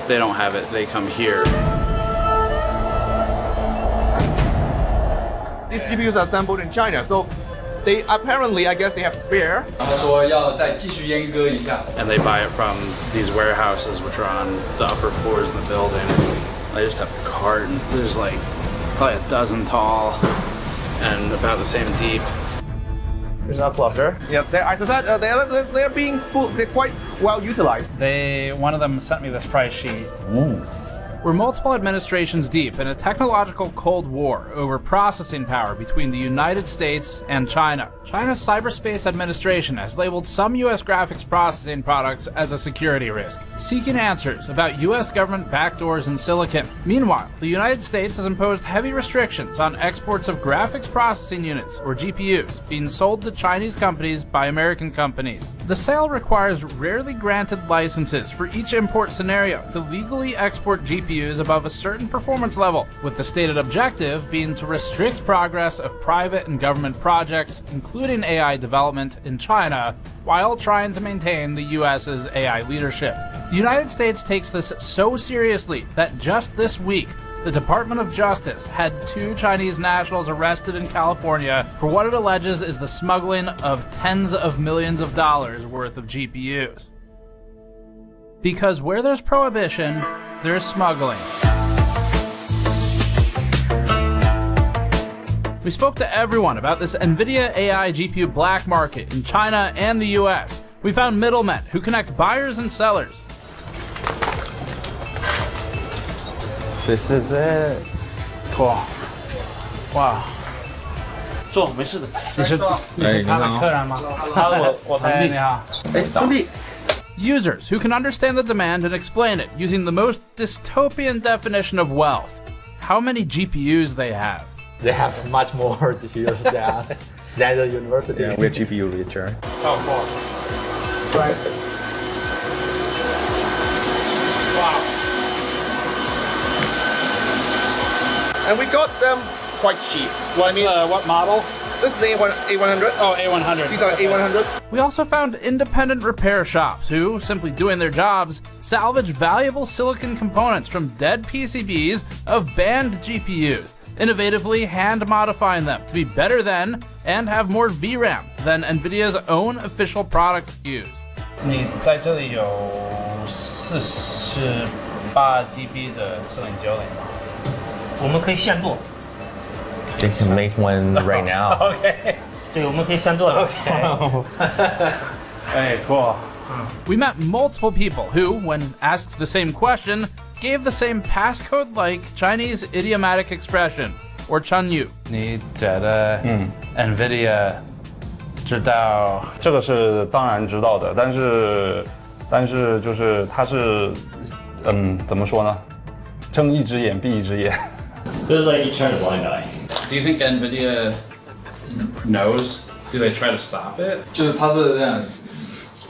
If they don't have it, they come here. These GPUs are assembled in China, so they apparently, I guess, they have spare. And they buy it from these warehouses, which are on the upper floors of the building. They just have a carton. There's like probably a dozen tall and about the same deep. There's our cluster. Yeah, as I said, they're being full. They're quite well utilized. One of them sent me this price sheet. We're multiple administrations deep in a technological Cold War over processing power between the United States and China. China's Cyberspace Administration has labeled some U.S. graphics processing products as a security risk, seeking answers about U.S. government backdoors in silicon. Meanwhile, the United States has imposed heavy restrictions on exports of graphics processing units, or GPUs, being sold to Chinese companies by American companies. The sale requires rarely granted licenses for each import scenario to legally export GPUs above a certain performance level, with the stated objective being to restrict progress of private and government projects, including AI development in China, while trying to maintain the US's AI leadership. The United States takes this so seriously that just this week, the Department of Justice had 2 Chinese nationals arrested in California for what it alleges is the smuggling of tens of millions of dollars worth of GPUs. Because where there's prohibition, there's smuggling. We spoke to everyone about this NVIDIA AI GPU black market in China and the US. We found middlemen who connect buyers and sellers. This is it. Cool. Wow. 坐，没事的。你是他的客人吗？我堂弟。你好。兄弟。 Users who can understand the demand and explain it using the most dystopian definition of wealth. How many GPUs they have. They have much more GPUs than us. Than the university. Yeah, we're GPU richer. Oh, cool. Right. Wow. And we got them quite cheap. What model? This is A100. Oh, A100. These are A100. We also found independent repair shops who, simply doing their jobs, salvage valuable silicon components from dead PCBs of banned GPUs, innovatively hand-modifying them to be better than and have more VRAM than NVIDIA's own official product SKUs. 你在这里有48 GB 的4090吗？我们可以现做。 They can make one right now. Okay. 对，我们可以现做的。Hey, cool. We met multiple people who, when asked the same question, gave the same passcode-like Chinese idiomatic expression, or Chunyu. 你觉得NVIDIA 知道？这个是当然知道的，但是就是它是怎么说呢？睁一只眼闭一只眼。This is like you turn a blind eye. Do you think NVIDIA knows? Do they try to stop it? 就是它是这样，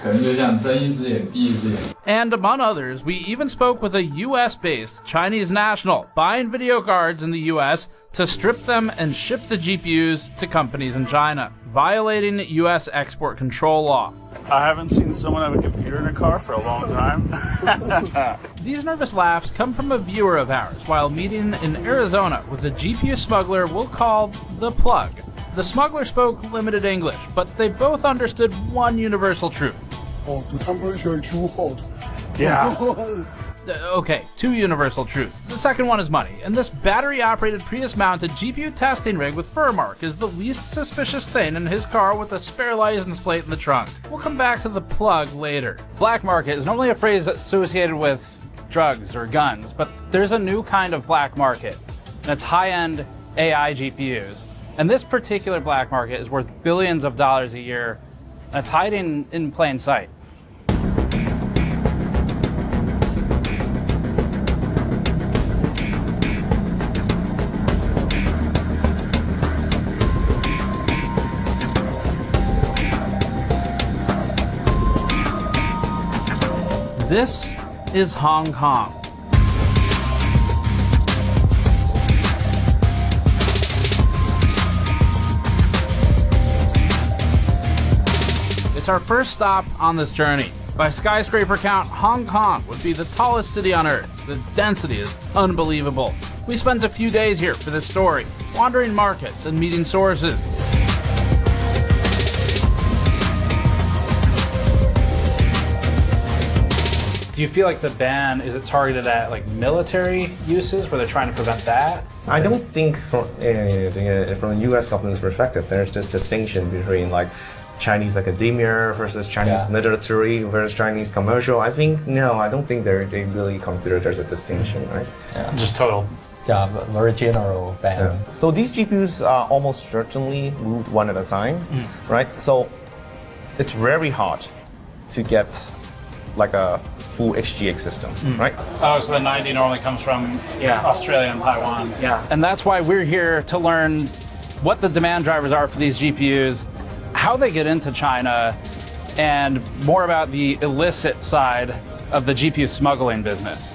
可能就像睁一只眼闭一只眼。 And among others, we even spoke with a US-based Chinese national buying video cards in the US to strip them and ship the GPUs to companies in China, violating US export control law. I haven't seen someone have a computer in a car for a long time. These nervous laughs come from a viewer of ours while meeting in Arizona with a GPU smuggler we'll call The Plug. The smuggler spoke limited English, but they both understood one universal truth. Oh, the temperature is too hot. Yeah. Okay, 2 universal truths. The second one is money, and this battery-operated Prius-mounted GPU testing rig with fur mark is the least suspicious thing in his car with a spare license plate in the trunk. We'll come back to The Plug later. Black market is normally a phrase associated with drugs or guns, but there's a new kind of black market, and it's high-end AI GPUs. And this particular black market is worth billions of dollars a year, and it's hiding in plain sight. This is Hong Kong. It's our first stop on this journey. By skyscraper count, Hong Kong would be the tallest city on Earth. The density is unbelievable. We spent a few days here for this story, wandering markets and meeting sources. Do you feel like the ban, is it targeted at like military uses where they're trying to prevent that? I don't think from the U.S. government's perspective, there's this distinction between like Chinese academia versus Chinese military versus Chinese commercial. I think, no, I don't think they really consider there's a distinction, right? Yeah. Just total. Yeah, very general ban. Yeah. So these GPUs are almost certainly moved one at a time, right? So it's very hard to get like a full HGX system, right? Oh, so the 90 normally comes from Australia and Taiwan. Yeah. And that's why we're here to learn what the demand drivers are for these GPUs, how they get into China, and more about the illicit side of the GPU smuggling business.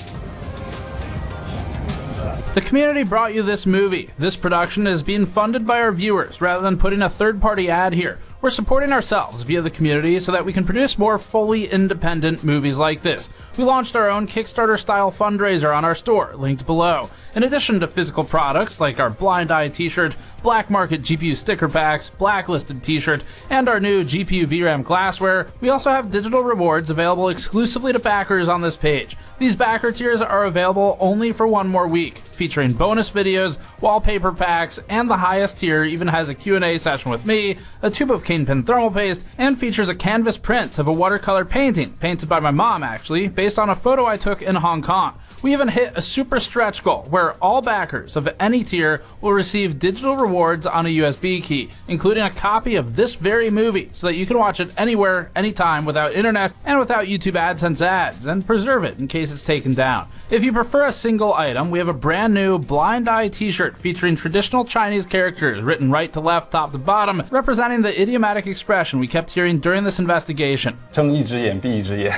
The community brought you this movie. This production is being funded by our viewers rather than putting a third-party ad here. We're supporting ourselves via the community so that we can produce more fully independent movies like this. We launched our own Kickstarter-style fundraiser on our store, linked below. In addition to physical products like our Blind Eye t-shirt, Black Market GPU sticker packs, Blacklisted t-shirt, and our new GPU VRAM glassware, we also have digital rewards available exclusively to backers on this page. These backer tiers are available only for one more week, featuring bonus videos, wallpaper packs, and the highest tier even has a Q&A session with me, a tube of Kingpin thermal paste, and features a canvas print of a watercolor painting, painted by my mom actually, based on a photo I took in Hong Kong. We even hit a super stretch goal where all backers of any tier will receive digital rewards on a USB key, including a copy of this very movie so that you can watch it anywhere, anytime without internet and without YouTube AdSense ads, and preserve it in case it's taken down. If you prefer a single item, we have a brand new Blind Eye t-shirt featuring traditional Chinese characters written right to left, top to bottom, representing the idiomatic expression we kept hearing during this investigation. 睁一只眼闭一只眼。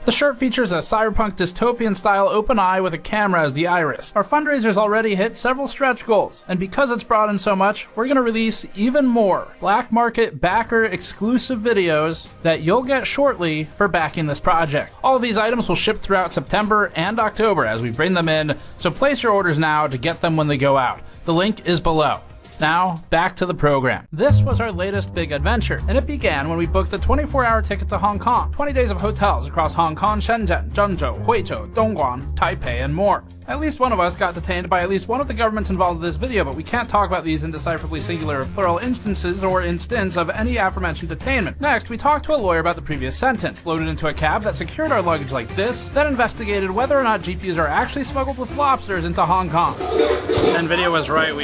The shirt features a cyberpunk dystopian-style open eye with a camera as the iris. Our fundraiser's already hit several stretch goals, and because it's brought in so much, we're gonna release even more Black Market backer exclusive videos that you'll get shortly for backing this project. All of these items will ship throughout September and October as we bring them in, so place your orders now to get them when they go out. The link is below. Now, back to the program. This was our latest big adventure, and it began when we booked a 24-hour ticket to Hong Kong, 20 days of hotels across Hong Kong, Shenzhen, Zhengzhou, Huizhou, Dongguan, Taipei, and more. At least one of us got detained by at least one of the governments involved in this video, but we can't talk about these indecipherably singular or plural instances or instance of any aforementioned detainment. Next, we talked to a lawyer about the previous sentence, loaded into a cab that secured our luggage like this, then investigated whether or not GPUs are actually smuggled with lobsters into Hong Kong. NVIDIA was right,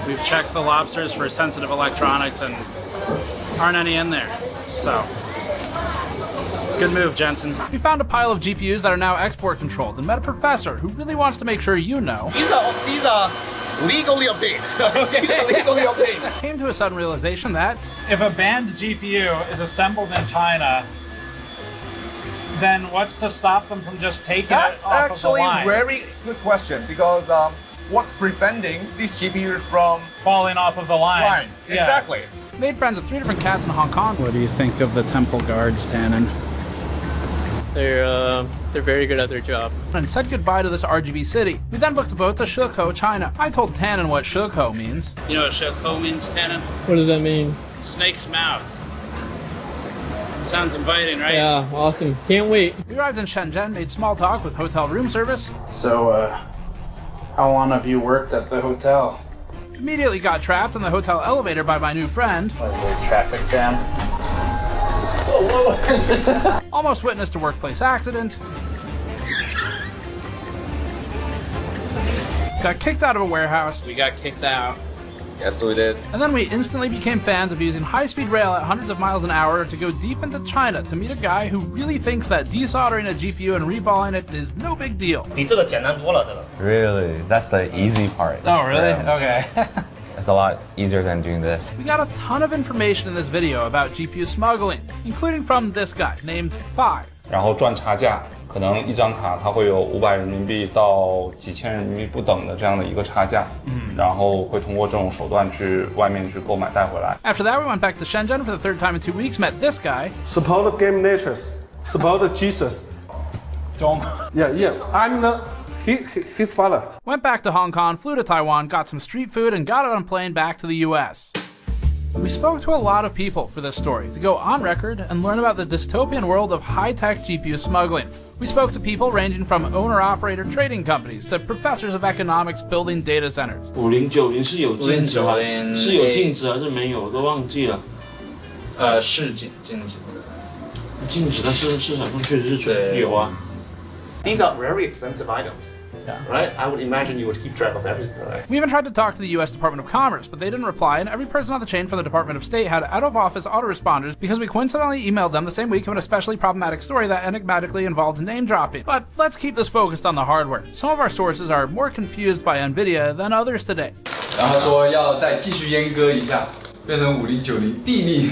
We've checked the lobsters for sensitive electronics and aren't any in there. So, good move, Jensen. We found a pile of GPUs that are now export controlled and met a professor who really wants to make sure you know. These are legally obtained. Legally obtained. Came to a sudden realization that if a banned GPU is assembled in China, then what's to stop them from just taking That's it off of the line? actually a very good question because what's preventing these GPUs from falling off of the line? Yeah. Exactly. made friends with 3 different cats in Hong Kong. What do you think of the temple guards, Tannen? They're very good at their job. And said goodbye to this RGB city. We then booked a boat to Shekou, China. I told Tannen what Shekou means. You know what Shekou means, Tannen? What does that mean? Snake's mouth. Sounds inviting, right? Yeah, awesome. Can't wait. We arrived in Shenzhen, made small talk with hotel room service. So, how long have you worked at the hotel? Immediately got trapped in the hotel elevator by my new friend. Like a traffic jam? Almost witnessed a workplace accident. Got kicked out of a warehouse. We got kicked out. Yes, we did. And then we instantly became fans of using high-speed rail at hundreds of miles an hour to go deep into China to meet a guy who really thinks that desoldering a GPU and reballing it is no big deal. Really? That's the easy part. Oh, really? Yeah. Okay. It's a lot easier than doing this. We got a ton of information in this video about GPU smuggling, including from this guy named 5. 然后赚差价，可能一张卡它会有500人民币到几千人民币不等的这样的一个差价，然后会通过这种手段去外面去购买带回来。 After that, we went back to Shenzhen for the 3rd time in 2 weeks, met this guy. Support GamersNexus. It's about Jesus. Don't. Yeah. I'm his father. Went back to Hong Kong, flew to Taiwan, got some street food, and got on a plane back to the US. We spoke to a lot of people for this story to go on record and learn about the dystopian world of high-tech GPU smuggling. We spoke to people ranging from owner-operator trading companies to professors of economics building data centers. 5090是有禁止吗？是有禁止还是没有？我都忘记了。是禁止的。禁止的市场上确实是有啊。These are very expensive items. Right? I would imagine you would keep track of everything, right? We even tried to talk to the US Department of Commerce, but they didn't reply, and every person on the chain from the Department of State had out-of-office autoresponders because we coincidentally emailed them the same week of an especially problematic story that enigmatically involved name-dropping. But let's keep this focused on the hardware. Some of our sources are more confused by NVIDIA than others today. 然后说要再继续阉割一下，变成5090地利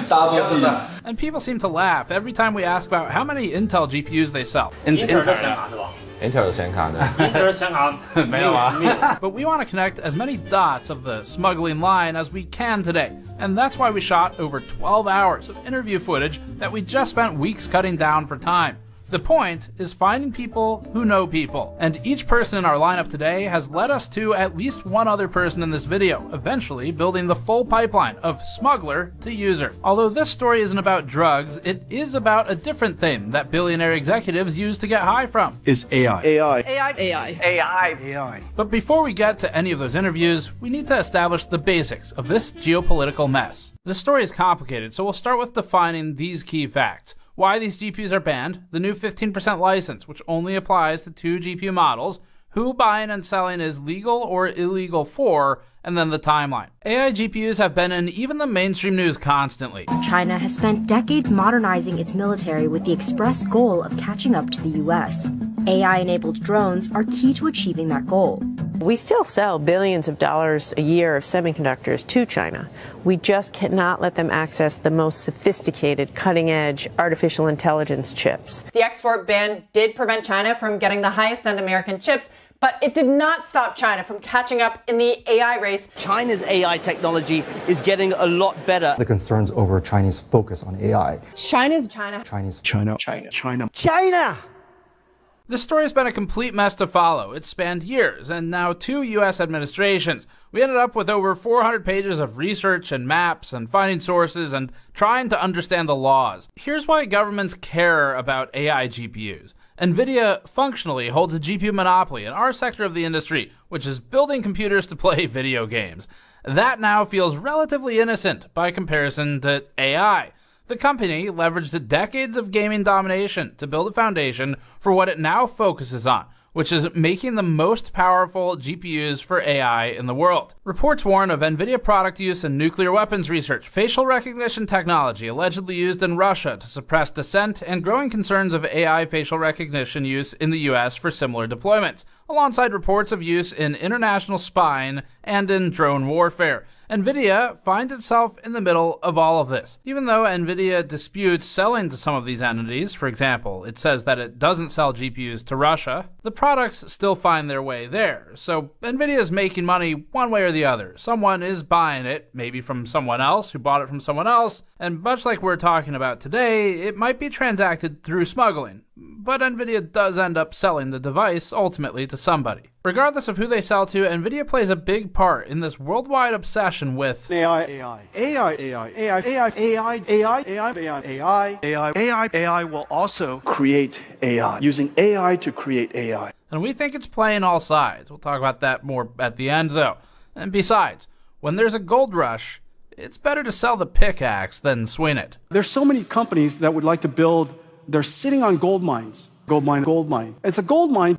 ，double 地。 And people seem to laugh every time we ask about how many Intel GPUs they sell. Intel 的显卡是吧 Intel 的显卡呢 ？Intel 的显卡没有啊。But we want to connect as many dots of the smuggling line as we can today. And that's why we shot over 12 hours of interview footage that we just spent weeks cutting down for time. The point is finding people who know people, and each person in our lineup today has led us to at least one other person in this video, eventually building the full pipeline of smuggler to user. Although this story isn't about drugs, it is about a different thing that billionaire executives use to get high from. Is AI. AI. But before we get to any of those interviews, we need to establish the basics of this geopolitical mess. This story is complicated, so we'll start with defining these key facts. Why these GPUs are banned, the new 15% license, which only applies to 2 GPU models, who buying and selling is legal or illegal for, and then the timeline. AI GPUs have been in even the mainstream news constantly. China has spent decades modernizing its military with the express goal of catching up to the US. AI-enabled drones are key to achieving that goal. We still sell billions of dollars a year of semiconductors to China. We just cannot let them access the most sophisticated, cutting-edge artificial intelligence chips. The export ban did prevent China from getting the highest-end American chips, but it did not stop China from catching up in the AI race. China's AI technology is getting a lot better. The concerns over Chinese focus on AI. China. This story has been a complete mess to follow. It's spanned years, and now 2 US administrations. We ended up with over 400 pages of research and maps and finding sources and trying to understand the laws. Here's why governments care about AI GPUs. NVIDIA functionally holds a GPU monopoly in our sector of the industry, which is building computers to play video games. That now feels relatively innocent by comparison to AI. The company leveraged decades of gaming domination to build a foundation for what it now focuses on, which is making the most powerful GPUs for AI in the world. Reports warn of NVIDIA product use in nuclear weapons research, facial recognition technology allegedly used in Russia to suppress dissent, and growing concerns of AI facial recognition use in the US for similar deployments, alongside reports of use in international spying and in drone warfare. NVIDIA finds itself in the middle of all of this. Even though NVIDIA disputes selling to some of these entities, for example, it says that it doesn't sell GPUs to Russia, the products still find their way there. So NVIDIA is making money one way or the other. Someone is buying it, maybe from someone else who bought it from someone else, and much like we're talking about today, it might be transacted through smuggling. But NVIDIA does end up selling the device ultimately to somebody. Regardless of who they sell to, NVIDIA plays a big part in this worldwide obsession with AI will also create AI, using AI to create AI. And we think it's playing all sides. We'll talk about that more at the end, though. And besides, when there's a gold rush, it's better to sell the pickaxe than swing it. There's so many companies that would like to build, they're sitting on gold mines. Gold mine. It's a gold mine.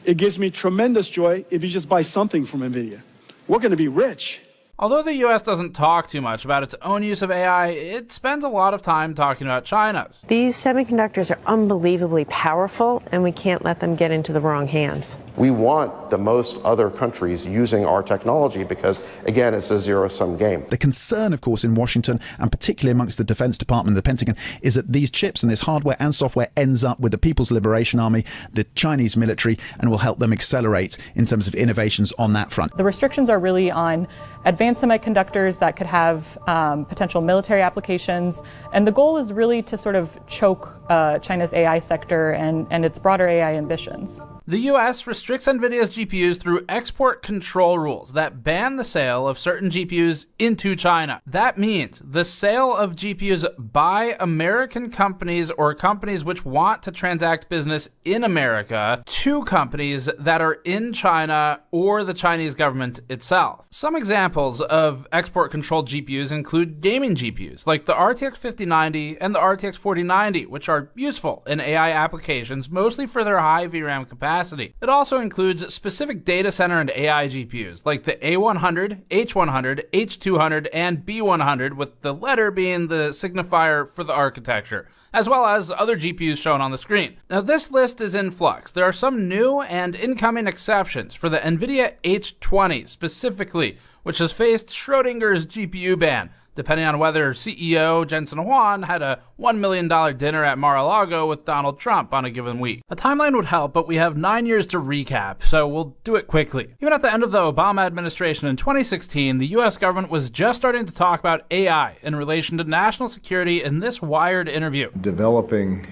It gives me tremendous joy if you just buy something from NVIDIA. We're going to be rich. Although the US doesn't talk too much about its own use of AI, it spends a lot of time talking about China's. These semiconductors are unbelievably powerful, and we can't let them get into the wrong hands. We want the most other countries using our technology because, again, it's a zero-sum game. The concern, of course, in Washington, and particularly amongst the Defense Department and the Pentagon, is that these chips and this hardware and software ends up with the People's Liberation Army, the Chinese military, and will help them accelerate in terms of innovations on that front. The restrictions are really on advanced advanced semiconductors that could have potential military applications. And the goal is really to sort of choke China's AI sector and its broader AI ambitions. The US restricts NVIDIA's GPUs through export control rules that ban the sale of certain GPUs into China. That means the sale of GPUs by American companies or companies which want to transact business in America to companies that are in China or the Chinese government itself. Some examples of export controlled GPUs include gaming GPUs like the RTX 5090 and the RTX 4090, which are useful in AI applications, mostly for their high VRAM capacity. It also includes specific data center and AI GPUs like the A100, H100, H200, and B100, with the letter being the signifier for the architecture, as well as other GPUs shown on the screen. Now, this list is in flux. There are some new and incoming exceptions for the NVIDIA H20 specifically, which has faced Schrodinger's GPU ban, depending on whether CEO Jensen Huang had a $1 million dinner at Mar-a-Lago with Donald Trump on a given week. A timeline would help, but we have 9 years to recap, so we'll do it quickly. Even at the end of the Obama administration in 2016, the US government was just starting to talk about AI in relation to national security in this Wired interview. Developing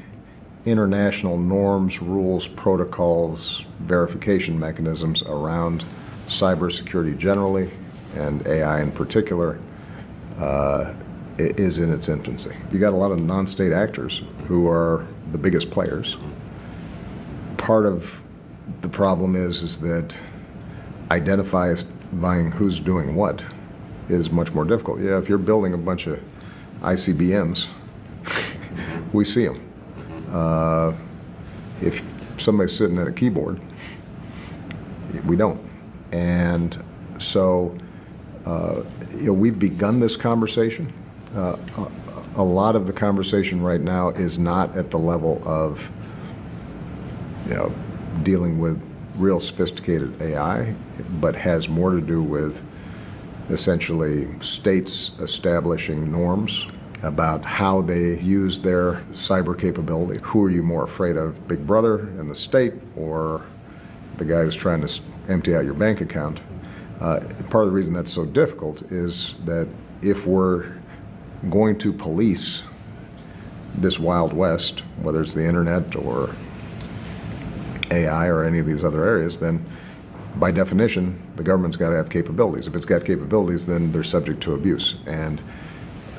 international norms, rules, protocols, verification mechanisms around cybersecurity generally, and AI in particular, is in its infancy. You got a lot of non-state actors who are the biggest players. Part of the problem is that identifying who's doing what is much more difficult. Yeah, if you're building a bunch of ICBMs, we see them. If somebody's sitting at a keyboard, we don't. And so we've begun this conversation. A lot of the conversation right now is not at the level of dealing with real sophisticated AI, but has more to do with essentially states establishing norms about how they use their cyber capability. Who are you more afraid of, Big Brother and the state, or the guy who's trying to empty out your bank account? Part of the reason that's so difficult is that if we're going to police this Wild West, whether it's the internet or AI or any of these other areas, then by definition, the government's got to have capabilities. If it's got capabilities, then they're subject to abuse. And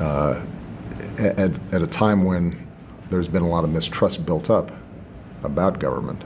at a time when there's been a lot of mistrust built up about government,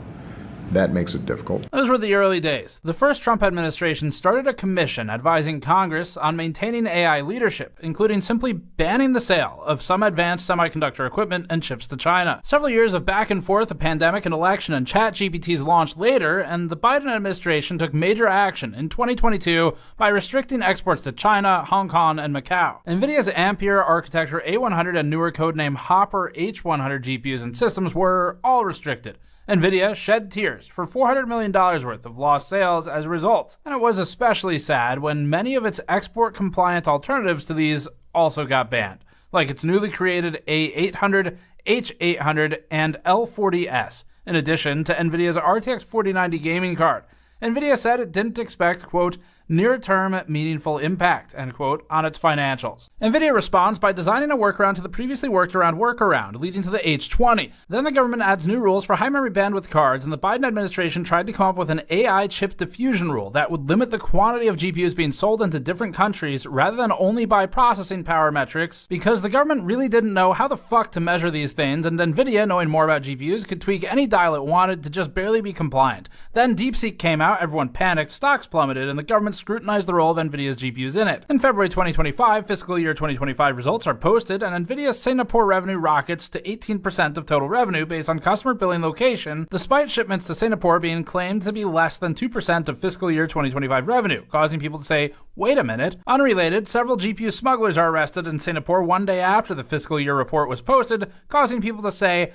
that makes it difficult. Those were the early days. The first Trump administration started a commission advising Congress on maintaining AI leadership, including simply banning the sale of some advanced semiconductor equipment and chips to China. Several years of back and forth, a pandemic, an election, and ChatGPT's launch later, and the Biden administration took major action in 2022 by restricting exports to China, Hong Kong, and Macau. NVIDIA's Ampere architecture A100 and newer codename Hopper H100 GPUs and systems were all restricted. NVIDIA shed tears for $400 million worth of lost sales as a result, and it was especially sad when many of its export-compliant alternatives to these also got banned, like its newly created A800, H800, and L40S, in addition to NVIDIA's RTX 4090 gaming card. NVIDIA said it didn't expect, quote, near-term meaningful impact, end quote, on its financials. NVIDIA responds by designing a workaround to the previously worked-around workaround, leading to the H20. Then the government adds new rules for high memory bandwidth cards, and the Biden administration tried to come up with an AI chip diffusion rule that would limit the quantity of GPUs being sold into different countries rather than only by processing power metrics, because the government really didn't know how the fuck to measure these things, and NVIDIA, knowing more about GPUs, could tweak any dial it wanted to just barely be compliant. Then DeepSeek came out, everyone panicked, stocks plummeted, and the government scrutinized the role of NVIDIA's GPUs in it. In February 2025, fiscal year 2025 results are posted, and NVIDIA's Singapore revenue rockets to 18% of total revenue based on customer billing location, despite shipments to Singapore being claimed to be less than 2% of fiscal year 2025 revenue, causing people to say, wait a minute. Unrelated, several GPU smugglers are arrested in Singapore one day after the fiscal year report was posted, causing people to say,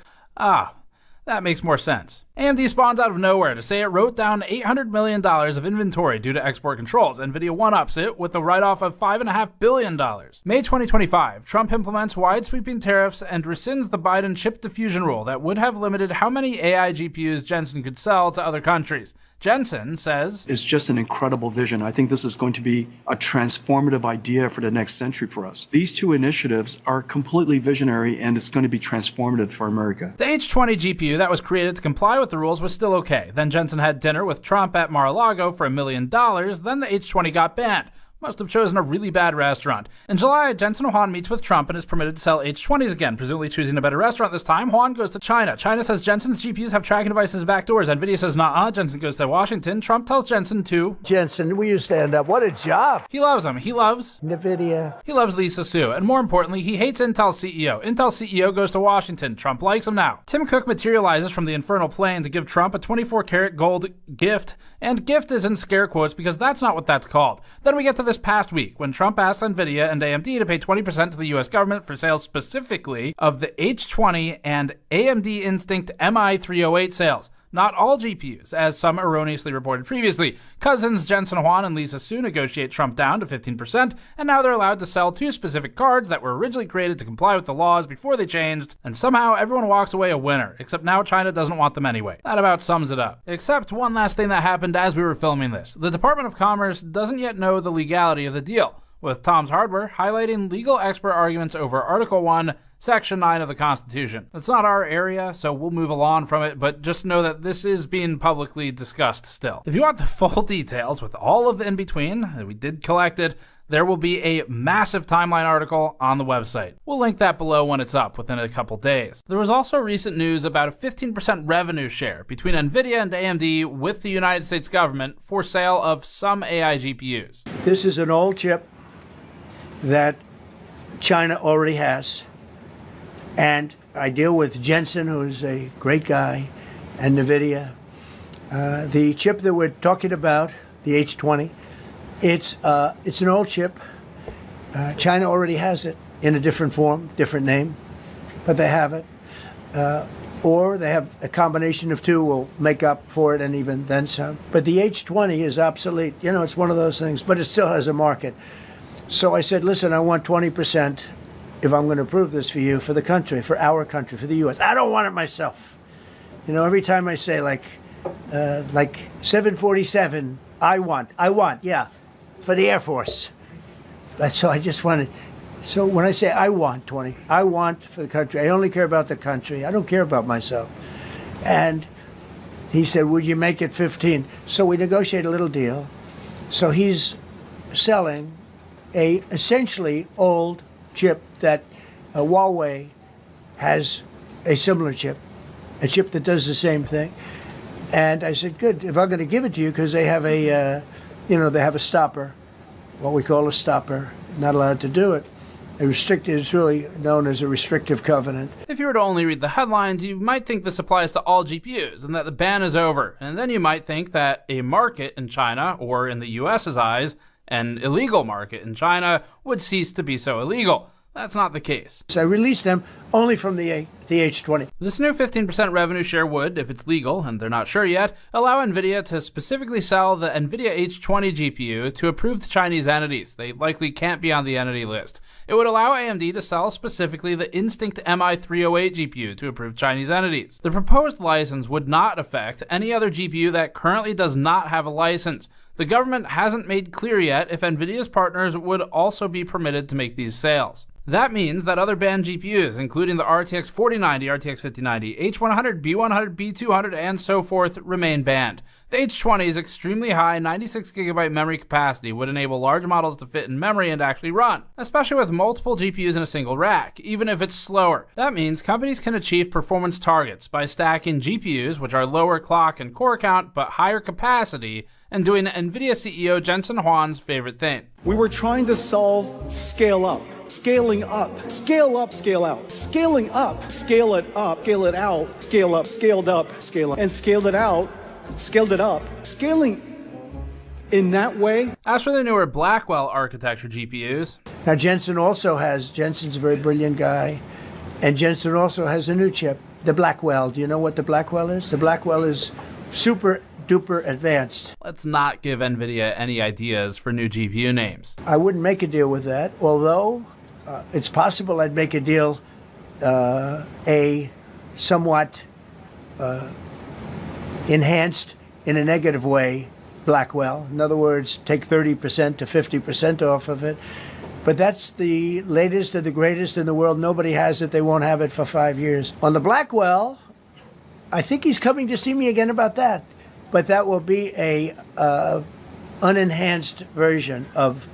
that makes more sense. AMD spawns out of nowhere to say it wrote down $800 million of inventory due to export controls. NVIDIA one-ups it with a write-off of $5.5 billion. May 2025, Trump implements wide-sweeping tariffs and rescinds the Biden chip diffusion rule that would have limited how many AI GPUs Jensen could sell to other countries. Jensen says, It's just an incredible vision. I think this is going to be a transformative idea for the next century for us. These two initiatives are completely visionary, and it's going to be transformative for America. The H20 GPU that was created to comply with the rules was still okay. Then Jensen had dinner with Trump at Mar-a-Lago for $1 million. Then the H20 got banned. Must have chosen a really bad restaurant. In July, Jensen Huang meets with Trump and is permitted to sell H20s again, presumably choosing a better restaurant this time. Huang goes to China. China says Jensen's GPUs have tracking devices backdoors. NVIDIA says nah. Jensen goes to Washington. Trump tells Jensen to... Jensen, will you stand up? What a job. He loves him. He loves... NVIDIA. He loves Lisa Su. And more importantly, he hates Intel CEO. Intel CEO goes to Washington. Trump likes him now. Tim Cook materializes from the infernal plane to give Trump a 24-karat gold gift. And gift is in scare quotes because that's not what that's called. Then we get to this past week when Trump asked NVIDIA and AMD to pay 20% to the US government for sales specifically of the H20 and AMD Instinct MI308 sales. Not all GPUs, as some erroneously reported previously. Cousins Jensen Huang and Lisa Su negotiate Trump down to 15%, and now they're allowed to sell two specific cards that were originally created to comply with the laws before they changed, and somehow everyone walks away a winner, except now China doesn't want them anyway. That about sums it up. Except one last thing that happened as we were filming this. The Department of Commerce doesn't yet know the legality of the deal, with Tom's Hardware highlighting legal expert arguments over Article 1, Section 9 of the Constitution. It's not our area, so we'll move along from it, but just know that this is being publicly discussed still. If you want the full details with all of the in-between, we did collect it, there will be a massive timeline article on the website. We'll link that below when it's up within a couple days. There was also recent news about a 15% revenue share between NVIDIA and AMD with the United States government for sale of some AI GPUs. This is an old chip that China already has. And I deal with Jensen, who is a great guy, and NVIDIA. The chip that we're talking about, the H20, it's an old chip. China already has it in a different form, different name, but they have it. Or they have a combination of two will make up for it and even then some. But the H20 is obsolete. You know, it's one of those things, but it still has a market. So I said, listen, I want 20%. If I'm going to approve this for you, for the country, for our country, for the U.S. I don't want it myself. You know, every time I say like 747, I want, yeah, for the Air Force. So I just wanted, so when I say I want 20, I want for the country. I only care about the country. I don't care about myself. And he said, would you make it 15? So we negotiate a little deal. So he's selling a essentially old chip that Huawei has a similar chip, a chip that does the same thing. And I said, good, if I'm going to give it to you, because they have a, they have a stopper, what we call a stopper, not allowed to do it. It's really known as a restrictive covenant. If you were to only read the headlines, you might think this applies to all GPUs and that the ban is over. And then you might think that a market in China, or in the US's eyes, an illegal market in China, would cease to be so illegal. That's not the case. So I released them only from the H20. This new 15% revenue share would, if it's legal, and they're not sure yet, allow NVIDIA to specifically sell the NVIDIA H20 GPU to approved Chinese entities. They likely can't be on the entity list. It would allow AMD to sell specifically the Instinct MI308 GPU to approved Chinese entities. The proposed license would not affect any other GPU that currently does not have a license. The government hasn't made clear yet if NVIDIA's partners would also be permitted to make these sales. That means that other banned GPUs, including the RTX 4090, RTX 5090, H100, B100, B200, and so forth, remain banned. The H20's extremely high 96GB memory capacity would enable large models to fit in memory and actually run, especially with multiple GPUs in a single rack, even if it's slower. That means companies can achieve performance targets by stacking GPUs, which are lower clock and core count but higher capacity, and doing NVIDIA CEO Jensen Huang's favorite thing. We were trying to solve scale up. Scaling up, scale up, scale out, scaling up, scale it up, scale it out, scale up, scaled up, scale up, and scaled it out, scaled it up, scaling in that way. As for the newer Blackwell architecture GPUs, now Jensen's a very brilliant guy, and Jensen also has a new chip, the Blackwell. Do you know what the Blackwell is? The Blackwell is super duper advanced. Let's not give NVIDIA any ideas for new GPU names. I wouldn't make a deal with that, although it's possible I'd make a deal, a somewhat enhanced in a negative way, Blackwell. In other words, take 30% to 50% off of it. But that's the latest and the greatest in the world. Nobody has it. They won't have it for 5 years. On the Blackwell, I think he's coming to see me again about that. But that will be a unenhanced version of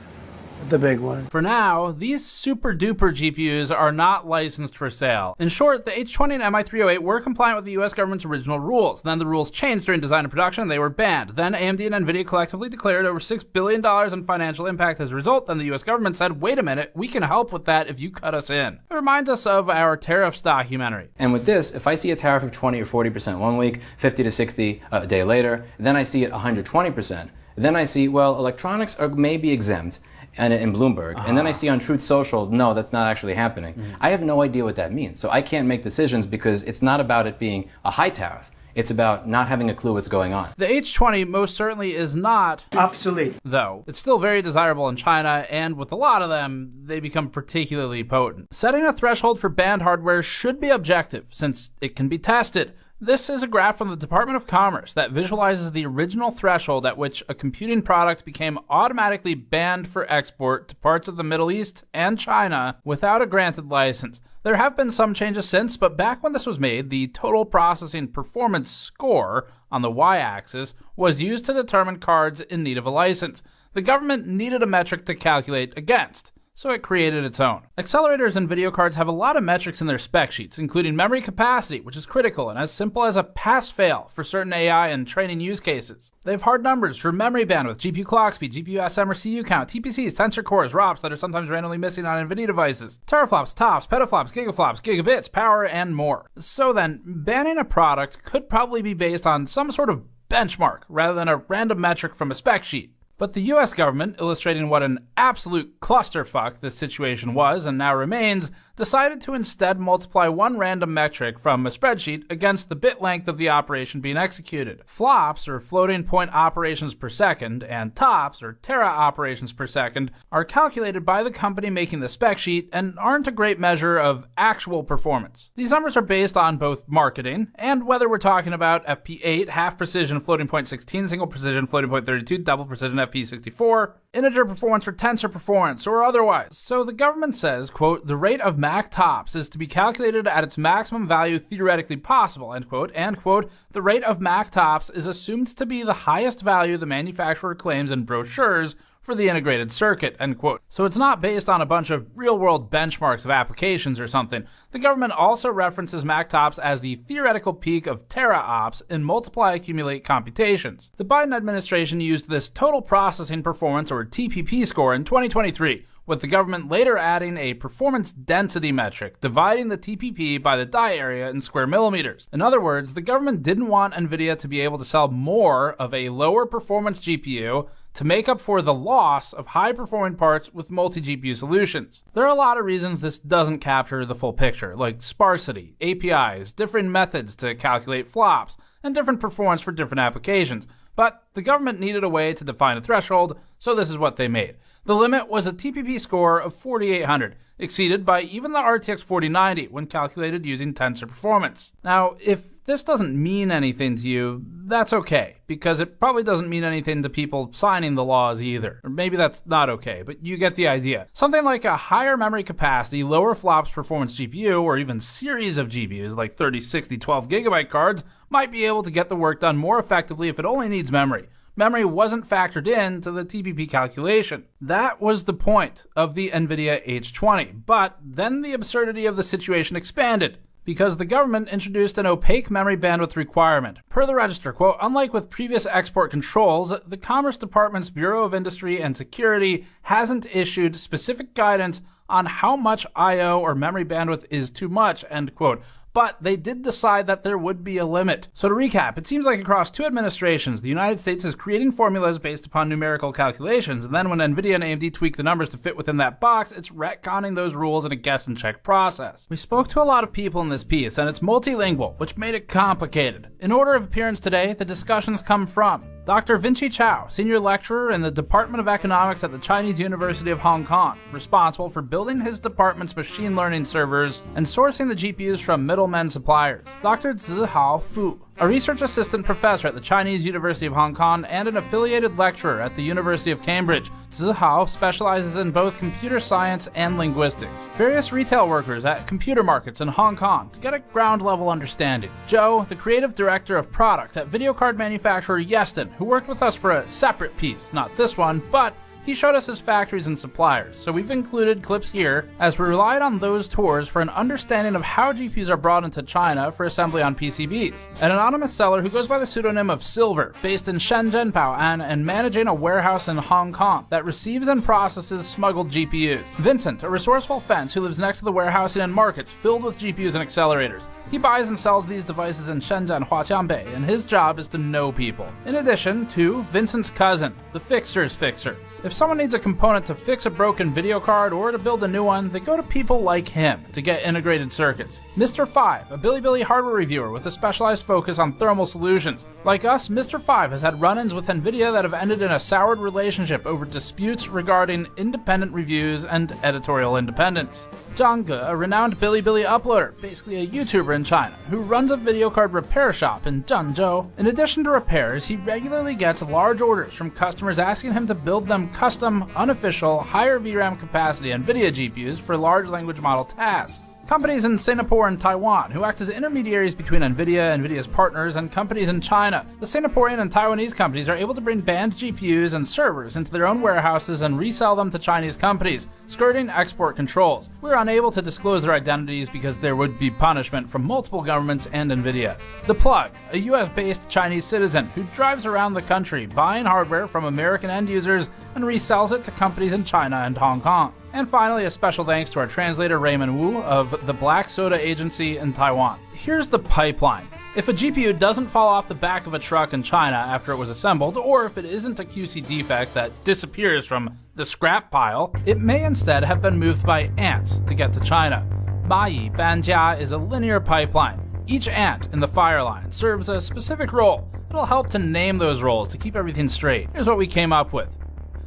the big one. For now, these super duper GPUs are not licensed for sale. In short, the H20 and MI308 were compliant with the US government's original rules. Then the rules changed during design and production and they were banned. Then AMD and NVIDIA collectively declared over $6 billion in financial impact as a result. Then the US government said, wait a minute, we can help with that if you cut us in. It reminds us of our tariffs documentary. And with this, if I see a tariff of 20 or 40% one week, 50 to 60 a day later, then I see it 120%. Then I see, well, electronics are maybe exempt, and in Bloomberg, and then I see on Truth Social, no, that's not actually happening. I have no idea what that means, so I can't make decisions because it's not about it being a high tariff. It's about not having a clue what's going on. The H20 most certainly is not obsolete, though. It's still very desirable in China, and with a lot of them, they become particularly potent. Setting a threshold for banned hardware should be objective, since it can be tested. This is a graph from the Department of Commerce that visualizes the original threshold at which a computing product became automatically banned for export to parts of the Middle East and China without a granted license. There have been some changes since, but back when this was made, the total processing performance score on the y-axis was used to determine cards in need of a license. The government needed a metric to calculate against, so it created its own. Accelerators and video cards have a lot of metrics in their spec sheets, including memory capacity, which is critical and as simple as a pass-fail for certain AI and training use cases. They have hard numbers for memory bandwidth, GPU clock speed, GPU SM or CU count, TPCs, tensor cores, ROPs that are sometimes randomly missing on NVIDIA devices, teraflops, tops, petaflops, gigaflops, gigabits, power, and more. So then, banning a product could probably be based on some sort of benchmark rather than a random metric from a spec sheet. But the US government, illustrating what an absolute clusterfuck this situation was and now remains, decided to instead multiply one random metric from a spreadsheet against the bit length of the operation being executed. Flops, or floating point operations per second, and tops, or tera operations per second, are calculated by the company making the spec sheet and aren't a great measure of actual performance. These numbers are based on both marketing and whether we're talking about FP8, half precision floating point 16, single precision floating point 32, double precision FP64, integer performance or tensor performance, or otherwise. So the government says, quote, the rate of Mac tops is to be calculated at its maximum value theoretically possible, end quote, and quote, the rate of Mac tops is assumed to be the highest value the manufacturer claims in brochures for the integrated circuit, end quote. So it's not based on a bunch of real-world benchmarks of applications or something. The government also references Mac tops as the theoretical peak of tera-ops in multiply-accumulate computations. The Biden administration used this total processing performance, or TPP score, in 2023, with the government later adding a performance density metric, dividing the TPP by the die area in square millimeters. In other words, the government didn't want NVIDIA to be able to sell more of a lower performance GPU to make up for the loss of high-performing parts with multi-GPU solutions. There are a lot of reasons this doesn't capture the full picture, like sparsity, APIs, different methods to calculate flops, and different performance for different applications. But the government needed a way to define a threshold, so this is what they made. The limit was a TPP score of 4,800, exceeded by even the RTX 4090 when calculated using tensor performance. Now, if this doesn't mean anything to you, that's okay, because it probably doesn't mean anything to people signing the laws either. Or maybe that's not okay, but you get the idea. Something like a higher memory capacity, lower flops performance GPU, or even series of GPUs like 30, 60, 12 gigabyte cards might be able to get the work done more effectively if it only needs memory. Memory wasn't factored into the TPP calculation. That was the point of the NVIDIA H20, but then the absurdity of the situation expanded, because the government introduced an opaque memory bandwidth requirement. Per the register, quote, unlike with previous export controls, the Commerce Department's Bureau of Industry and Security hasn't issued specific guidance on how much I/O or memory bandwidth is too much, end quote. But they did decide that there would be a limit. So to recap, it seems like across two administrations, the United States is creating formulas based upon numerical calculations, and then when NVIDIA and AMD tweak the numbers to fit within that box, it's retconning those rules in a guess and check process. We spoke to a lot of people in this piece, and it's multilingual, which made it complicated. In order of appearance today, the discussions come from Dr. Vinci Chao, senior lecturer in the Department of Economics at the Chinese University of Hong Kong, responsible for building his department's machine learning servers and sourcing the GPUs from middlemen suppliers. Dr. Zihao Fu, a research assistant professor at the Chinese University of Hong Kong and an affiliated lecturer at the University of Cambridge. Zihao specializes in both computer science and linguistics. Various retail workers at computer markets in Hong Kong to get a ground-level understanding. Joe, the creative director of product at video card manufacturer Yeston, who worked with us for a separate piece, not this one, but he showed us his factories and suppliers, so we've included clips here as we relied on those tours for an understanding of how GPUs are brought into China for assembly on PCBs. An anonymous seller who goes by the pseudonym of Silver, based in Shenzhen, Bao'an, and managing a warehouse in Hong Kong that receives and processes smuggled GPUs. Vincent, a resourceful fence who lives next to the warehousing and markets filled with GPUs and accelerators. He buys and sells these devices in Shenzhen, Huaqiangbei, and his job is to know people. In addition to Vincent's cousin, the Fixer's Fixer. If someone needs a component to fix a broken video card or to build a new one, they go to people like him to get integrated circuits. Mr. 5, a Bilibili hardware reviewer with a specialized focus on thermal solutions. Like us, Mr. 5 has had run-ins with NVIDIA that have ended in a soured relationship over disputes regarding independent reviews and editorial independence. Zhang Ge, a renowned Bilibili uploader, basically a YouTuber in China, who runs a video card repair shop in Zhengzhou. In addition to repairs, he regularly gets large orders from customers asking him to build them custom, unofficial, higher VRAM capacity NVIDIA GPUs for large language model tasks. Companies in Singapore and Taiwan who act as intermediaries between NVIDIA, NVIDIA's partners, and companies in China. The Singaporean and Taiwanese companies are able to bring banned GPUs and servers into their own warehouses and resell them to Chinese companies, skirting export controls. We're unable to disclose their identities because there would be punishment from multiple governments and NVIDIA. The Plug, a US-based Chinese citizen who drives around the country buying hardware from American end users and resells it to companies in China and Hong Kong. And finally, a special thanks to our translator Raymond Wu of the Black Soda Agency in Taiwan. Here's the pipeline. If a GPU doesn't fall off the back of a truck in China after it was assembled, or if it isn't a QC defect that disappears from the scrap pile, it may instead have been moved by ants to get to China. Mayi Banjia is a linear pipeline. Each ant in the fire line serves a specific role. It'll help to name those roles to keep everything straight. Here's what we came up with.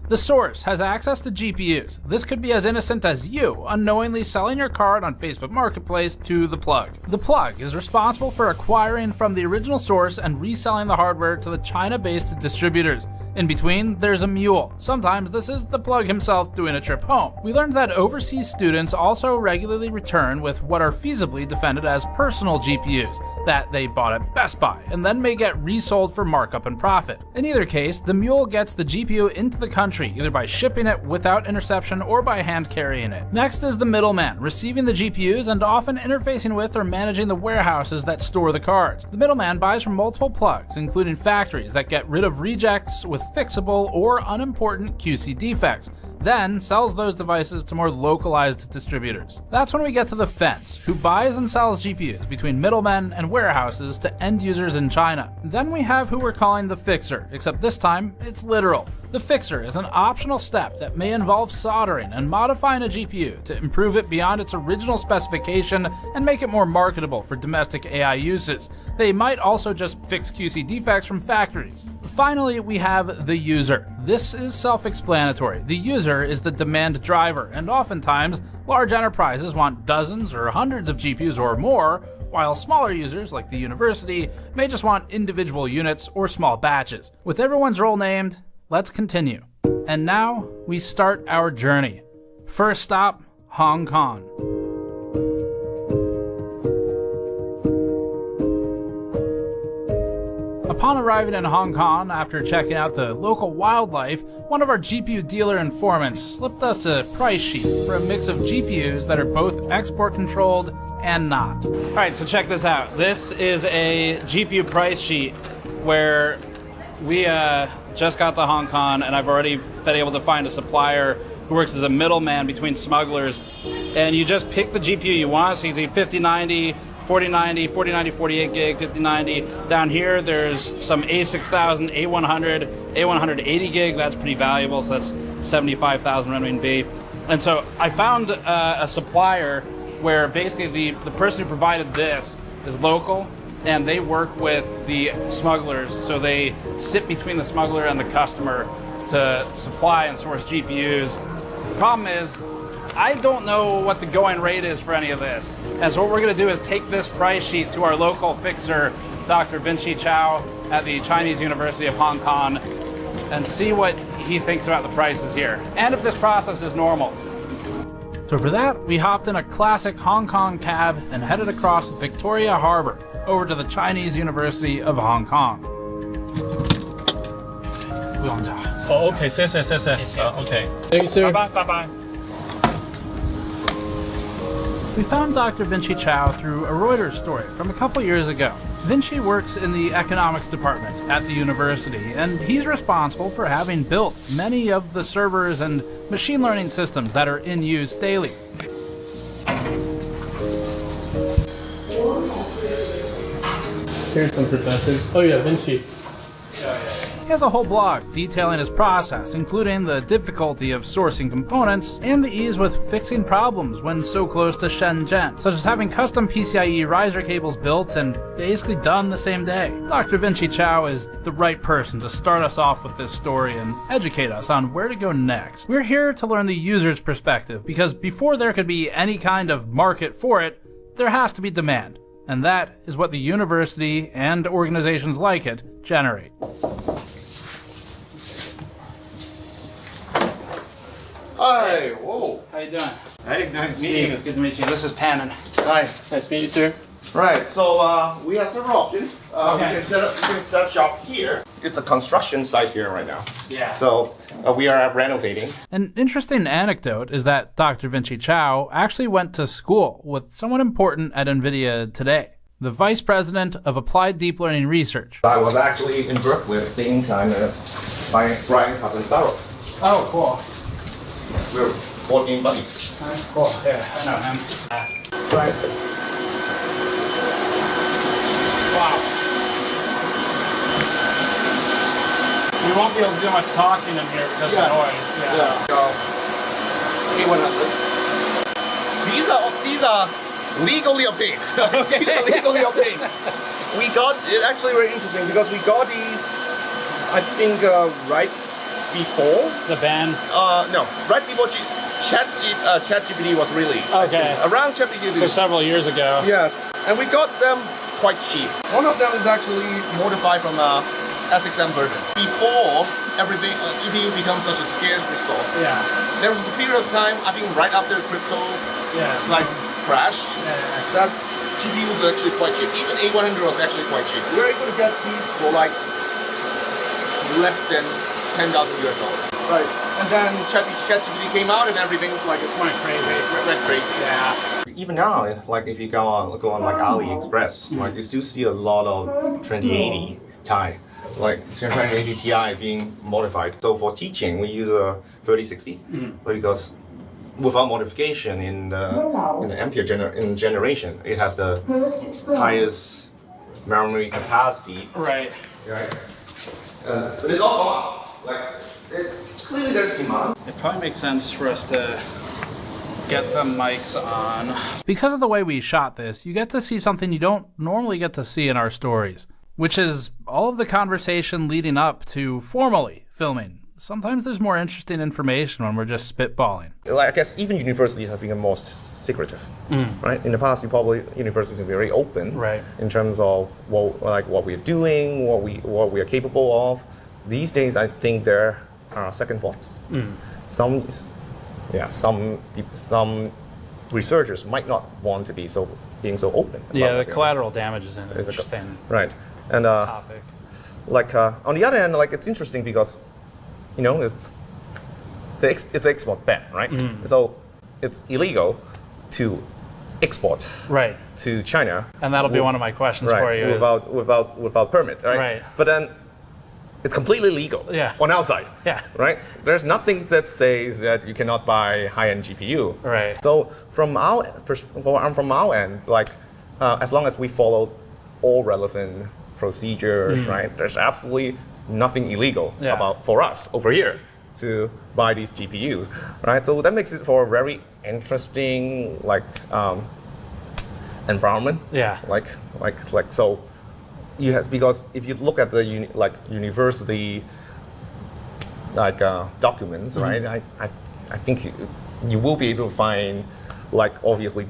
The source has access to GPUs. This could be as innocent as you unknowingly selling your card on Facebook Marketplace to the Plug. The Plug is responsible for acquiring from the original source and reselling the hardware to the China-based distributors. In between, there's a mule. Sometimes this is the Plug himself doing a trip home. We learned that overseas students also regularly return with what are feasibly defended as personal GPUs that they bought at Best Buy and then may get resold for markup and profit. In either case, the mule gets the GPU into the country either by shipping it without interception or by hand carrying it. Next is the middleman, receiving the GPUs and often interfacing with or managing the warehouses that store the cards. The middleman buys from multiple plugs, including factories that get rid of rejects with fixable or unimportant QC defects, then sells those devices to more localized distributors. That's when we get to the fence, who buys and sells GPUs between middlemen and warehouses to end users in China. Then we have who we're calling the fixer, except this time it's literal. The fixer is an optional step that may involve soldering and modifying a GPU to improve it beyond its original specification and make it more marketable for domestic AI uses. They might also just fix QC defects from factories. Finally, we have the user. This is self-explanatory. The user is the demand driver, and oftentimes, large enterprises want dozens or hundreds of GPUs or more, while smaller users, like the university, may just want individual units or small batches. With everyone's role named, let's continue. And now, we start our journey. First stop, Hong Kong. Upon arriving in Hong Kong, after checking out the local wildlife, one of our GPU dealer informants slipped us a price sheet for a mix of GPUs that are both export controlled and not. All right, so check this out. This is a GPU price sheet where we just got to Hong Kong, and I've already been able to find a supplier who works as a middleman between smugglers. And you just pick the GPU you want, so you can see 5090, 4090, 4090, 48 gig, 5090. Down here, there's some A6000, A100, A180 gig. That's pretty valuable, so that's 75,000 renminbi. And so I found a supplier where basically the person who provided this is local, and they work with the smugglers. So they sit between the smuggler and the customer to supply and source GPUs. The problem is, I don't know what the going rate is for any of this. And so what we're gonna do is take this price sheet to our local fixer, Dr. Vinci Chow at the Chinese University of Hong Kong, and see what he thinks about the prices here, and if this process is normal. So for that, we hopped in a classic Hong Kong cab and headed across Victoria Harbor over to the Chinese University of Hong Kong. 不用找。哦 ，OK， 谢谢，OK。Thank you, sir. 拜拜。We found Dr. Vinci Chow through a Reuters story from a couple years ago. Vinci works in the economics department at the university, and he's responsible for having built many of the servers and machine learning systems that are in use daily. Here's some professors. Oh yeah, Vinci. He has a whole blog detailing his process, including the difficulty of sourcing components and the ease with fixing problems when so close to Shenzhen, such as having custom PCIe riser cables built and basically done the same day. Dr. Vinci Chow is the right person to start us off with this story and educate us on where to go next. We're here to learn the user's perspective, because before there could be any kind of market for it, there has to be demand. And that is what the university and organizations like it generate. Hi, whoa. How you doing? Hey, nice meeting you. Good to meet you. This is Tannen. Hi. Nice to meet you, sir. Right, so we have several options. Okay. You can set up shop here. It's a construction site here right now. Yeah. So we are renovating. An interesting anecdote is that Dr. Vinci Chow actually went to school with someone important at NVIDIA today, the Vice President of Applied Deep Learning Research. I was actually in Berkeley at the same time as Brian Catanzaro. Oh, cool. We're working buddies. That's cool. Yeah, I know him. Right. Wow. We won't be able to do much talking in here because of the noise. Yeah. So, these are legally obtained. Okay. These are legally obtained. We got, it's actually very interesting because we got these, I think, right before the ban. No, right before ChatGPT was released. Okay. Around ChatGPT. So several years ago. Yes, and we got them quite cheap. One of them is actually modified from a SXM version. Before everything, GPU becomes such a scarce resource. Yeah. There was a period of time, I think right after crypto, crash, that GPU was actually quite cheap. Even A100 was actually quite cheap. We were able to get these for like less than $10,000 US. Right. And then ChatGPT came out and everything like it went crazy. Yeah. Even now, like if you go on like AliExpress, like you still see a lot of 2080 Ti, like 2080 Ti being modified. So for teaching, we use a 3060, because without modification in the Ampere generation, it has the highest memory capacity. Right. Right. But it's all gone. Like clearly there's demand. It probably makes sense for us to get the mics on. Because of the way we shot this, you get to see something you don't normally get to see in our stories, which is all of the conversation leading up to formally filming. Sometimes there's more interesting information when we're just spitballing. Like, I guess even universities have become more secretive, right? In the past, universities have been very open, right, in terms of what we're doing, what we are capable of. These days, I think there are second thoughts. Some researchers might not want to be being so open. Yeah, the collateral damage is an interesting right. And topic. On the other hand, it's interesting because it's the export ban, right? So it's illegal to export to China, and that'll be one of my questions for you. Without permit, right? But then it's completely legal on our side, right? There's nothing that says that you cannot buy high-end GPU, right? So from our end, as long as we follow all relevant procedures, right? There's absolutely nothing illegal for us over here to buy these GPUs, right? So that makes it for a very interesting environment. Yeah. So you have, because if you look at the university documents, right? I think you will be able to find, like, obviously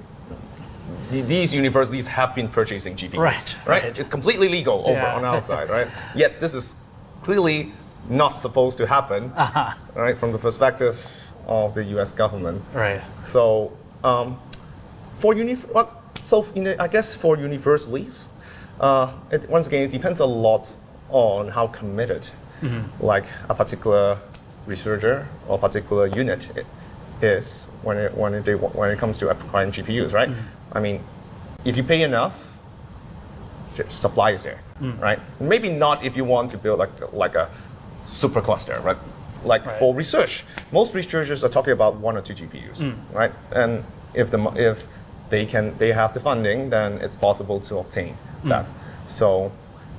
these universities have been purchasing GPUs, right? It's completely legal over on our side, right? Yet this is clearly not supposed to happen, right? From the perspective of the U.S. government, right? So I guess for universities, once again, it depends a lot on how committed, like a particular researcher or particular unit is when it comes to acquiring GPUs, right? I mean, if you pay enough, supply is there, right? Maybe not if you want to build like a super cluster, right? Like for research, most researchers are talking about 1 or 2 GPUs, right? And if they have the funding, then it's possible to obtain that. So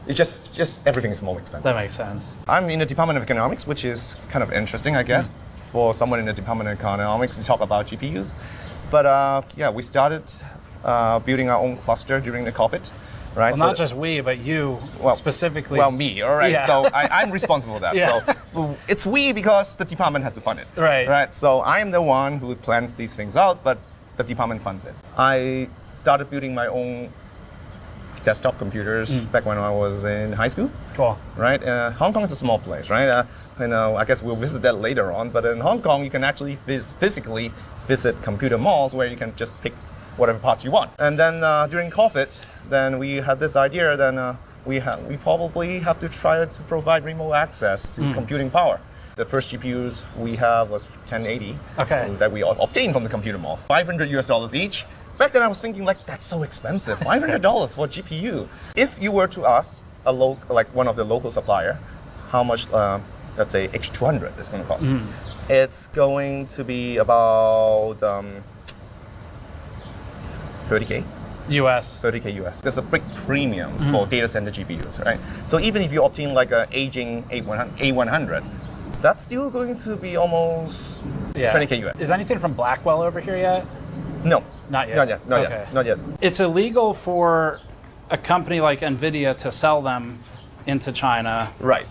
it's just everything is more expensive. That makes sense. I'm in the Department of Economics, which is kind of interesting, I guess, for someone in the Department of Economics to talk about GPUs. But yeah, we started building our own cluster during the COVID, right? Well, not just we, but you specifically. Well, me, all right. Yeah. So I'm responsible for that. Yeah. So it's we because the department has to fund it. Right. Right. So I am the one who plans these things out, but the department funds it. I started building my own desktop computers back when I was in high school. Cool. Right. Hong Kong is a small place, right? I guess we'll visit that later on. But in Hong Kong, you can actually physically visit computer malls where you can just pick whatever parts you want. And then during COVID, then we had this idea. Then we probably have to try to provide remote access to computing power. The first GPUs we have was 1080 that we obtained from the computer malls, $500 each. Back then I was thinking, like, that's so expensive, $500 for a GPU. If you were to ask one of the local supplier, how much, let's say H200 is going to cost, it's going to be about 30K. US. 30K US. There's a big premium for data center GPUs, right? So even if you obtain like an aging A100, that's still going to be almost 20K US. Is anything from Blackwell over here yet? No. Not yet. Not yet. It's illegal for a company like NVIDIA to sell them into China. Right.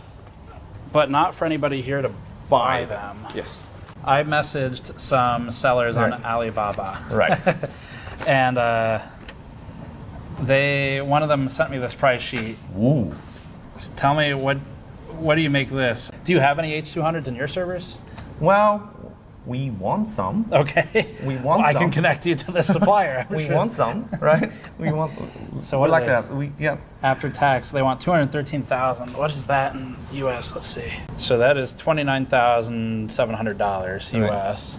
But not for anybody here to buy them. Yes. I messaged some sellers on Alibaba. Right. And one of them sent me this price sheet. Ooh. Tell me, what do you make this? Do you have any H200s in your servers? Well, we want some. Okay. We want some. I can connect you to the supplier. We want some, right? We want. So what like they, that? After tax, they want $213,000. What is that in US? Let's see. So that is $29,700 US.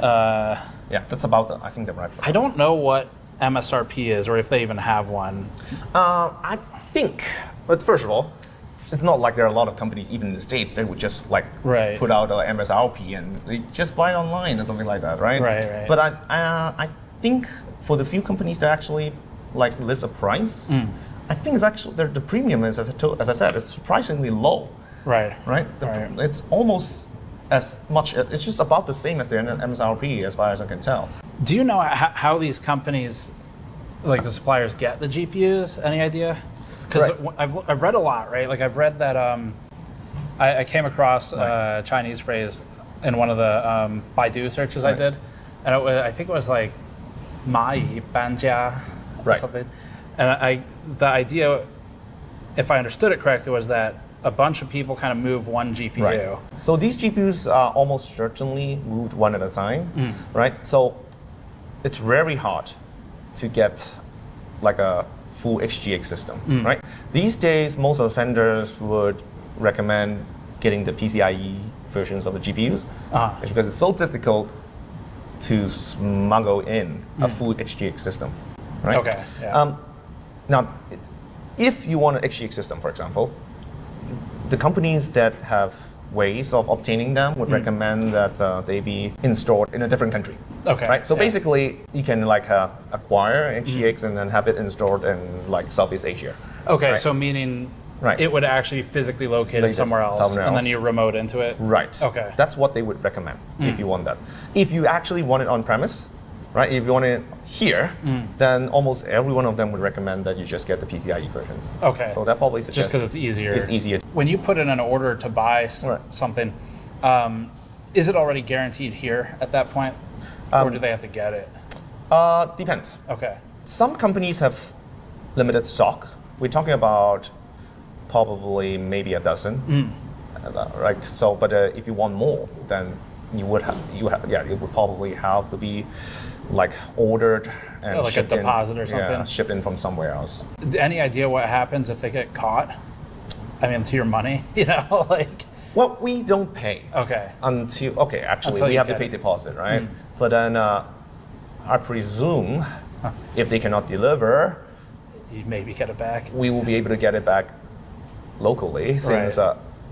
Yeah, that's about I think the right price. I don't know what MSRP is, or if they even have one. I think, but first of all, it's not like there are a lot of companies, even in the States, that would just like put out an MSRP and they just buy it online or something like that, right? Right. But I think for the few companies that actually like list a price, I think it's actually the premium is, as I said, it's surprisingly low. Right. It's almost as much. It's just about the same as the MSRP, as far as I can tell. Do you know how these companies, like the suppliers, get the GPUs? Any idea? Because I've read a lot, right? Like I've read that I came across a Chinese phrase in one of the Baidu searches I did, and I think it was like "mai banjia" or something. And the idea, if I understood it correctly, was that a bunch of people kind of move one GPU. Right. So these GPUs are almost certainly moved one at a time, right? So it's very hard to get like a full HGX system, right? These days, most of the vendors would recommend getting the PCIe versions of the GPUs because it's so difficult to smuggle in a full HGX system, right? Okay. Yeah. Now, if you want an HGX system, for example, the companies that have ways of obtaining them would recommend that they be installed in a different country. Okay. Right. So basically, you can like acquire HGX and then have it installed in like Southeast Asia. Okay. Right? So meaning it would actually physically locate it somewhere else, and then you remote into it. Right. Okay. That's what they would recommend if you want that. If you actually want it on premise, right? If you want it here, then almost every one of them would recommend that you just get the PCIe version. Okay. So that probably just because it's easier. It's easier. When you put in an order to buy something, is it already guaranteed here at that point, or do they have to get it? Depends. Okay. Some companies have limited stock. We're talking about probably maybe a dozen, right? So, but if you want more, then you would it would probably have to be like ordered and like a deposit or something. Yeah, shipped in from somewhere else. Any idea what happens if they get caught? I mean, to your money, like. Well, we don't pay. Okay. Until we have to pay deposit, right? But then I presume if they cannot deliver, you maybe get it back. We will be able to get it back locally, since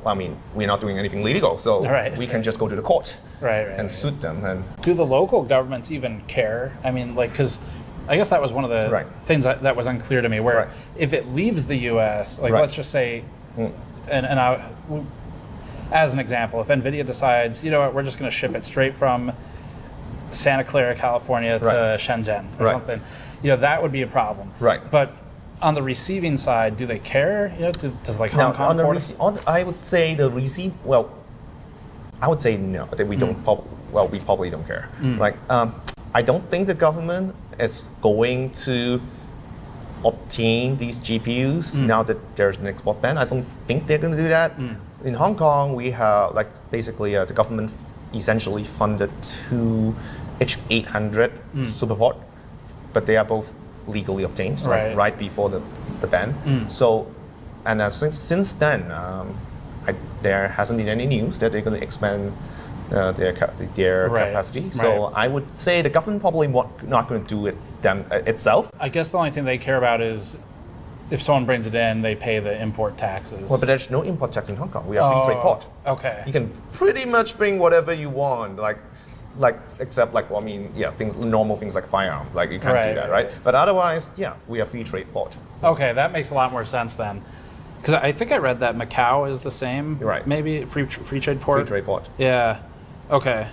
I mean, we're not doing anything illegal, so we can just go to the court and suit them. And do the local governments even care? I mean, like, because I guess that was one of the things that was unclear to me. Where if it leaves the U.S., like let's just say, as an example, if NVIDIA decides, you know what, we're just going to ship it straight from Santa Clara, California to Shenzhen or something, that would be a problem. Right. But on the receiving side, do they care? Does like Hong Kong I would say I would say no. That we don't. We probably don't care. Like, I don't think the government is going to obtain these GPUs now that there's an export ban. I don't think they're going to do that. In Hong Kong, we have basically the government essentially funded 2 H800 Superport, but they are both legally obtained right before the ban. So, and since then, there hasn't been any news that they're going to expand their capacity. So I would say the government probably not going to do it itself. I guess the only thing they care about is if someone brings it in, they pay the import taxes. Well, but there's no import tax in Hong Kong. We are free trade port. Okay. You can pretty much bring whatever you want, except normal things like firearms. Like you can't do that, right? But otherwise, we are free trade port. So. Okay, that makes a lot more sense then. Because I think I read that Macau is the same. Right. Maybe free trade port. Free trade port. Yeah. Okay.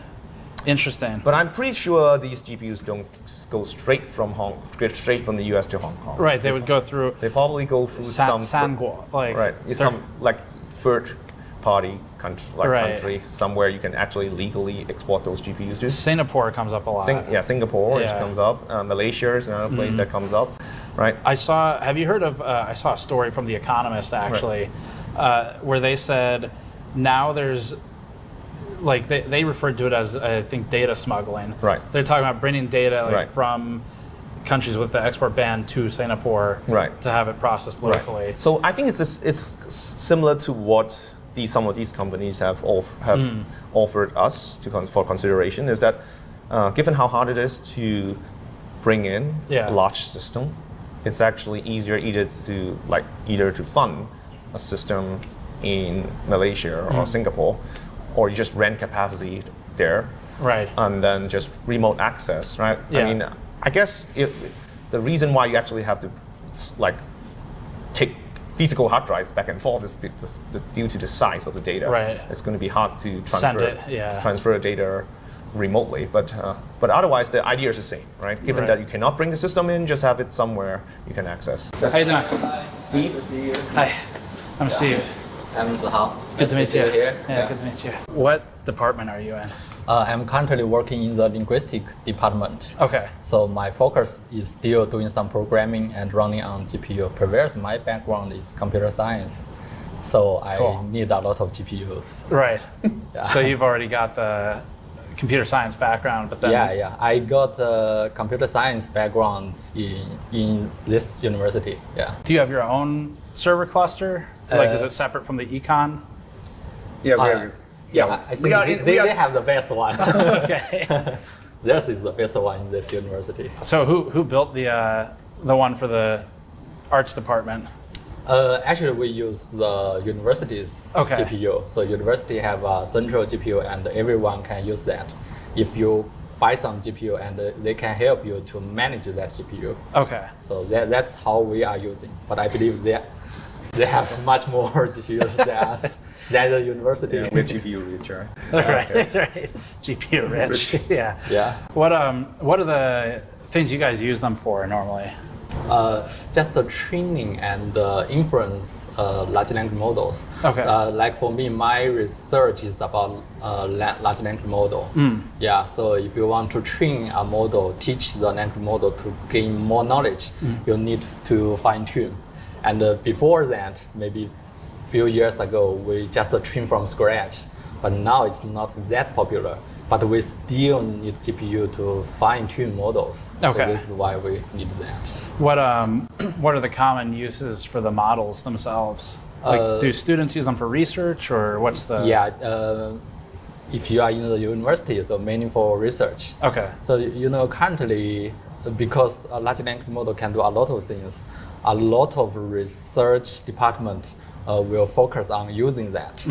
Interesting. But I'm pretty sure these GPUs don't go straight from the US to Hong Kong. Right. They would go through. They probably go through some Sanguo, some third party country somewhere you can actually legally export those GPUs to. Singapore comes up a lot. Singapore comes up. Malaysia is another place that comes up. Right. Have you heard of? I saw a story from The Economist actually, where they said now there's. Like they referred to it as, I think, data smuggling. Right. They're talking about bringing data from countries with the export ban to Singapore to have it processed locally. Right. So I think it's similar to what some of these companies have offered us for consideration. Is that given how hard it is to bring in a large system, it's actually easier either to fund a system in Malaysia or Singapore, or you just rent capacity there, and then just remote access, right? Yeah. I mean, I guess the reason why you actually have to take physical hard drives back and forth is due to the size of the data. Right. It's going to be hard to transfer data remotely, but otherwise the idea is the same, right? Given that you cannot bring the system in, just have it somewhere you can access. How you doing? Steve? Hi, I'm Steve. I'm Zihao. Good to meet you. Here. Yeah, good to meet you. What department are you in? I'm currently working in the linguistic department. Okay. So my focus is still doing some programming and running on GPU. Previous, my background is computer science, so I need a lot of GPUs. Right. So you've already got the computer science background, but then I got a computer science background in this university. Yeah. Do you have your own server cluster? Is it separate from the econ? I think they have the best one. Okay. This is the best one in this university. So who built the one for the arts department? Actually, we use the university's GPU. So university have a central GPU, and everyone can use that. If you buy some GPU, and they can help you to manage that GPU. Okay. So that's how we are using. But I believe they have much more GPUs than us, than the university. Yeah, we're GPU rich, right? Right. GPU rich. Yeah. Yeah. What are the things you guys use them for normally? Just the training and inference large language models. Okay. Like for me, my research is about large language model. Yeah. So if you want to train a model, teach the language model to gain more knowledge, you need to fine tune. And before that, maybe a few years ago, we just train from scratch. But now it's not that popular. But we still need GPU to fine-tune models. Okay. So this is why we need that. What are the common uses for the models themselves? Like, do students use them for research, or what's the? Yeah, if you are in the university, so mainly for research. Okay. So currently, because a large language model can do a lot of things, a lot of research department will focus on using that.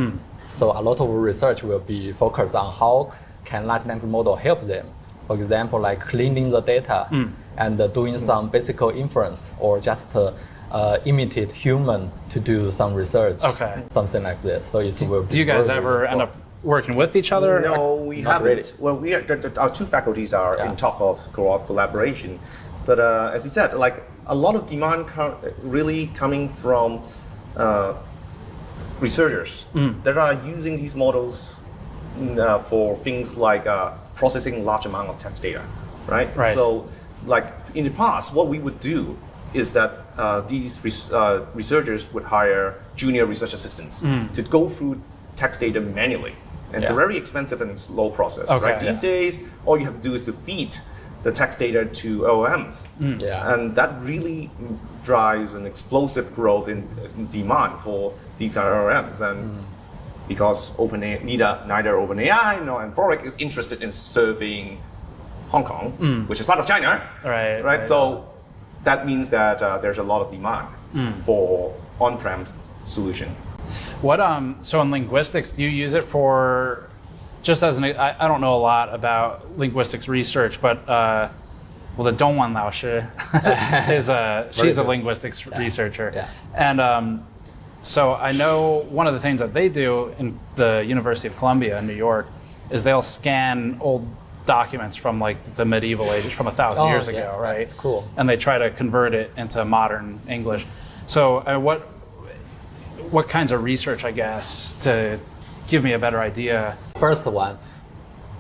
So a lot of research will be focused on how can large language model help them? For example, like cleaning the data and doing some basic inference, or just imitate human to do some research. Okay. Something like this. So it will. Do you guys ever end up working with each other? No, we haven't. Really. Well, our two faculties are in talk of collaboration, but as you said, like a lot of demand really coming from researchers that are using these models for things like processing large amount of text data, right? So, like in the past, what we would do is that these researchers would hire junior research assistants to go through text data manually, and it's a very expensive and slow process. Right? These days, all you have to do is to feed the text data to LLMs, and that really drives an explosive growth in demand for these LLMs. And because neither OpenAI nor Anthropic is interested in serving Hong Kong, which is part of China, right? So that means that there's a lot of demand for on-prem solution. What so in linguistics, do you use it for? Just as I don't know a lot about linguistics research, but the Dongwan Lao Shi is she's a linguistics researcher, and so I know one of the things that they do in the University of Columbia in New York is they'll scan old documents from like the medieval ages, from 1,000 years ago, right? That's cool. And they try to convert it into modern English. So what kinds of research, I guess, to give me a better idea? First one,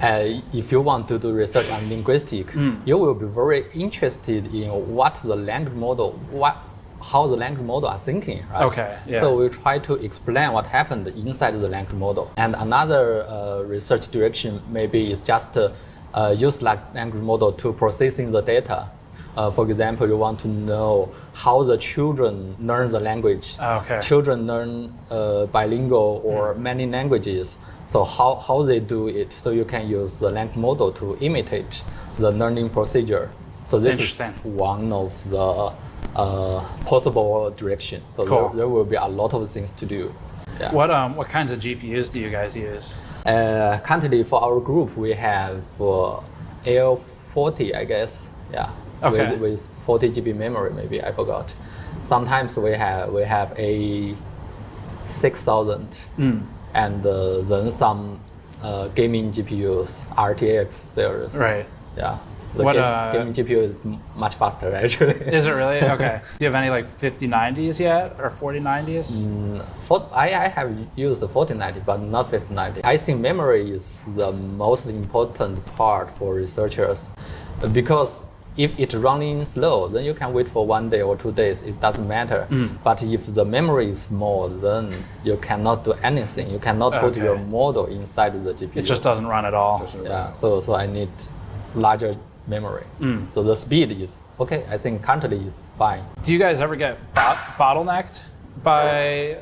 if you want to do research on linguistics, you will be very interested in what the language model, how the language model are thinking, right? Okay. Yeah. So we try to explain what happened inside the language model. And another research direction maybe is just use language model to processing the data. For example, you want to know how the children learn the language. Children learn bilingual or many languages. So how they do it. So you can use the language model to imitate the learning procedure. So this is one of the possible direction. So there will be a lot of things to do. Yeah. What kinds of GPUs do you guys use? Currently for our group we have L40, I guess. Yeah. Okay. With 40 GB memory, maybe I forgot. Sometimes we have a 6000 and then some gaming GPUs, RTX series. Right. Yeah. The gaming GPU is much faster, actually. Is it really? Okay. Do you have any like 5090s yet, or 4090s? I have used the 4090, but not 5090. I think memory is the most important part for researchers, because if it's running slow, then you can wait for 1 day or 2 days. It doesn't matter. But if the memory is small, then you cannot do anything. You cannot put your model inside the GPU. It just doesn't run at all. Yeah. So I need larger memory. So the speed is okay. I think currently is fine. Do you guys ever get bottlenecked by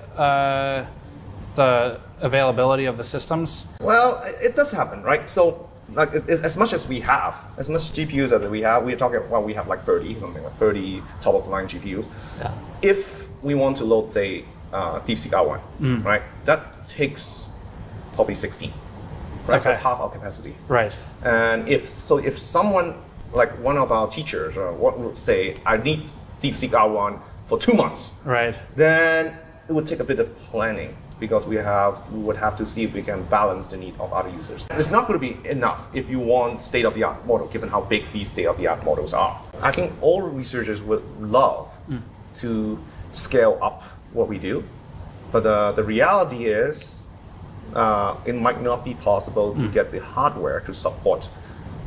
the availability of the systems? Well, it does happen, right? So, like, as much GPUs as we have, we're talking, well, we have like 30, something like 30 top-of-the-line GPUs. Yeah. If we want to load, say, DeepSeek R1, right, that takes probably 16. Right, that's half our capacity. Right. And if someone, like one of our teachers, would say, I need DeepSeek R1 for 2 months. Right. Then it would take a bit of planning because we would have to see if we can balance the need of other users. It's not going to be enough if you want state-of-the-art model, given how big these state-of-the-art models are. I think all researchers would love to scale up what we do, but the reality is it might not be possible to get the hardware to support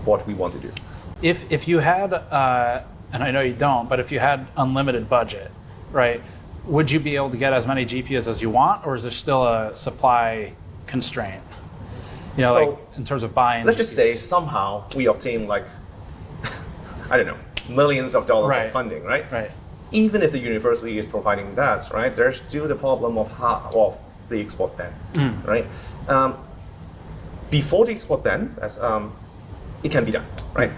what we want to do. If you had, and I know you don't, but if you had unlimited budget, right, would you be able to get as many GPUs as you want, or is there still a supply constraint? You know, So, like in terms of buying. Let's just say GPUs. somehow we obtain like, I don't know, millions of dollars Right. of funding, right? Right. Even if the university is providing that, right, there's still the problem of the export ban, right? Before the export ban, it can be done, right?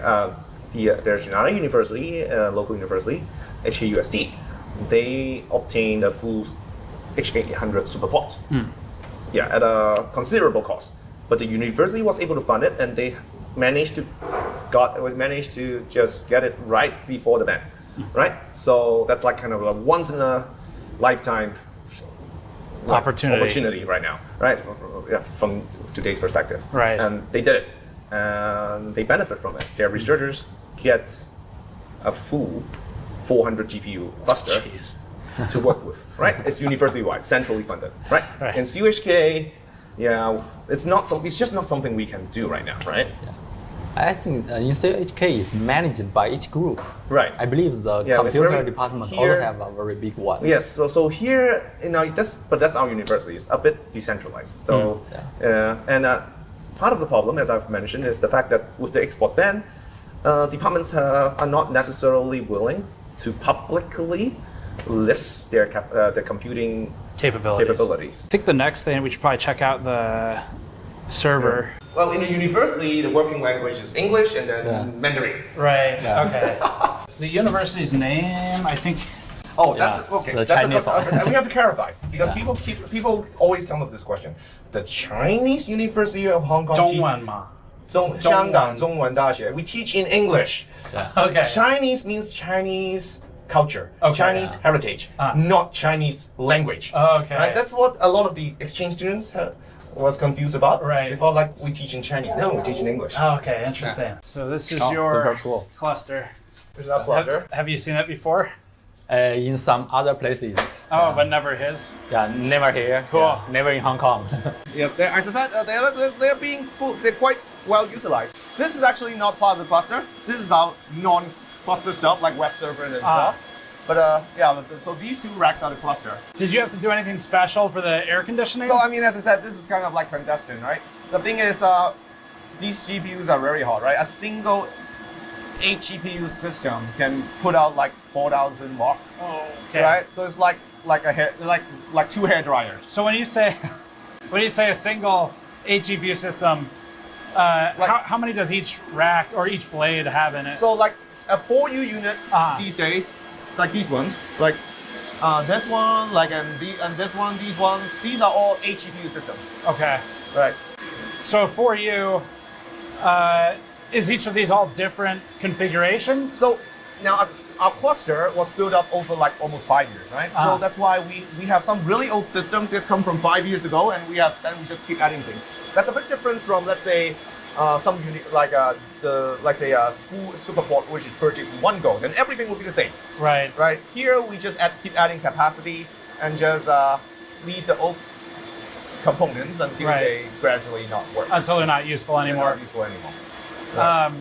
There's another university, local university, HKUST. They obtained a full H800 superport, at a considerable cost. But the university was able to fund it, and they managed to just get it right before the ban, right? So that's like kind of a once in a lifetime opportunity right now, right? From today's perspective, Right. And they did it, and they benefit from it. Their researchers get a full 400 GPU cluster to work with, right? It's university-wide, centrally funded, right? In CUHK, it's just not something we can do right now, right? I think in CUHK it's managed by each group. Right. I believe the computer department also have a very big one. Yes. So here, that's our university. It's a bit decentralized. So, part of the problem, as I've mentioned, is the fact that with the export ban, departments are not necessarily willing to publicly list their computing capabilities. I think the next thing we should probably check out the server. Well, in the university, the working language is English and then Mandarin. Right. Okay. The university's name, I think. Oh, that's okay. The That's Chinese and we have to clarify because people always come with this question. The Chinese University of Hong Kong. 中文嘛。香港中文大学. We teach in English. Okay. Chinese means Chinese culture, Okay. Chinese heritage, not Chinese language. Okay. Right? That's what a lot of the exchange students was confused about. Right. They thought like we teach in Chinese. No, we teach in English. Okay, interesting. So this is your super cool. cluster. There's our cluster. Have you seen it before? In some other places. Oh, but never his? Yeah, never here. Cool. Yeah, never in Hong Kong. Yeah, as I said, they're being full. They're quite well utilized. This is actually not part of the cluster. This is our non-cluster stuff like web server and stuff. But so these two racks are the cluster. Did you have to do anything special for the air conditioning? So I mean, as I said, this is kind of like clandestine, right? The thing is, these GPUs are very hot, right? A single 8 GPU system can put out like 4,000 watts. Oh, okay. Right? So it's like two hair dryers. So when you say a single 8 GPU system, how many does each rack or each blade have in it? So like a 4U unit these days, like these ones, like this one, like and this one, these ones, these are all 8 GPU systems. Okay. Right. So for you, is each of these all different configurations? So now our cluster was built up over like almost 5 years, right? So that's why we have some really old systems that come from 5 years ago, and we just keep adding things. That's a bit different from, let's say, some full superport which is purchased in one go, then everything will be the same. Right. Right. Here we just keep adding capacity and just leave the old components until they gradually not work. Until they're not useful anymore. They're not useful anymore. Right.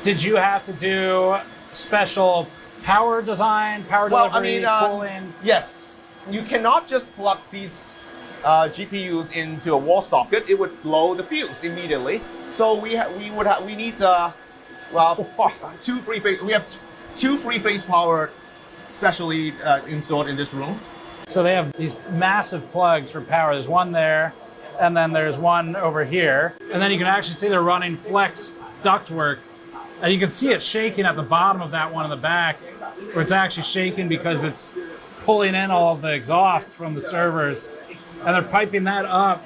Did you have to do special power design, power delivery, cooling? Yes. You cannot just plug these GPUs into a wall socket. It would blow the fuse immediately. So we need two three-phase. We have two three-phase power specially installed in this room. So they have these massive plugs for power. There's one there, and then there's one over here. And then you can actually see they're running flex ductwork. And you can see it shaking at the bottom of that one in the back, where it's actually shaking because it's pulling in all of the exhaust from the servers. And they're piping that up.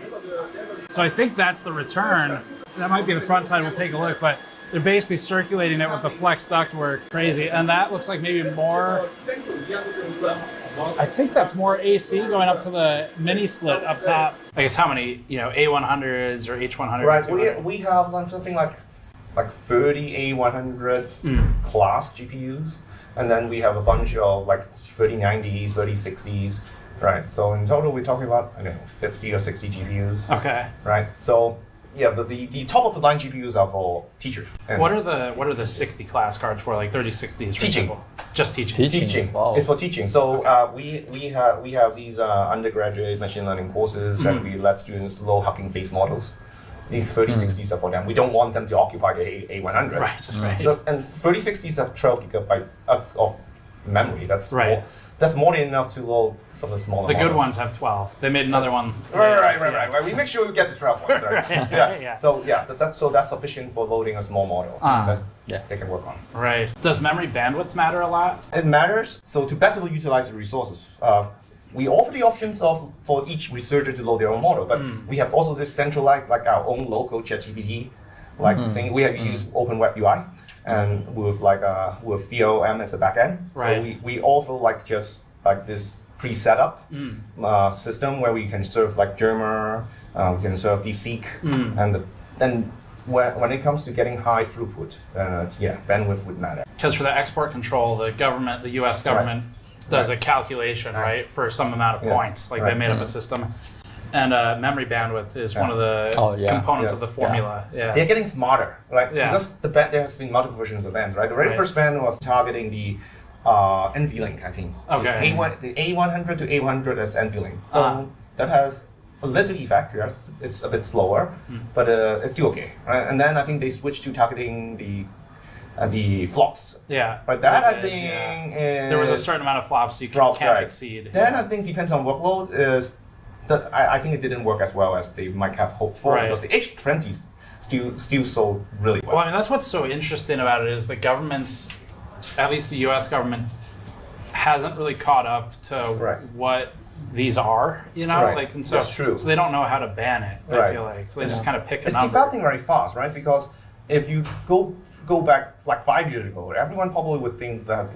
So I think that's the return. That might be the front side, we'll take a look, but they're basically circulating it with the flex ductwork. Crazy. And that looks like maybe more I think that's more AC going up to the mini split up top. I guess how many, A100s or H100s? Right, we have something like 30 A100 class GPUs, and then we have a bunch of like 3090s, 3060s, right? So in total, we're talking about 50 or 60 GPUs. Okay. Right. So yeah, but the top of the line GPUs are for teachers. What are the 60 class cards for? Like 3060s? For Teaching. example? Just teaching. Teaching. Wow. It's for teaching. So we have these undergraduate machine learning courses, and we let students load hugging face models. These 3060s are for them. We don't want them to occupy the A100. Right. So, and 3060s have 12 gigabyte of memory. That's right. That's more than enough to load some of the smaller The good models. ones have 12. They made another one. Right. We make sure we get the 12 ones. Right? Yeah. So yeah, that's sufficient for loading a small model that they can work on. Right. Does memory bandwidth matter a lot? It matters. So to better utilize the resources, we offer the options for each researcher to load their own model, but we have also this centralized, like our own local ChatGPT thing. We have used Open Web UI, and with with VLM as a backend. Right. So we offer just this pre-set up system where we can serve like Germer, we can serve DeepSeek, and then when it comes to getting high throughput, bandwidth would matter. Because for the export control, the U.S. government does a calculation, right, for some amount of points. Like they made up a system. And memory bandwidth is one of the components of the formula. Yeah. They're getting smarter, right? Yeah. Because there has been multiple versions of the band, right? The very first band was targeting the NVLink, I think. Okay. The A100 to A100 as NVLink. So that has a little effect. Yes, it's a bit slower, but it's still okay, right? And then I think they switched to targeting the flops. Yeah. But that I think is there was a certain amount of flops you can't exceed. Then I think depends on workload is that I think it didn't work as well as they might have hoped for because the H20s still sold really well. Well, I mean that's what's so interesting about it is the government's, at least the U.S. government, hasn't really caught up to what these are, like, and so that's true. So they don't know how to ban it. I feel like so they just kind of pick a number. It's developing very fast, right? Because if you go back like 5 years ago, everyone probably would think that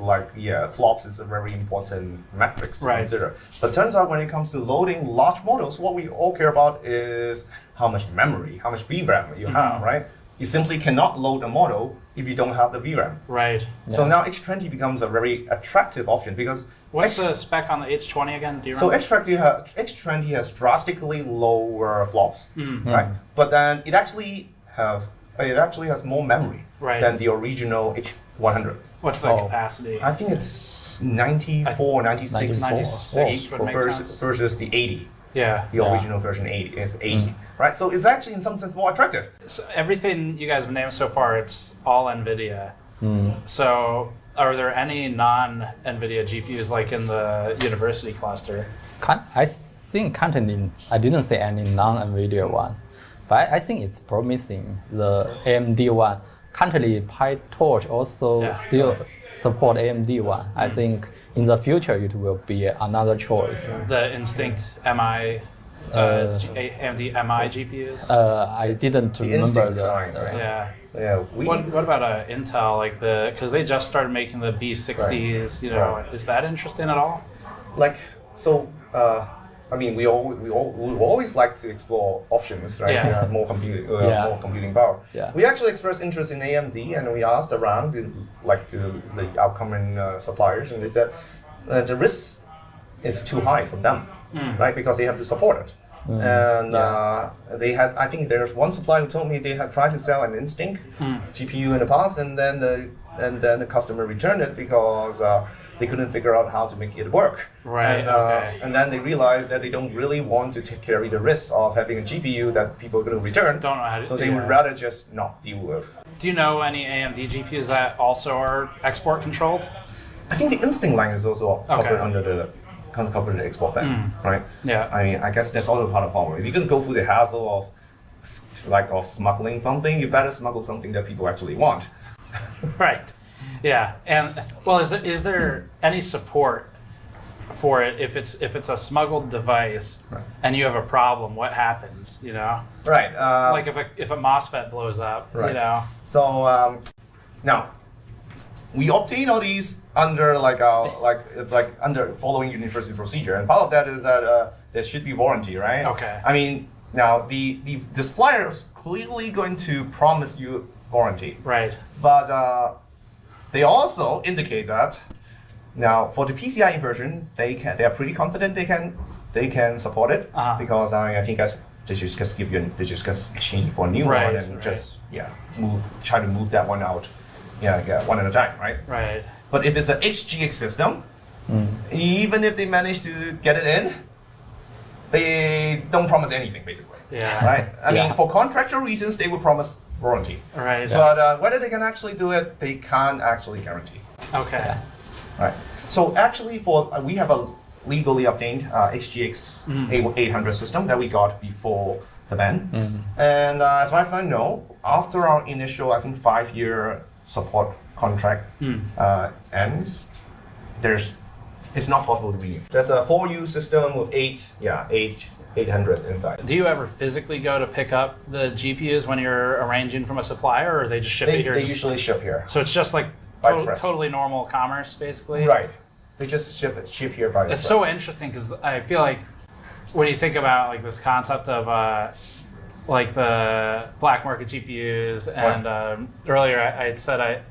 flops is a very important metric to consider. But turns out when it comes to loading large models, what we all care about is how much memory, how much VRAM you have, right? You simply cannot load a model if you don't have the VRAM. Right. So now H20 becomes a very attractive option because what's the spec on the H20 again? Do you remember? So H20 has drastically lower flops, right? But then it actually has more memory than the original H100. What's the capacity? I think it's 94, 96 versus the 80. Yeah. The original version 80 is 80, right? So it's actually in some sense more attractive. So everything you guys have named so far, it's all NVIDIA. So are there any non-NVIDIA GPUs like in the university cluster? I think currently I didn't say any non-NVIDIA one. But I think it's promising. The AMD one, currently PyTorch also still support AMD one. I think in the future it will be another choice. The Instinct MI, AMD MI GPUs. I didn't remember What about Intel? Like because they just started making the B60s. Is that interesting at all? I mean, we always like to explore options, right? To have more computing power. Yeah. We actually expressed interest in AMD, and we asked around to the upcoming suppliers, and they said the risk is too high for them, right? Because they have to support it. And they had, I think there's one supplier who told me they had tried to sell an Instinct GPU in the past, and then the customer returned it because they couldn't figure out how to make it work. Right. And then they realized that they don't really want to carry the risk of having a GPU that people are going to return. Don't know how to. So they would rather just not deal with. Do you know any AMD GPUs that also are export controlled? I think the Instinct line is also covered under the export ban, right? Yeah. I mean, I guess that's also part of the problem. If you're going to go through the hassle of smuggling something, you better smuggle something that people actually want. Right. Yeah, and well, is there any support for it if it's a smuggled device and you have a problem? What happens? Right. Like if a MOSFET blows up. Right. So now we obtain all these under like under following university procedure, and part of that is that there should be warranty, right? Okay. I mean, now the supplier is clearly going to promise you warranty, right? But they also indicate that now for the PCIe version, they are pretty confident they can support it because I think they just exchange it for a new one and just try to move that one out, one at a time, right? Right. But if it's an HGX system, even if they manage to get it in, they don't promise anything basically. Yeah. Right. I mean, for contractual reasons, they would promise warranty. Right. But whether they can actually do it, they can't actually guarantee. Okay. Right. So actually, we have a legally obtained HGX 800 system that we got before the ban. And as far as I know, after our initial, I think 5-year support contract ends, it's not possible to renew. There's a 4U system with 800 inside. Do you ever physically go to pick up the GPUs when you're arranging from a supplier, or they just ship it here? They usually ship here. So it's just like totally normal commerce, basically? Right. They just ship here by It's so interesting because I feel like when you think about like this concept of like the black market GPUs, and earlier I had said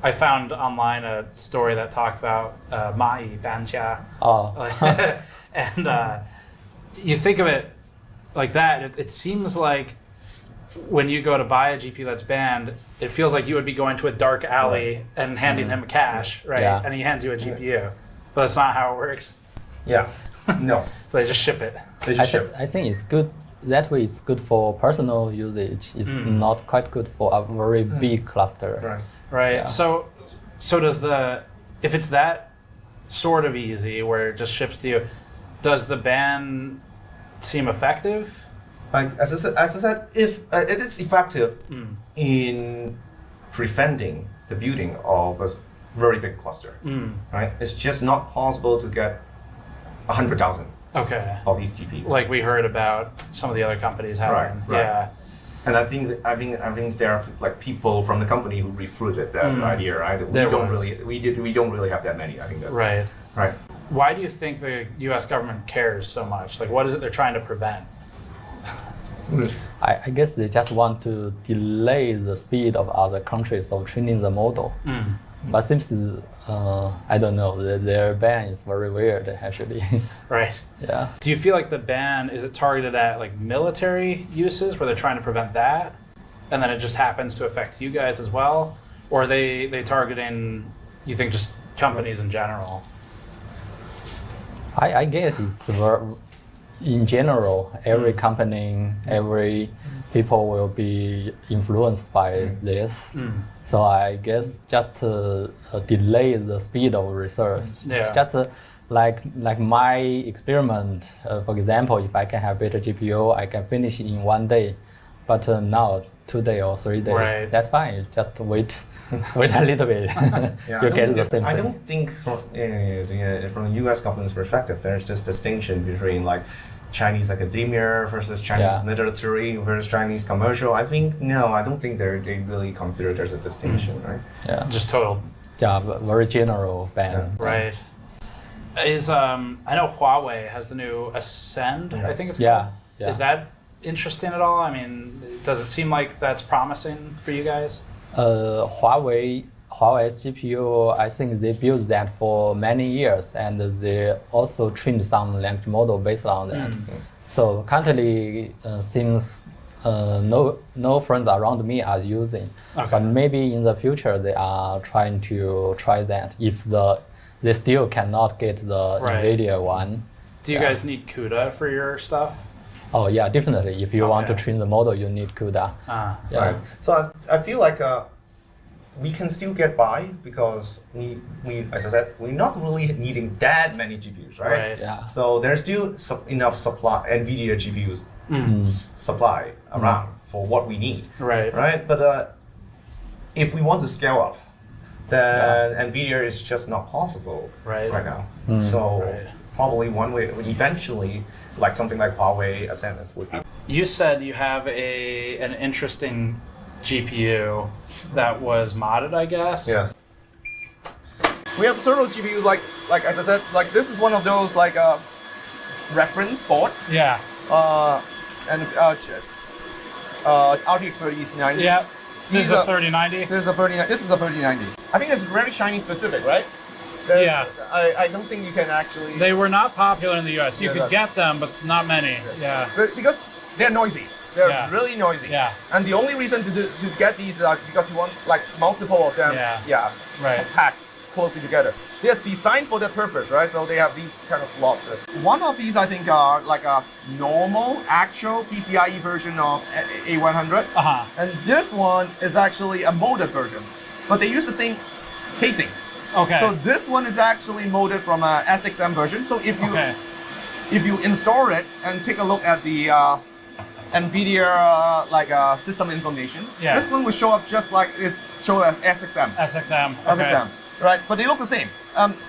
I found online a story that talked about Mai Banjia. And you think of it like that, it seems like when you go to buy a GPU that's banned, it feels like you would be going to a dark alley and handing him cash, right? Yeah. And he hands you a GPU. But that's not how it works. Yeah. No. So they just ship it. I think it's good. That way, it's good for personal usage. It's not quite good for a very big cluster. Right. Yeah. So if it's that sort of easy where it just ships to you, does the ban seem effective? Like as I said, if it is effective in preventing the building of a very big cluster, right? It's just not possible to get 100,000 of these GPUs. Like we heard about some of the other companies having. Right. Yeah. And I think there are like people from the company who refuted that idea, right? We don't really have that many. I think that's right. Right. Why do you think the U.S. government cares so much? Like, what is it they're trying to prevent? I guess they just want to delay the speed of other countries of training the model. But seems I don't know, their ban is very weird actually. Right. Yeah. Do you feel like the ban, is it targeted at like military uses where they're trying to prevent that, and then it just happens to affect you guys as well? Or are they targeting, you think, just companies in general? I guess it's in general, every company, every people will be influenced by this. So I guess just to delay the speed of research. Yeah. Just like my experiment, for example, if I can have better GPU, I can finish in 1 day. But now, 2 days or 3 days, that's fine. Just wait a little bit. You get the same thing. I don't think from the U.S. government's perspective, there's just distinction between like Chinese academia versus Chinese military versus Chinese commercial. I don't think they really consider there's a distinction, right? Yeah. Just total. Yeah, very general ban. Right. I know Huawei has the new Ascend, I think it's called. Yeah. Is that interesting at all? I mean, does it seem like that's promising for you guys? Huawei's GPU, I think they built that for many years, and they also trained some language model based on that. So currently, seems no friends around me are using, but maybe in the future they are trying to try that if they still cannot get the NVIDIA one. Do you guys need CUDA for your stuff? Oh yeah, definitely. If you want to train the model, you need CUDA. Right. So I feel like we can still get by because we as I said, we're not really needing that many GPUs, right? Yeah. So there's still enough supply NVIDIA GPUs supply around for what we need. Right. But if we want to scale up, then NVIDIA is just not possible right now. So probably one way, eventually, like something like Huawei Ascendance would be. You said you have an interesting GPU that was modded, I guess? Yes. We have several GPUs like as I said, like this is one of those like reference board. Yeah. And RTX 3090. Yeah. This is a 3090. This is a 3090. I think it's very Chinese specific, right? Yeah. I don't think you can actually. They were not popular in the US. You could get them, but not many. Yeah. But because they're noisy. They're Yeah. really noisy. Yeah. And the only reason to get these is because you want like multiple of them. Yeah. Right. Packed closely together. They're designed for that purpose, right? So they have these kind of slots. One of these I think are like a normal, actual PCIe version of A100. And this one is actually a modded version. But they use the same casing. Okay. So this one is actually modded from a SXM version. So if you install it and take a look at the NVIDIA system information, this one will show up just like it's shown as SXM. SXM. SXM. Right, but they look the same.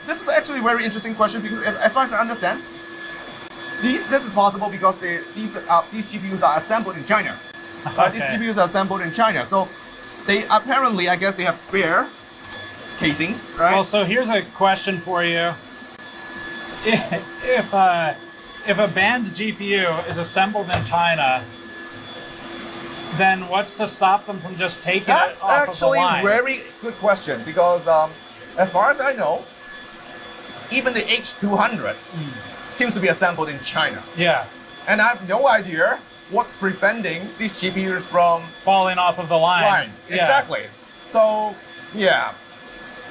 This is actually a very interesting question because, as far as I understand, this is possible because these GPUs are assembled in China. These GPUs are assembled in China, so they apparently, I guess, they have spare casings, right? Well, so here's a question for you: if a banned GPU is assembled in China, then what's to stop them from just taking it off of the line? That's actually a very good question because, as far as I know, even the H200 seems to be assembled in China. Yeah. And I have no idea what's preventing these GPUs from falling off of the line. Yeah. Exactly. So, yeah.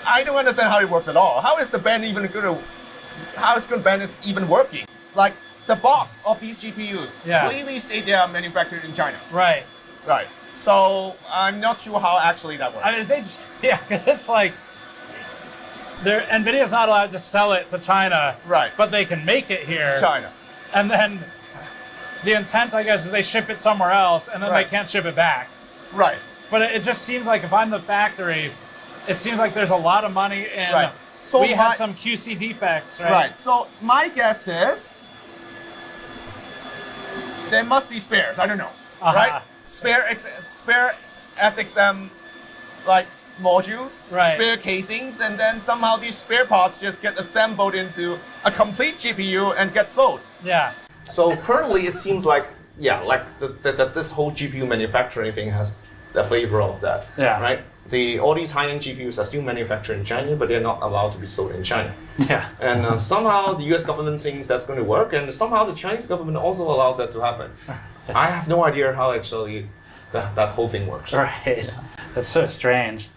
I don't understand how it works at all. How is the ban even how is the ban is even working? Like, the box of these GPUs clearly state they are manufactured in China. Right. Right. So, I'm not sure how actually that works. I mean, because it's like, NVIDIA's not allowed to sell it to China, right? But they can make it here, China, and then the intent, I guess, is they ship it somewhere else, and then they can't ship it back, right? But it just seems like if I'm the factory, it seems like there's a lot of money in. Right. So we had some QC defects, right? Right. So my guess is there must be spares. I don't know, right? Spare SXM, like. Modules, spare casings, and then somehow these spare parts just get assembled into a complete GPU and get sold. Yeah. So currently it seems like, that this whole GPU manufacturing thing has the flavor of that. Yeah. Right? All these high-end GPUs are still manufactured in China, but they're not allowed to be sold in China. Yeah. And somehow the US government thinks that's going to work, and somehow the Chinese government also allows that to happen. I have no idea how actually that whole thing works. Right. That's so strange.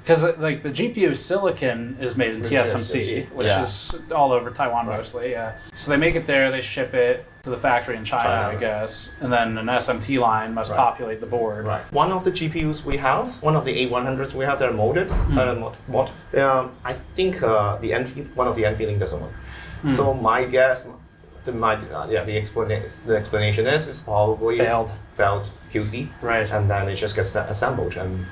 Because like the GPU silicon is made in TSMC, which is all over Taiwan mostly. Yeah. So they make it there, they ship it to the factory in China, I guess, and then an SMT line must populate the board. Right. One of the GPUs we have, one of the A100s we have, they're modded. I think one of the NVLink doesn't work. So my guess, the explanation is probably failed QC, right? And then it just gets assembled and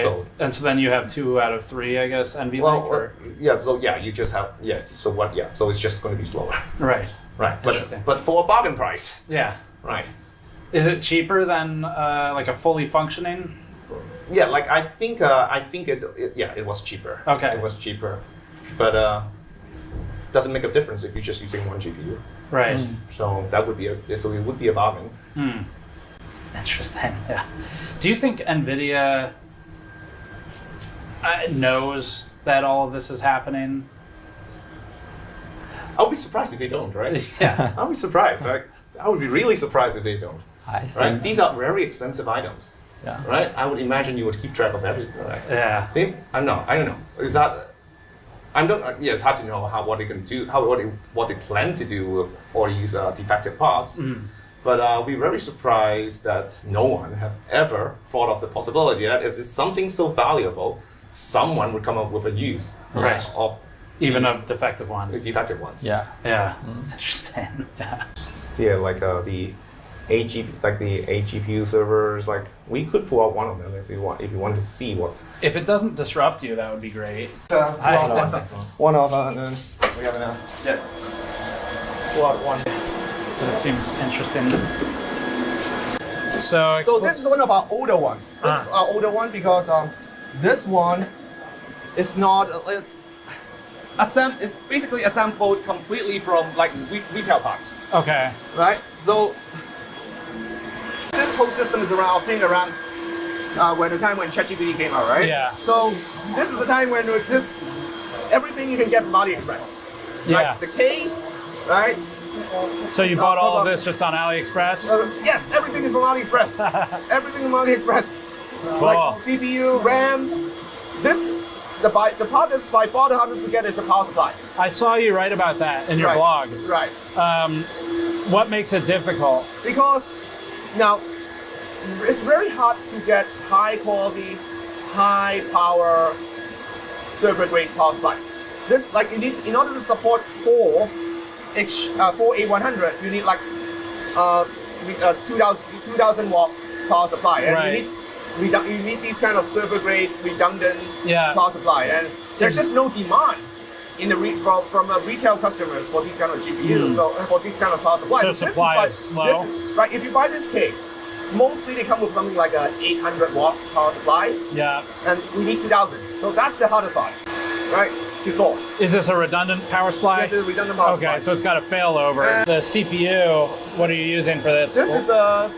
sold. And so then you have 2 out of 3, I guess, NVLink. You just have so it's just going to be slower. Right. But for a bargain price. Yeah. Right. Is it cheaper than like a fully functioning? Yeah, like I think it was cheaper. Okay. It was cheaper, but doesn't make a difference if you're just using one GPU. Right. So it would be a bargain. Interesting. Yeah. Do you think NVIDIA knows that all of this is happening? I would be surprised if they don't, right? Yeah. I would be surprised. I would be really surprised if they don't. Right? These are very expensive items. Yeah. Right? I would imagine you would keep track of everything, right? Yeah. I don't know. Is that it's hard to know what they can do, what they plan to do with all these defective parts. But I'll be very surprised that no one have ever thought of the possibility that if it's something so valuable, someone would come up with a use of even a defective one. Defective ones. Yeah. Yeah. Interesting. Yeah. Yeah, like the AGPU servers, like we could pull out one of them if you want to see what's. If it doesn't disrupt you, that would be great. One of and then we have enough. Yeah. Pull out one. This seems interesting. So this is one of our older ones. This is our older one because this one is not. it's basically assembled completely from like retail parts. Okay. Right. So this whole system is obtained around when the time when ChatGPT came out, right? Yeah. So this is the time when everything you can get from AliExpress. Yeah. Right? The case, right? So you bought all of this just on AliExpress? Yes, everything is from AliExpress. Everything from AliExpress. Cool. Like CPU, RAM. The part that's by far the hardest to get is the power supply. I saw you write about that in your blog. Right. What makes it difficult? Because now it's very hard to get high quality, high power server grade power supply. This you need in order to support 4 A100, you need like 2000 watt power supply, and you need these kind of server grade redundant power supply, and there's just no demand in from retail customers for these kind of GPUs, so for these kind of power supplies. So supply is slow. Right, if you buy this case, mostly they come with something like a 800 watt power supply. Yeah. And we need 2000. So that's the hardest part, right? To source. Is this a redundant power supply? Yes, it's a redundant power supply. Okay, so it's got a failover. The CPU, what are you using for this? This is a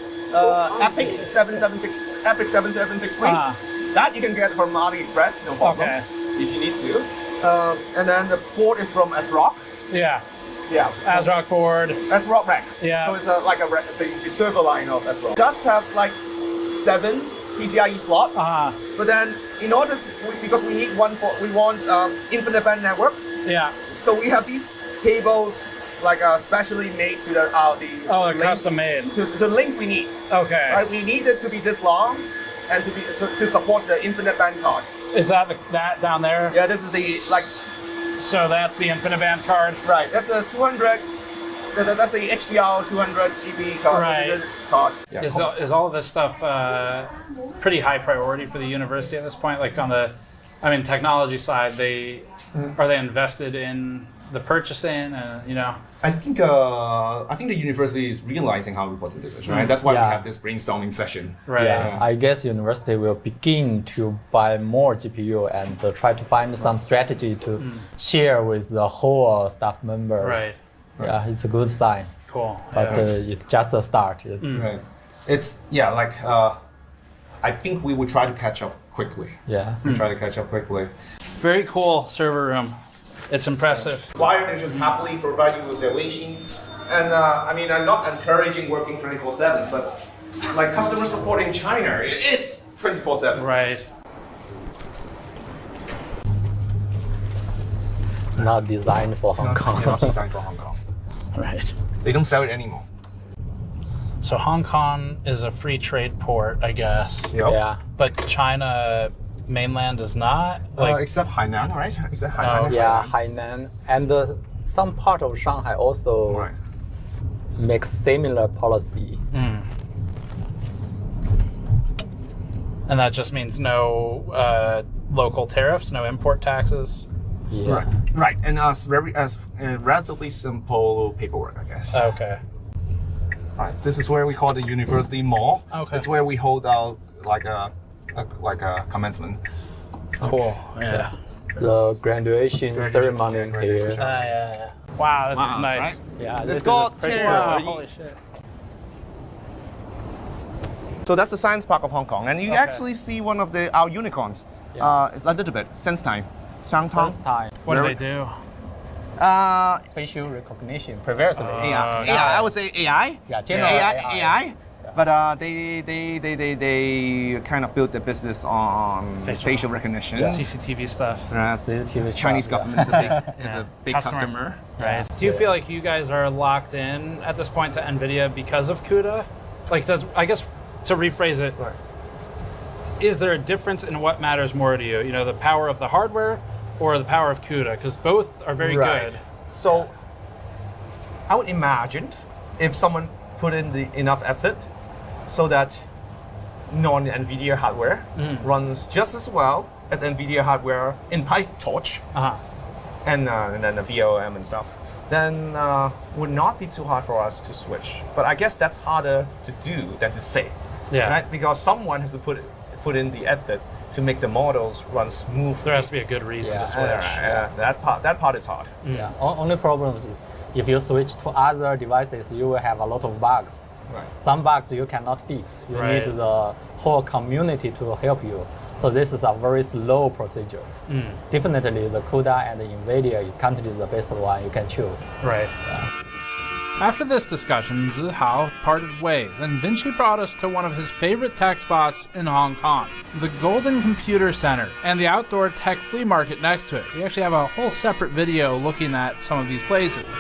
Epic 7763. That you can get from AliExpress, no problem. Okay. If you need to. And then the board is from ASRock. Yeah. Yeah. ASRock board. ASRock rack. Yeah. So it's the server line of ASRock. It does have like 7 PCIe slot. But then in order to, because we need we want infinite band network. Yeah. So we have these cables specially made to the they're custom made. The length we need. Okay. Right. We need it to be this long, and to support the infinite band card. Is that that down there? Yeah. This is the So that's the InfiniBand card. Right. That's the 200. That's the HDR 200 GB card. Right. Yeah. Is all of this stuff pretty high priority for the university at this point? Like on the, technology side, are they invested in the purchasing? I think the university is realizing how important this is, right? That's why we have this brainstorming session. Right. Yeah. I guess university will begin to buy more GPU and try to find some strategy to share with the whole staff members. Right. Yeah, it's a good sign. Cool. But it's just a start. Right. It's I think we would try to catch up quickly. Yeah. We try to catch up quickly. Very cool server room. It's impressive. Wired just happily provide you with their Weixin. And I'm not encouraging working 24/7, but like customer support in China, it is 24/7. Right. Not designed for Hong Kong. Not designed for Hong Kong. Right. They don't sell it anymore. So Hong Kong is a free trade port, I guess. Yep. Yeah. But China mainland is not? Except Hainan, right? Is that Hainan? Yeah, Hainan. And some part of Shanghai also makes similar policy. And that just means no local tariffs, no import taxes? Yeah. Right. And relatively simple paperwork, I guess. Okay. Right. This is where we call the University Mall. Okay. It's where we hold out like a commencement. Cool. Yeah. The graduation ceremony here. Yeah. Wow, this is nice. Right? Yeah, Let's go. Wow, holy shit. So that's the science park of Hong Kong, and you actually see one of our unicorns. A little bit. Sense time. What do they do? Facial recognition, previously. AI. I would say AI. Yeah, general AI. But they kind of built their business on facial recognition. CCTV stuff. Chinese government is a big customer. Right. Do you feel like you guys are locked in at this point to NVIDIA because of CUDA? I guess to rephrase it, is there a difference in what matters more to you? The power of the hardware or the power of CUDA? Because both are very good. So I would imagine if someone put in enough effort so that non-NVIDIA hardware runs just as well as NVIDIA hardware in PyTorch and then the VLM and stuff, then would not be too hard for us to switch. But I guess that's harder to do than to say. Yeah. Right? Because someone has to put in the effort to make the models run smooth. There has to be a good reason to switch. That part is hard. Yeah. Only problem is if you switch to other devices, you will have a lot of bugs. Right. Some bugs you cannot fix. You need the whole community to help you. So this is a very slow procedure. Definitely the CUDA and the NVIDIA is currently the best one you can choose. Right. After this discussion, Zihao parted ways, and Vinci brought us to one of his favorite tech spots in Hong Kong, the Golden Computer Center, and the outdoor tech flea market next to it. We actually have a whole separate video looking at some of these places.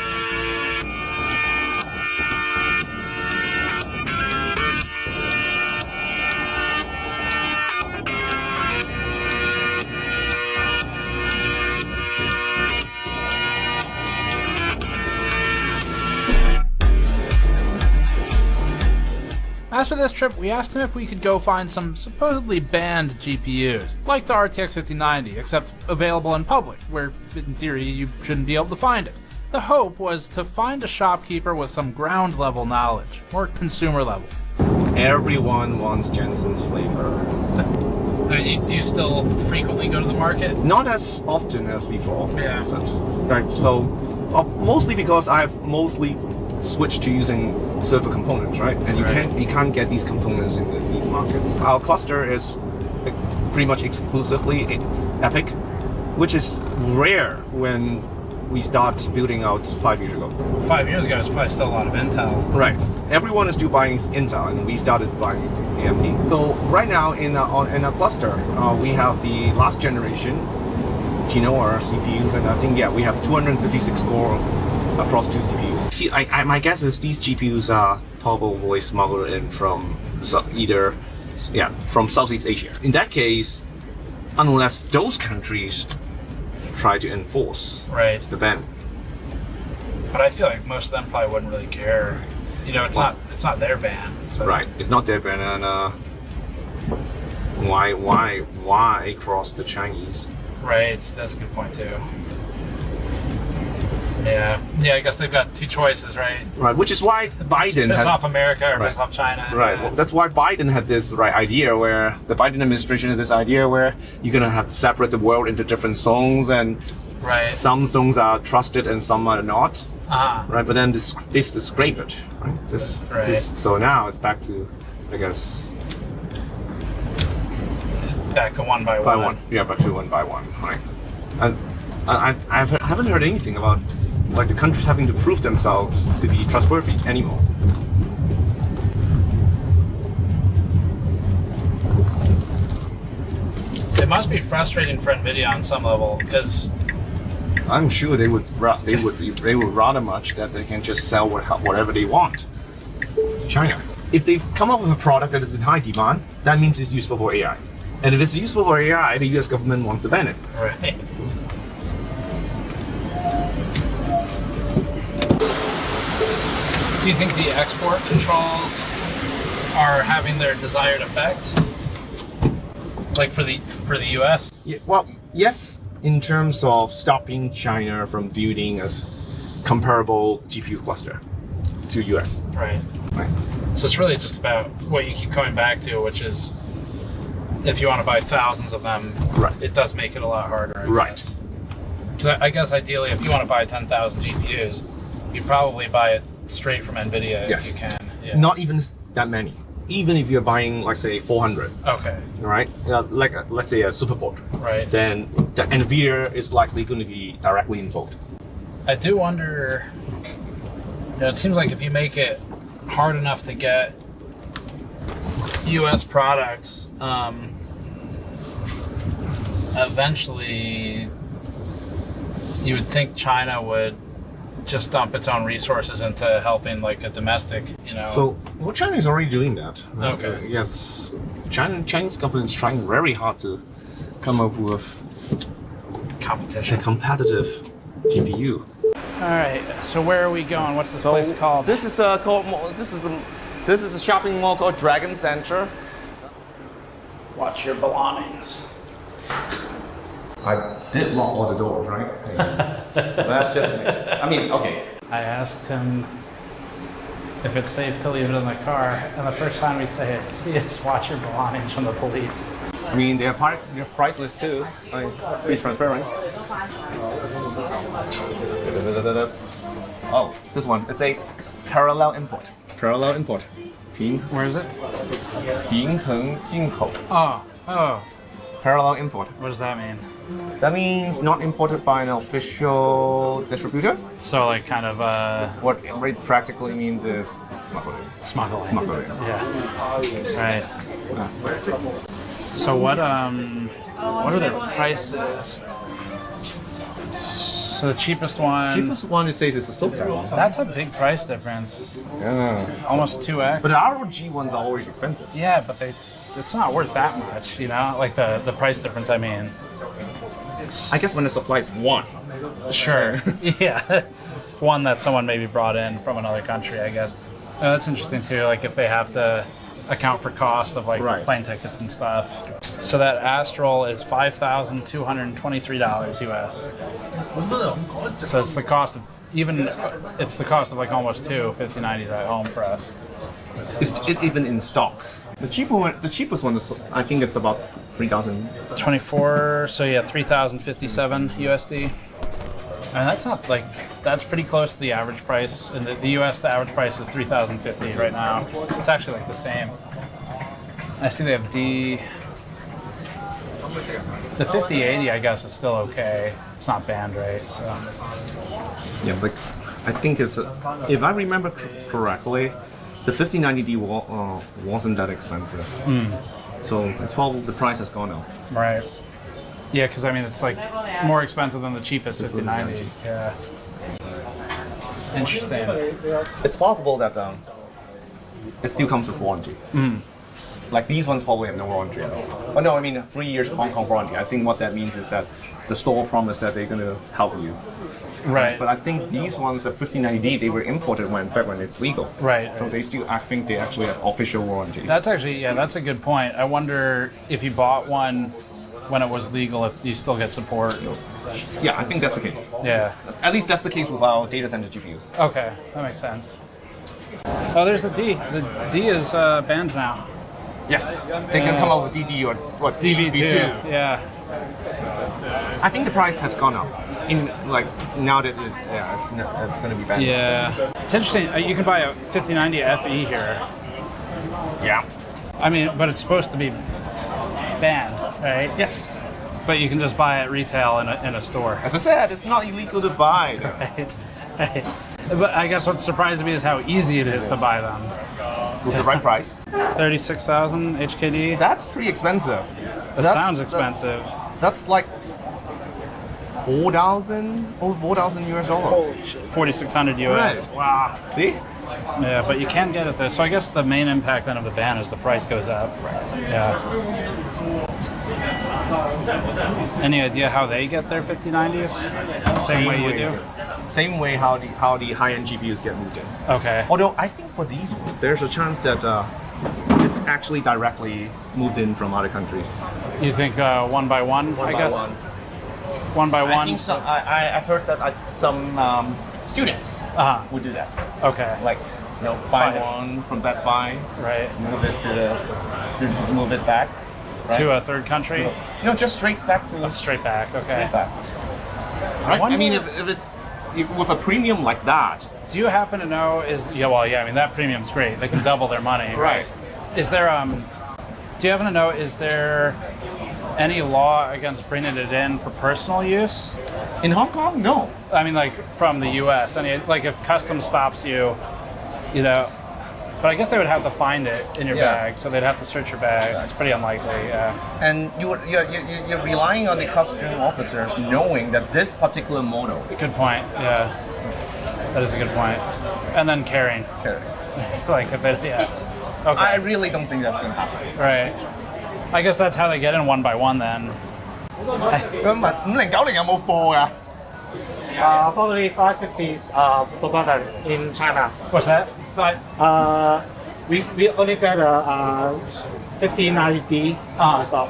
After this trip, we asked him if we could go find some supposedly banned GPUs, like the RTX 5090, except available in public, where in theory you shouldn't be able to find it. The hope was to find a shopkeeper with some ground level knowledge, more consumer level. Everyone wants Jensen's flavor. Do you still frequently go to the market? Not as often as before. Yeah. So mostly because I've mostly switched to using server components, right? And you can't get these components in these markets. Our cluster is pretty much exclusively Epic, which is rare when we start building out 5 years ago. 5 years ago, it's probably still a lot of Intel. Right. Everyone is still buying Intel, and we started buying AMD. So right now in our cluster, we have the last generation Genoa CPUs, and I think we have 256 core across 2 CPUs. My guess is these GPUs are probably smuggled in from from Southeast Asia. In that case, unless those countries try to enforce the ban. But I feel like most of them probably wouldn't really care. You know, it's not their ban. So. Right, it's not their ban, and why cross the Chinese? Right, that's a good point too. Yeah, I guess they've got 2 choices, right? Right, which is why Biden piss off America or piss off China. Right, well, that's why Biden had this idea where the Biden administration had this idea where you're gonna have to separate the world into different zones, and some zones are trusted and some are not. Right, but then this is scrape it, right? So now it's back to, I guess. Back to one by one. Yeah, back to one by one, right? And I haven't heard anything about the countries having to prove themselves to be trustworthy anymore. It must be frustrating for NVIDIA on some level, because I'm sure they would rather much that they can just sell whatever they want to China. If they come up with a product that is in high demand, that means it's useful for AI. And if it's useful for AI, the US government wants to ban it. Right. Do you think the export controls are having their desired effect? Like for the US? Yeah, well, yes, in terms of stopping China from building a comparable GPU cluster to US. Right. So it's really just about what you keep coming back to, which is if you want to buy thousands of them, it does make it a lot harder. Because I guess ideally, if you want to buy 10,000 GPUs, you probably buy it straight from NVIDIA if you can. Yeah. Not even that many. Even if you're buying, like, say, 400. Okay. Right? Let's say a superport. Right. Then the NVIDIA is likely going to be directly involved. I do wonder, it seems like if you make it hard enough to get US products, eventually you would think China would just dump its own resources into helping like a domestic, So, well, China is already doing that. Okay. Yes, Chinese government is trying very hard to come up with competition, a competitive GPU. All right. So where are we going? What's this place called? This is this is a shopping mall called Dragon Center. Watch your belongings. I did lock all the doors, right? But that's just me. I mean, okay. I asked him if it's safe to leave it in the car, and the first time we say it, he is watch your belongings from the police. I mean, they're priceless too. Be transparent. Oh, this one. It's a parallel import. Parallel import. Where is it? 平衡进口. Oh. Parallel import. What does that mean? That means not imported by an official distributor. So like kind of what it practically means is smuggling. Smuggling. Yeah. Right. So what are their prices? So the cheapest one. Cheapest one it says is a silk one. That's a big price difference. Yeah. Almost 2x. But the ROG ones are always expensive. Yeah, but it's not worth that much, you know? Like the price difference, I mean. I guess when the supply is one. Sure. Yeah. One that someone maybe brought in from another country, I guess. That's interesting too, like if they have to account for cost of like plane tickets and stuff. So that Astral is $5,223 US. So it's the cost of it's the cost of like almost two 5090s at home for us. Is it even in stock? The cheapest one is, I think it's about 3,000. 24, so yeah, 3,057 USD. And that's not like, that's pretty close to the average price. In the US, the average price is 3,050 right now. It's actually like the same. I see they have D. The 5080, I guess, is still okay. It's not banned, right? So. Yeah, but I think it's, if I remember correctly, the 5090D wasn't that expensive. So it's probably the price has gone up. Right. Yeah, because I mean, it's like more expensive than the cheapest 5090. Yeah. Interesting. It's possible that it still comes with warranty. Like these ones probably have no warranty at all. Oh no, I mean 3 years Hong Kong warranty. I think what that means is that the store promised that they're going to help you. Right. But I think these ones, the 5090D, they were imported back when it's legal. Right. So they still, I think they actually have official warranty. That's actually, yeah, that's a good point. I wonder if you bought one when it was legal, if you still get support. Yeah, I think that's the case. Yeah. At least that's the case with our data center GPUs. Okay, that makes sense. Oh, there's the D. The D is banned now. Yes. They can come up with DD or what? DV2. Yeah. I think the price has gone up. In like now that it's going to be banned. Yeah. It's interesting. You can buy a 5090 FE here. Yeah. I mean, but it's supposed to be banned, right? Yes. But you can just buy it retail in a store. As I said, it's not illegal to buy them. Right. But I guess what's surprising me is how easy it is to buy them. With the right price. 36,000 HKD. That's pretty expensive. That sounds expensive. That's like 4,000, over 4,000 US dollars. Holy shit. 4,600 US. Right. Wow. See? Yeah, but you can get it there. So I guess the main impact then of the ban is the price goes up. Right. Yeah. Any idea how they get their 5090s? Same way you do? Same way how the high-end GPUs get moved in. Okay. Although I think for these ones, there's a chance that it's actually directly moved in from other countries. You think one by one, I guess? One by one? I think so. I've heard that some students would do that. Okay. Like, buy one from Best Buy. Right. Move it move it back. Right? To a third country? No, just straight back to... straight back, okay. Straight back. Right? I mean, if it's with a premium like that... Do you happen to know, I mean, that premium's great. They can double their money. Right. Is there, do you happen to know, is there any law against bringing it in for personal use? In Hong Kong? No. I mean, like, from the US. Like, if customs stops you, but I guess they would have to find it in your bag, so they'd have to search your bags. It's pretty unlikely, yeah. And you're relying on the customs officers knowing that this particular model. Good point, yeah. That is a good point. And then carrying. Like, if it, yeah. Okay. I really don't think that's going to happen. Right. I guess that's how they get in one by one then. Probably 550s per button in China. What's that? We only get a 5090D in stock.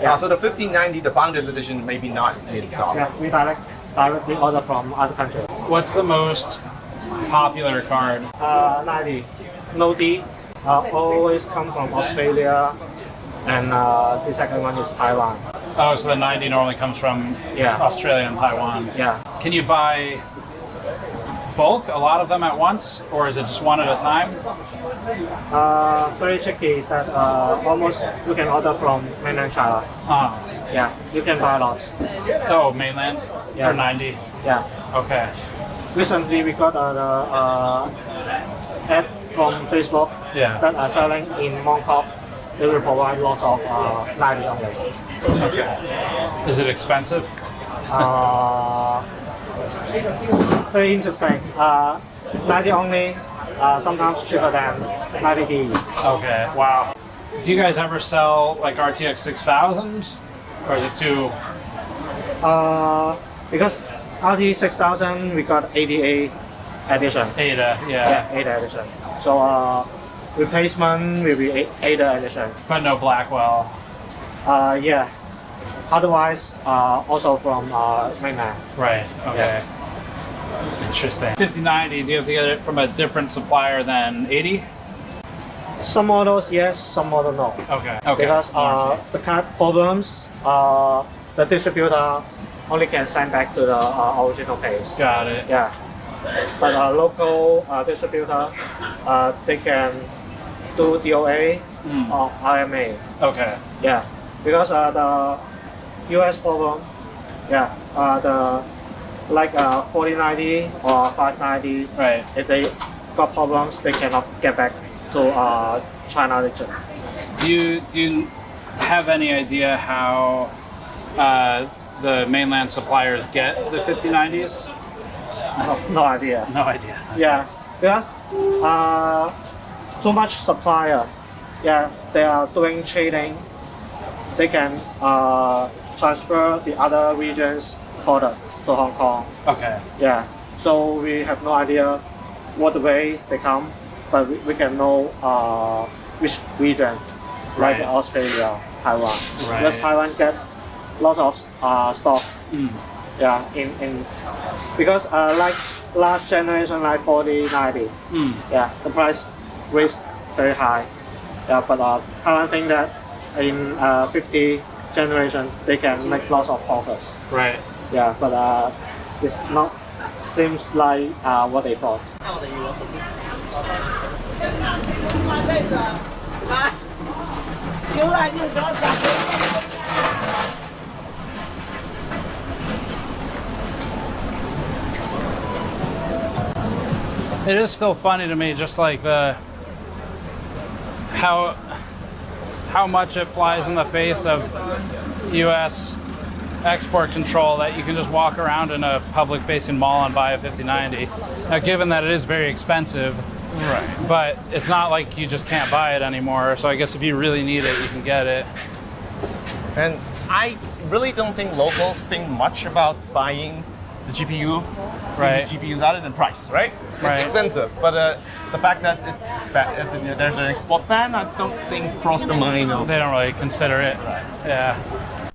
Yeah. So the 5090, the Founders Edition, maybe not in stock. Yeah, we directly order from other countries. What's the most popular card? 90. No D. Always come from Australia, and the second one is Taiwan. Oh, so the 90 normally comes from Australia and Taiwan. Yeah. Can you buy bulk, a lot of them at once, or is it just one at a time? Very tricky is that almost you can order from mainland China. Yeah, you can buy a lot. Oh, mainland? Yeah. For 90? Yeah. Okay. Recently we got an ad from Facebook that are selling in Mongkok. They will provide lots of 90 only. Okay. Is it expensive? Very interesting. 90 only, sometimes cheaper than 90D. Okay, wow. Do you guys ever sell like RTX 6000? Or is it too... Because RT 6000 we got ADA edition. ADA, Yeah, ADA edition. So replacement will be ADA edition. But no Blackwell. Yeah. Otherwise, also from mainland. Right. Okay. Yeah. Interesting. 5090. Do you have to get it from a different supplier than 80? Some models yes, some models no. Okay. Okay. Because the card problems, the distributor only can send back to the original page. Got it. Yeah. But local distributor, they can do DOA or RMA. Okay. Yeah. Because the US problem, the 4090 or 590, right. If they got problems, they cannot get back to China region. Do you have any idea how the mainland suppliers get the 5090s? No idea. No idea. Yeah, because too much supplier. Yeah, they are doing trading. They can transfer the other regions product to Hong Kong. Okay. Yeah. So we have no idea what way they come, but we can know which region, like Australia, Taiwan. Right. Because Taiwan get lots of stock. Yeah, in because like last generation, like 4090. Yeah, the price raised very high. Yeah, but Taiwan think that in 50 generation they can make lots of profits. Right. Yeah, but it's not seems like what they thought. It is still funny to me, just like how much it flies in the face of U.S. export control that you can just walk around in a public-facing mall and buy a 5090. Now, given that it is very expensive, right? But it's not like you just can't buy it anymore. So I guess if you really need it, you can get it. And I really don't think locals think much about buying the GPU, right? GPUs other than price, right? It's expensive, but the fact that there's an export ban, I don't think crossed the mind. They don't really consider it. Right. Yeah.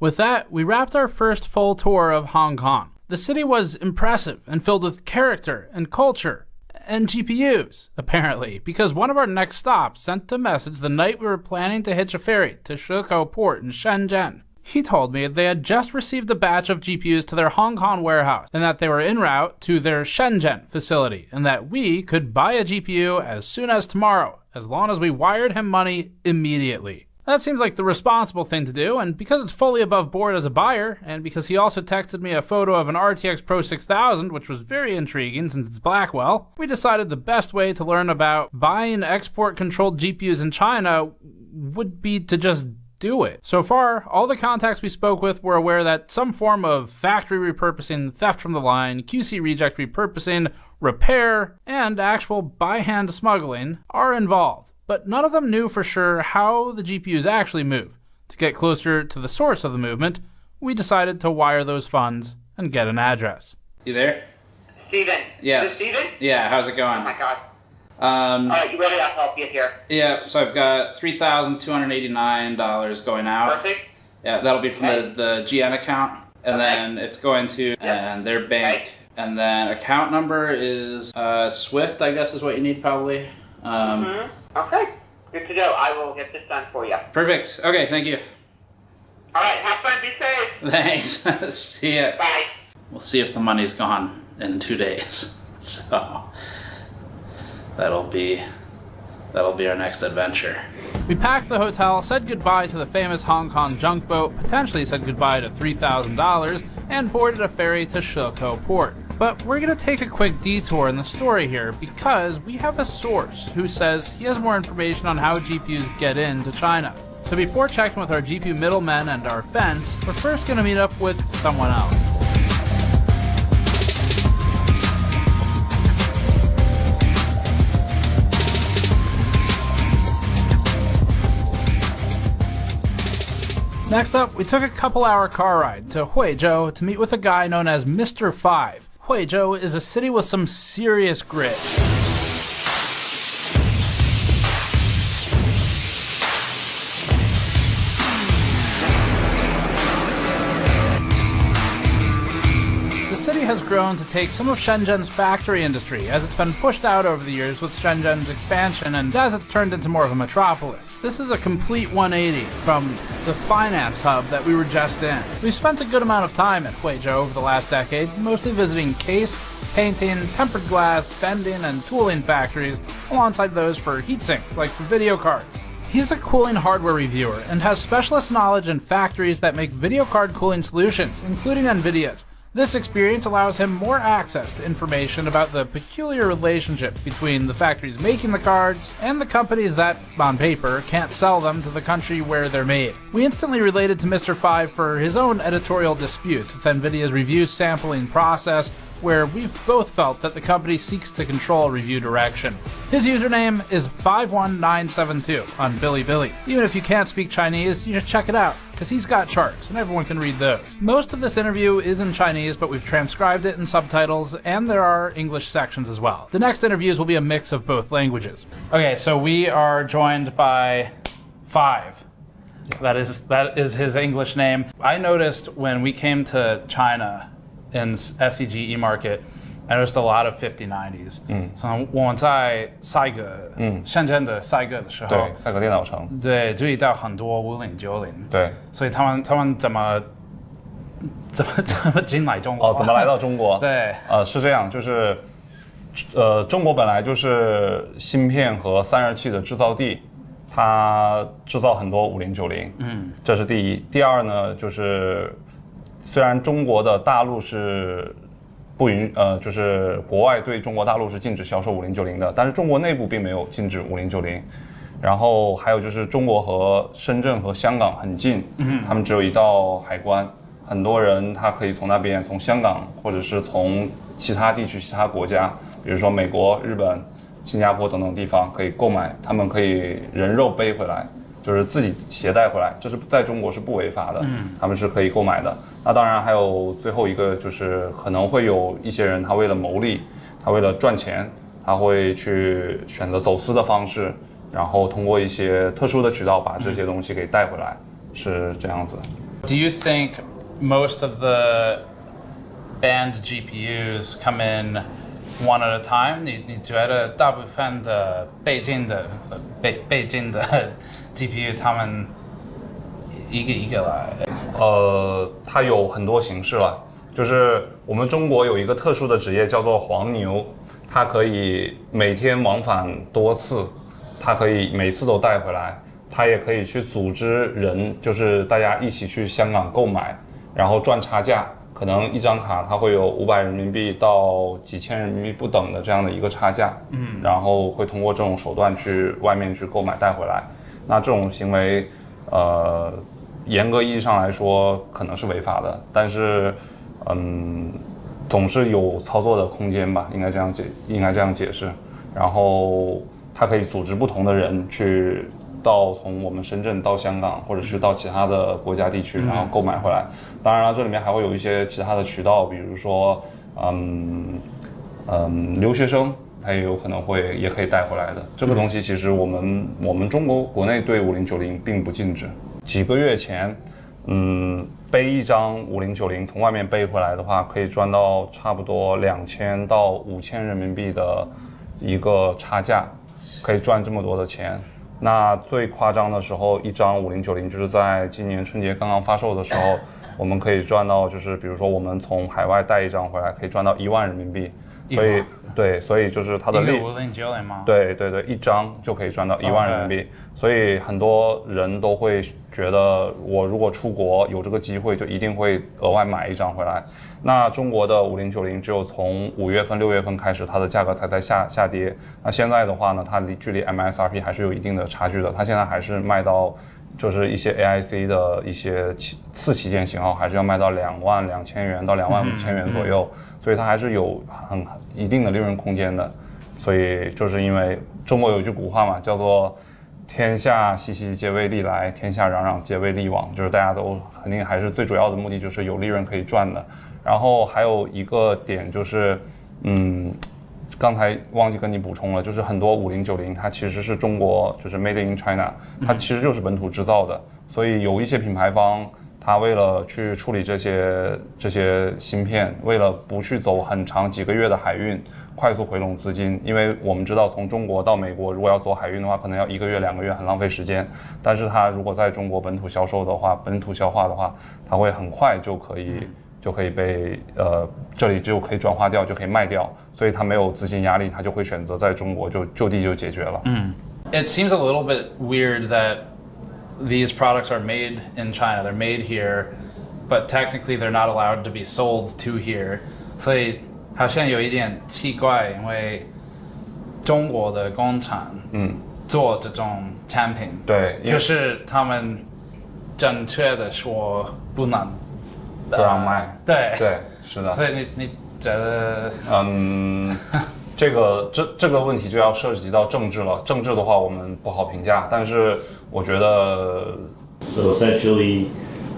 With that, we wrapped our first full tour of Hong Kong. The city was impressive and filled with character and culture and GPUs, apparently, because one of our next stops sent a message the night we were planning to hitch a ferry to Shekou Port in Shenzhen. He told me they had just received a batch of GPUs to their Hong Kong warehouse and that they were en route to their Shenzhen facility and that we could buy a GPU as soon as tomorrow, as long as we wired him money immediately. That seems like the responsible thing to do, and because it's fully above board as a buyer, and because he also texted me a photo of an RTX Pro 6000, which was very intriguing since it's Blackwell, we decided the best way to learn about buying export-controlled GPUs in China would be to just do it. So far, all the contacts we spoke with were aware that some form of factory repurposing, theft from the line, QC reject repurposing, repair, and actual by-hand smuggling are involved. But none of them knew for sure how the GPUs actually move. To get closer to the source of the movement, we decided to wire those funds and get an address. You there? Steven. Yes. Is it Steven? Yeah, how's it going? Oh my god. You ready? I'll help you here. Yeah, so I've got $3,289 going out. Perfect. Yeah, that'll be from the GN account. And then it's going to and their bank. Okay. And then account number is SWIFT, I guess is what you need probably. Okay. Good to go. I will get this done for you. Perfect. Okay, thank you. All right, have fun. Be safe. Thanks. See ya. Bye. We'll see if the money's gone in 2 days. So that'll be our next adventure. We packed the hotel, said goodbye to the famous Hong Kong junk boat, potentially said goodbye to $3,000, and boarded a ferry to Shekou port. But we're gonna take a quick detour in the story here because we have a source who says he has more information on how GPUs get into China. So before checking with our GPU middlemen and our fence, we're first gonna meet up with someone else. Next up, we took a couple-hour car ride to Huizhou to meet with a guy known as Mr. 5. Huizhou is a city with some serious grit. The city has grown to take some of Shenzhen's factory industry as it's been pushed out over the years with Shenzhen's expansion and as it's turned into more of a metropolis. This is a complete 180 from the finance hub that we were just in. We've spent a good amount of time at Huizhou over the last decade, mostly visiting case, painting, tempered glass, bending, and tooling factories, alongside those for heat sinks, like for video cards. He's a cooling hardware reviewer and has specialist knowledge in factories that make video card cooling solutions, including NVIDIA's. This experience allows him more access to information about the peculiar relationship between the factories making the cards and the companies that, on paper, can't sell them to the country where they're made. We instantly related to Mr. 5 for his own editorial dispute with NVIDIA's review sampling process, where we've both felt that the company seeks to control review direction. His username is 51972 on Bilibili. Even if you can't speak Chinese, you should check it out, because he's got charts, and everyone can read those. Most of this interview is in Chinese, but we've transcribed it in subtitles, and there are English sections as well. The next interviews will be a mix of both languages. Okay, so we are joined by 5. That is his English name. I noticed when we came to China in SEG E-Market, I noticed a lot of 5090s。从我在赛格，深圳的赛格的时候，对，赛格电脑城，对，注意到很多5090，对，所以他们怎么进来中国？哦，怎么来到中国？对，是这样，就是中国本来就是芯片和散热器的制造地，它制造很多5090，这是第一。第二呢，就是虽然中国的大陆是就是国外对中国大陆是禁止销售5090的，但是中国内部并没有禁止5090。然后还有就是中国和深圳和香港很近，他们只有一道海关，很多人他可以从那边从香港或者是从其他地区其他国家，比如说美国、日本、新加坡等等地方可以购买，他们可以人肉背回来，就是自己携带回来，这是在中国是不违法的，他们是可以购买的。那当然还有最后一个就是可能会有一些人他为了牟利，他为了赚钱，他会去选择走私的方式，然后通过一些特殊的渠道把这些东西给带回来，是这样子。Do you think most of the banned GPUs come in one at a time？ 你觉得大部分的北京的 GPU 他们一个一个来？它有很多形式了，就是我们中国有一个特殊的职业叫做黄牛，它可以每天往返多次，它可以每次都带回来，它也可以去组织人，就是大家一起去香港购买，然后赚差价，可能一张卡它会有500人民币到几千人民币不等的这样的一个差价，然后会通过这种手段去外面去购买带回来。那这种行为，严格意义上来说可能是违法的，但是，总是有操作的空间吧，应该这样解释。然后，它可以组织不同的人去从我们深圳到香港，或者是到其他的国家地区，然后购买回来。当然了，这里面还会有一些其他的渠道，比如说，留学生。它也有可能也可以带回来的。这个东西其实我们中国国内对5090并不禁止。几个月前，背一张5090从外面背回来的话，可以赚到差不多2000到5000人民币的一个差价，可以赚这么多的钱。那最夸张的时候，一张5090就是在今年春节刚刚发售的时候，我们可以赚到，就是比如说我们从海外带一张回来，可以赚到1万人民币。所以对，所以就是它的利5090吗？对对对，一张就可以赚到1万人民币。所以很多人都会觉得，我如果出国有这个机会，就一定会额外买一张回来。那中国的5090只有从5月份、6月份开始，它的价格才在下跌。那现在的话呢，它距离 MSRP 还是有一定的差距的。它现在还是卖到，就是一些 AIC 的一些次旗舰型号，还是要卖到22000元到25000元左右。所以它还是有一定的利润空间的。所以就是因为中国有一句古话嘛，叫做天下熙熙皆为利来，天下攘攘皆为利往，就是大家都肯定还是最主要的目的就是有利润可以赚的。然后还有一个点就是，刚才忘记跟你补充了，就是很多5090它其实是中国就是 Made in China， 它其实就是本土制造的，所以有一些品牌方它为了去处理这些芯片，为了不去走很长几个月的海运，快速回笼资金，因为我们知道从中国到美国如果要走海运的话，可能要1个月2个月，很浪费时间。但是它如果在中国本土销售的话，本土消化的话，它会很快就可以被这里就可以转化掉，就可以卖掉，所以它没有资金压力，它就会选择在中国就地就解决了。It seems a little bit weird that these products are made in China. They're made here, but technically they're not allowed to be sold to here. 所以好像有一点奇怪，因为中国的工厂做这种产品，对，就是他们正确的说不让卖。对对，是的。所以你觉得？这个问题就要涉及到政治了。政治的话，我们不好评价。但是我觉得 So essentially,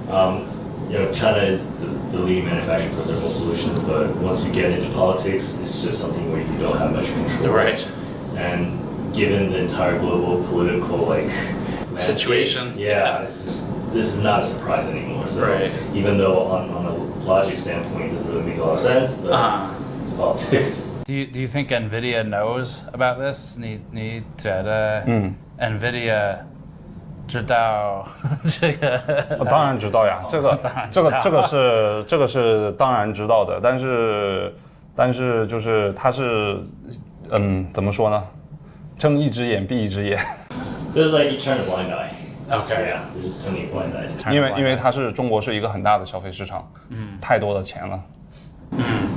China is the leading manufacturer for thermal solutions, but once you get into politics, it's just something where you don't have much control. Right. And given the entire global political situation, this is not a surprise anymore. So even though on a logic standpoint, it doesn't really make a lot of sense, but it's politics. Do you think NVIDIA knows about this? 你觉得NVIDIA 知道这个？当然知道呀，这个是当然知道的，但是就是它是怎么说呢？睁一只眼闭一只眼。It's like you turn a blind eye. Okay. Yeah, they're just turning a blind eye. 因为中国是一个很大的消费市场，太多的钱了。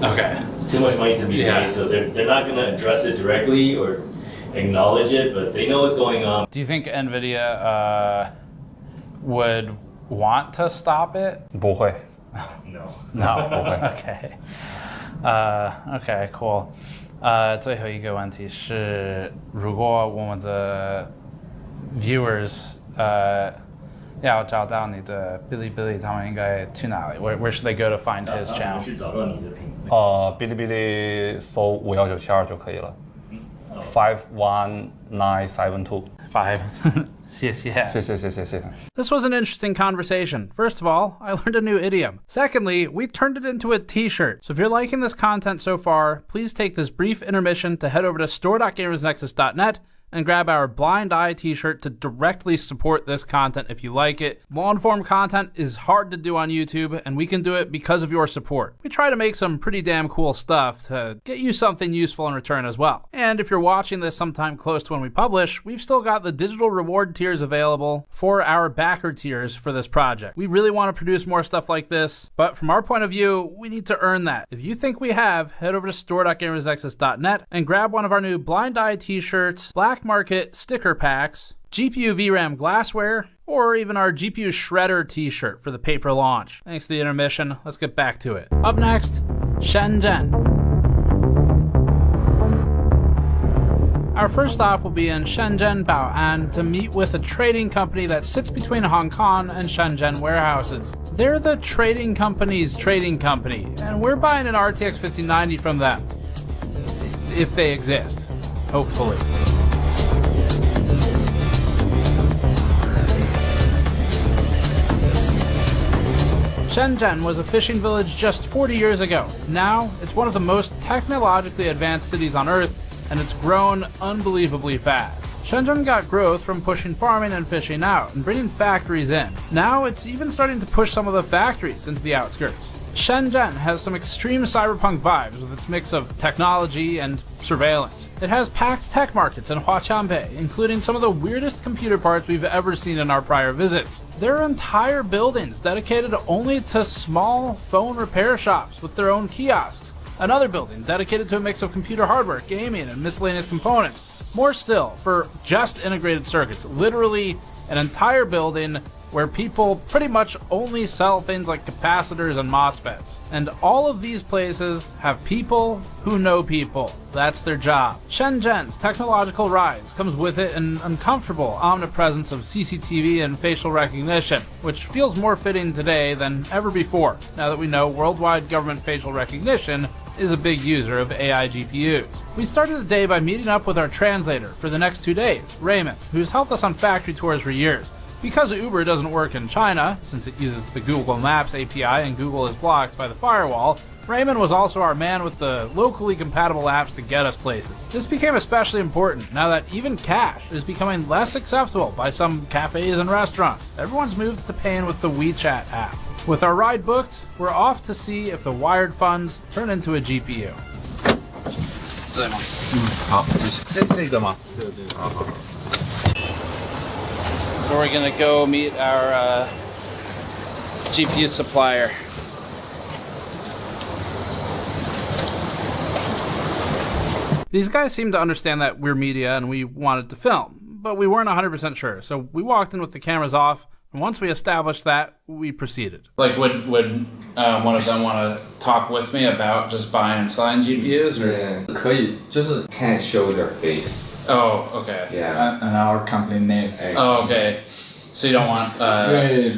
Okay. It's too much money to be made, so they're not going to address it directly or acknowledge it, but they know what's going on. Do you think NVIDIA would want to stop it? 不会。No. 不会。Okay, cool. 最后一个问题是，如果我们的 viewers 要找到你的哔哩哔哩，他们应该去哪里 ？Where should they go to find his channel？ 去找到你的品牌。哔哩哔哩搜51972就可以了。51972。5。谢谢。This was an interesting conversation. First of all, I learned a new idiom. Secondly, we turned it into a t-shirt. So if you're liking this content so far, please take this brief intermission to head over to store.gamersnexus.net and grab our Blind Eye t-shirt to directly support this content if you like it. Long-form content is hard to do on YouTube, and we can do it because of your support. We try to make some pretty damn cool stuff to get you something useful in return as well. And if you're watching this sometime close to when we publish, we've still got the digital reward tiers available for our backer tiers for this project. We really want to produce more stuff like this, but from our point of view, we need to earn that. If you think we have, head over to store.gamersnexus.net and grab one of our new Blind Eye t-shirts, Black Market sticker packs, GPU VRAM glassware, or even our GPU Shredder t-shirt for the paper launch. Thanks to the intermission, let's get back to it. Up next, Shenzhen. Our first stop will be in Shenzhen Bao'an to meet with a trading company that sits between Hong Kong and Shenzhen warehouses. They're the trading company's trading company, and we're buying an RTX 5090 from them. If they exist, hopefully. Shenzhen was a fishing village just 40 years ago. Now, it's one of the most technologically advanced cities on Earth, and it's grown unbelievably fast. Shenzhen got growth from pushing farming and fishing out and bringing factories in. Now it's even starting to push some of the factories into the outskirts. Shenzhen has some extreme cyberpunk vibes with its mix of technology and surveillance. It has packed tech markets in Huaqiangbei, including some of the weirdest computer parts we've ever seen in our prior visits. There are entire buildings dedicated only to small phone repair shops with their own kiosks. Another building dedicated to a mix of computer hardware, gaming, and miscellaneous components. More still, for just integrated circuits, literally an entire building where people pretty much only sell things like capacitors and MOSFETs. And all of these places have people who know people. That's their job. Shenzhen's technological rise comes with it an uncomfortable omnipresence of CCTV and facial recognition, which feels more fitting today than ever before, now that we know worldwide government facial recognition is a big user of AI GPUs. We started the day by meeting up with our translator for the next 2 days, Raymond, who's helped us on factory tours for years. Because Uber doesn't work in China, since it uses the Google Maps API and Google is blocked by the firewall, Raymond was also our man with the locally compatible apps to get us places. This became especially important now that even cash is becoming less acceptable by some cafes and restaurants. Everyone's moved to paying with the WeChat app. With our ride booked, we're off to see if the wired funds turn into a GPU. 对吗？好，谢谢。这个吗？对对，好好。So we're gonna go meet our GPU supplier. These guys seem to understand that we're media and we wanted to film, but we weren't 100% sure. So we walked in with the cameras off, and once we established that, we proceeded. Like, would one of them want to talk with me about just buying and selling GPUs? Or Yeah, 可以，就是 can't show their face. Oh, okay. Yeah. And our company name. Oh, okay. So you don't want... 因为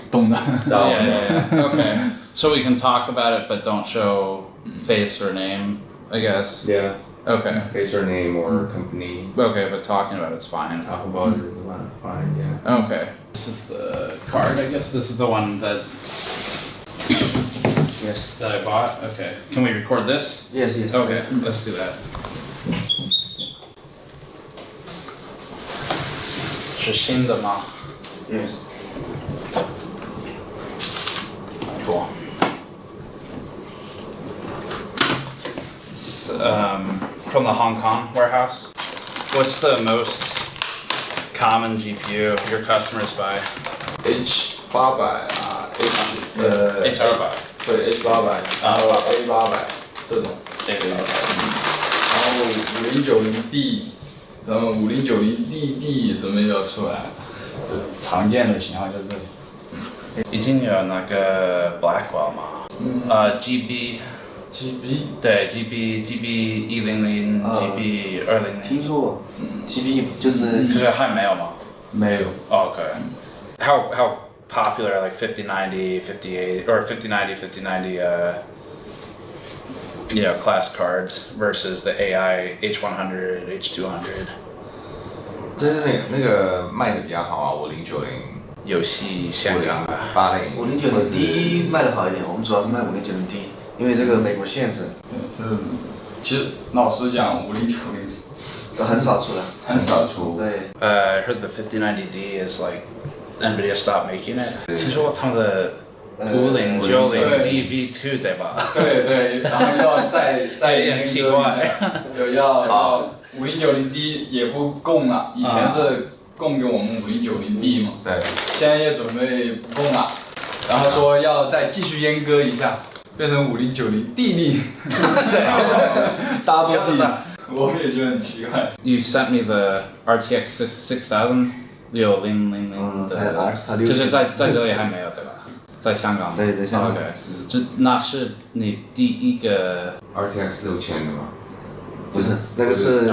懂的。Yeah. Okay. So we can talk about it, but don't show face or name, I guess. Yeah. Okay. Face or name or company. Okay, but talking about it's fine. Talk about it is fine, yeah. Okay. This is the card, I guess. This is the one that... Yes. That I bought? Okay. Can we record this? Yes, yes. Okay, yes. let's do that. 是新的吗? Yes. Cool. From the Hong Kong warehouse. What's the most common GPU your customers buy? H800H200对 H800 然后 A800这种 然后5090D 然后5090DD 准备要出来，常见的型号就是这里。已经有那个 Blackwell 吗？GB 对 GB 100 GB 200。听说 GB 就是可是还没有吗？没有。Okay. How popular are like 5090, 58 or 5090, 5090 you know, class cards versus the AI H100, H200? 就是那个卖的比较好啊，5090。游戏香港啊，5090D 卖的好一点，我们主要是卖5090D，因为这个美国限制。对，这其实老实讲，5090都很少出的，很少出。对。I heard the 5090D is like NVIDIA stopped making it. 听说他们的5090 DV2 对吧？对对，然后要再很奇怪，要5090D 也不供了，以前是供给我们5090D 嘛，对，现在也准备不供了，然后说要再继续阉割一下，变成5090DD， 对，Double D， 我们也觉得很奇怪。You sent me the RTX 6000 6000的，可是在这里还没有对吧？在香港。对，在香港。OK， 那是你第一个 RTX 6000的吗？不是，那个是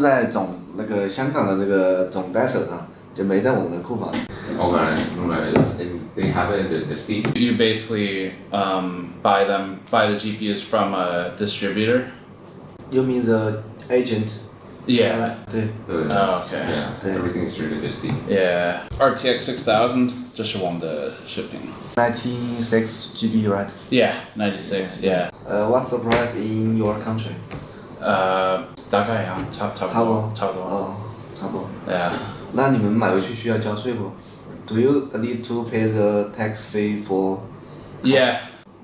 在那个香港的这个总代手上，就没在我们的库房。They have it in the Steam. You basically buy the GPUs from a distributor. You mean the agent? Yeah. 对。Oh, okay. Yeah. Everything is through the Steam. Yeah. RTX 6000. 这是我们的视频。96 GB, right? Yeah, 96. Yeah. What's the price in your country? 大概啊，差不多。哦，差不多。Yeah. 那你们买回去需要交税不？Do you need to pay the tax fee for? Yeah.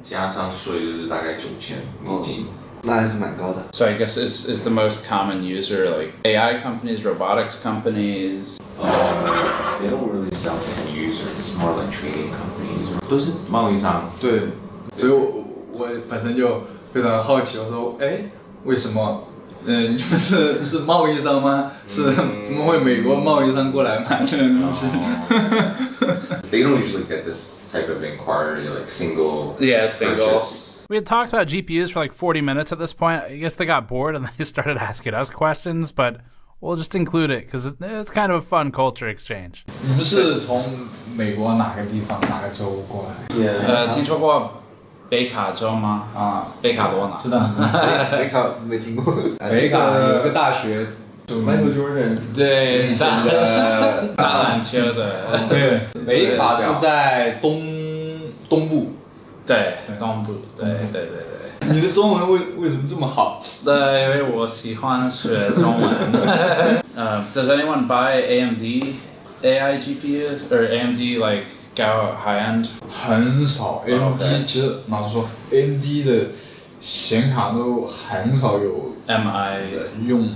加上税就是大概$9,000。那还是蛮高的。 So I guess is the most common user like AI companies, robotics companies? They don't really sell to end users. It's more like trading companies. 都是贸易商。对，所以我本身就非常好奇，我说，哎，为什么？你们是贸易商吗？是怎么会美国贸易商过来买这个东西？They don't usually get this type of inquiry, like single. Yeah, single. Purchase. We had talked about GPUs for like 40 minutes at this point. I guess they got bored and they started asking us questions, but we'll just include it because it's kind of a fun culture exchange. 你们是从美国哪个地方哪个州过来？听说过北卡州吗？啊，北卡罗纳。知道。北卡没听过。北卡有一个大学。Michael Jordan 对，打篮球的。对，北卡是在东部。对，东部。对。你的中文为什么这么好？因为我喜欢学中文。Does anyone buy AMD AI GPUs or AMD like 高 high end？ 很少 ，AMD 其实老实说 ，AMD 的显卡都很少有 MI 用。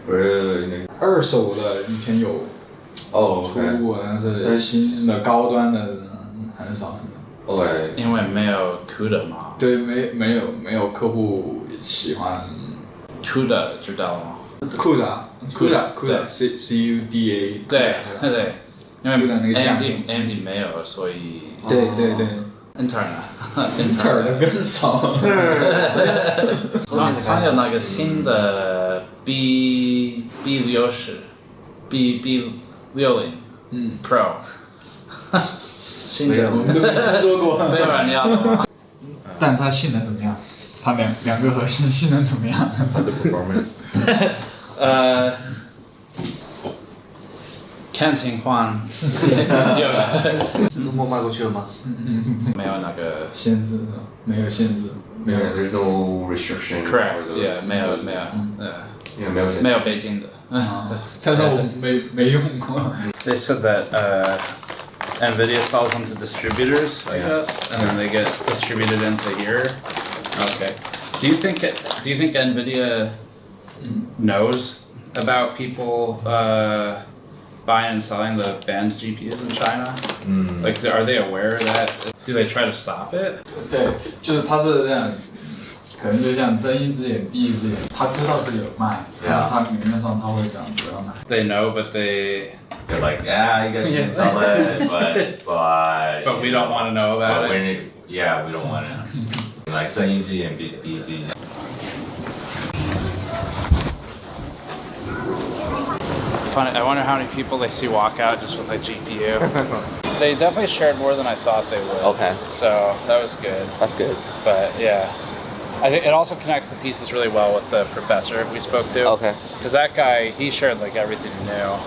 不是那个二手的以前有出过，但是新的高端的很少。OK， 因为没有 CUDA 嘛。对，没有客户喜欢 CUDA 知道吗 ？CUDA C-U-D-A。对，因为 AMD 没有，所以。对。Intel 的更少。它有那个新的 B60 Pro， 新的我们都没听说过，没有人要的吗？但它性能怎么样？它两个核心性能怎么样？它的 performance。看情况。周末卖过去了吗？没有那个限制，没有限制，没有。There's no restriction. Correct. Yeah， 没有。没有北京的。但是我没用过。They said that NVIDIA sells them to distributors, I guess, and then they get distributed into here. Okay. Do you think NVIDIA knows about people buying and selling the banned GPUs in China? Like, are they aware of that? Do they try to stop it? 对，就是他是这样，可能就像睁一只眼闭一只眼，他知道是有卖，但是他明面上他会讲不要买。They know, but they're like, yeah, you guys can sell it, but we don't want to know about it. Yeah, we don't want to. Like 睁一只眼闭一只眼。Funny, I wonder how many people they see walk out just with a GPU. They definitely shared more than I thought they would. Okay. So that was good. That's good. But yeah, I think it also connects the pieces really well with the professor we spoke to. Okay. Because that guy, he shared like everything he knew.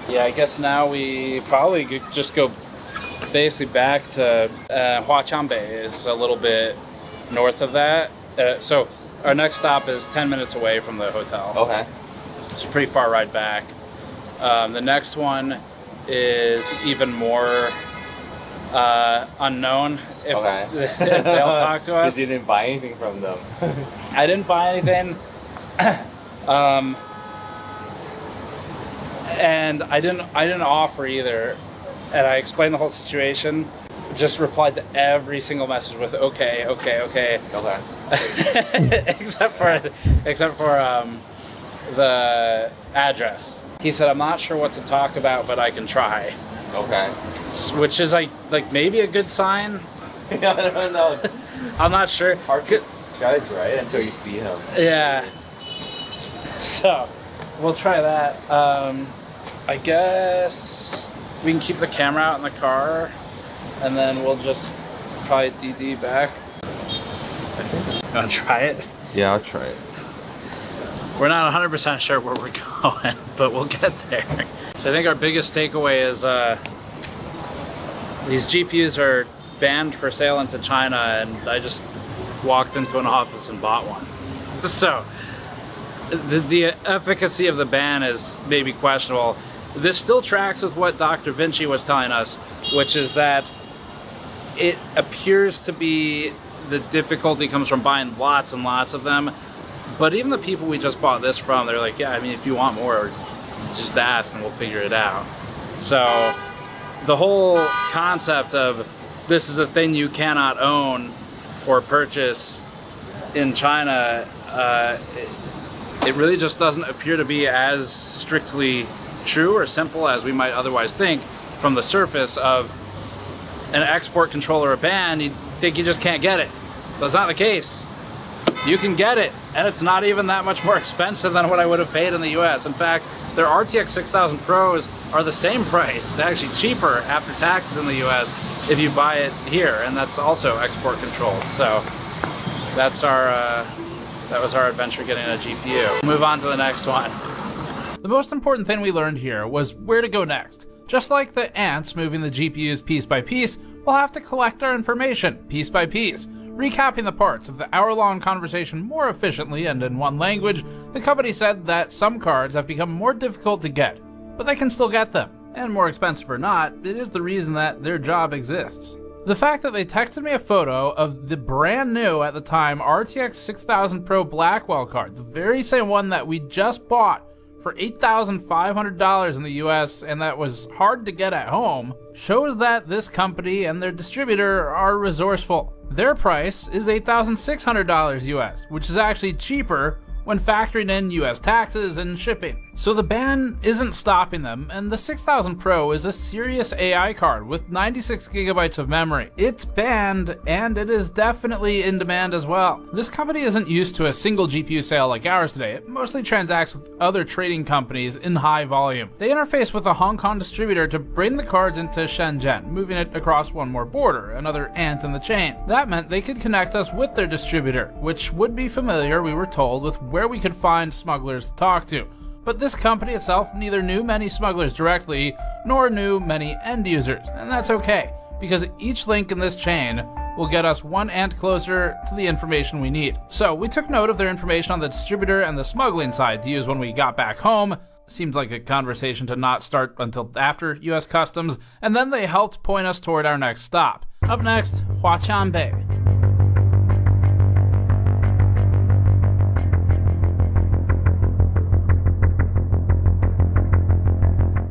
Yeah, I guess now we probably could just go basically back to Huaqiangbei is a little bit north of that. So our next stop is 10 minutes away from the hotel. Okay. It's a pretty far ride back. The next one is even more unknown. If they'll talk to us. Because you didn't buy anything from them. I didn't buy anything. And I didn't offer either. And I explained the whole situation. Just replied to every single message with okay. except for the address. He said, I'm not sure what to talk about, but I can try. Okay. Which is like maybe a good sign. I don't know. I'm not sure. Hard to judge, right? Until you see him. Yeah. So we'll try that. I guess we can keep the camera out in the car, and then we'll just probably DD back. You wanna try it? Yeah, I'll try it. We're not 100% sure where we're going, but we'll get there. So I think our biggest takeaway is these GPUs are banned for sale into China, and I just walked into an office and bought one. So the efficacy of the ban is maybe questionable. This still tracks with what Dr. Vinci was telling us, which is that it appears to be the difficulty comes from buying lots and lots of them. But even the people we just bought this from, they're like, yeah, I mean, if you want more, just ask and we'll figure it out. So the whole concept of this is a thing you cannot own or purchase in China, it really just doesn't appear to be as strictly true or simple as we might otherwise think from the surface of an export control or a ban. You'd think you just can't get it. That's not the case. You can get it, and it's not even that much more expensive than what I would have paid in the US. In fact, their RTX 6000 Pros are the same price, actually cheaper after taxes in the US if you buy it here, and that's also export controlled. So that's our that was our adventure getting a GPU. Move on to the next one. The most important thing we learned here was where to go next. Just like the ants moving the GPUs piece by piece, we'll have to collect our information piece by piece. Recapping the parts of the hour-long conversation more efficiently and in one language, the company said that some cards have become more difficult to get, but they can still get them. And more expensive or not, it is the reason that their job exists. The fact that they texted me a photo of the brand new, at the time, RTX 6000 Pro Blackwell card, the very same one that we just bought for $8,500 in the US and that was hard to get at home, shows that this company and their distributor are resourceful. Their price is $8,600 US, which is actually cheaper when factoring in US taxes and shipping. So the ban isn't stopping them, and the 6000 Pro is a serious AI card with 96 gigabytes of memory. It's banned, and it is definitely in demand as well. This company isn't used to a single GPU sale like ours today. It mostly transacts with other trading companies in high volume. They interface with a Hong Kong distributor to bring the cards into Shenzhen, moving it across one more border, another ant in the chain. That meant they could connect us with their distributor, which would be familiar, we were told, with where we could find smugglers to talk to. But this company itself neither knew many smugglers directly, nor knew many end users, and that's okay, because each link in this chain will get us one ant closer to the information we need. So we took note of their information on the distributor and the smuggling side to use when we got back home. Seemed like a conversation to not start until after US Customs, and then they helped point us toward our next stop. Up next, Huaqiangbei.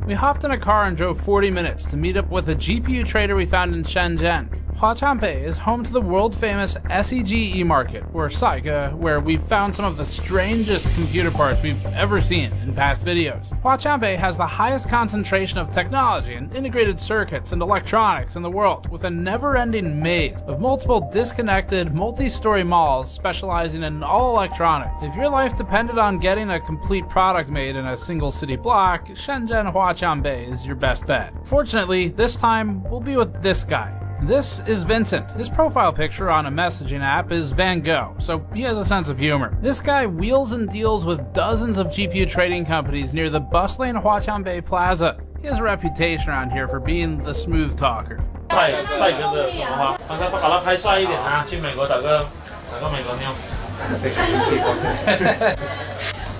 We hopped in a car and drove 40 minutes to meet up with a GPU trader we found in Shenzhen. Huaqiangbei is home to the world-famous SEGE market, or SAIGA, where we've found some of the strangest computer parts we've ever seen in past videos. Huaqiangbei has the highest concentration of technology and integrated circuits and electronics in the world, with a never-ending maze of multiple disconnected, multi-story malls specializing in all electronics. If your life depended on getting a complete product made in a single city block, Shenzhen Huaqiangbei is your best bet. Fortunately, this time we'll be with this guy. This is Vincent. His profile picture on a messaging app is Van Gogh, so he has a sense of humor. This guy wheels and deals with dozens of GPU trading companies near the bustling Huaqiangbei Plaza. He has a reputation around here for being the smooth talker.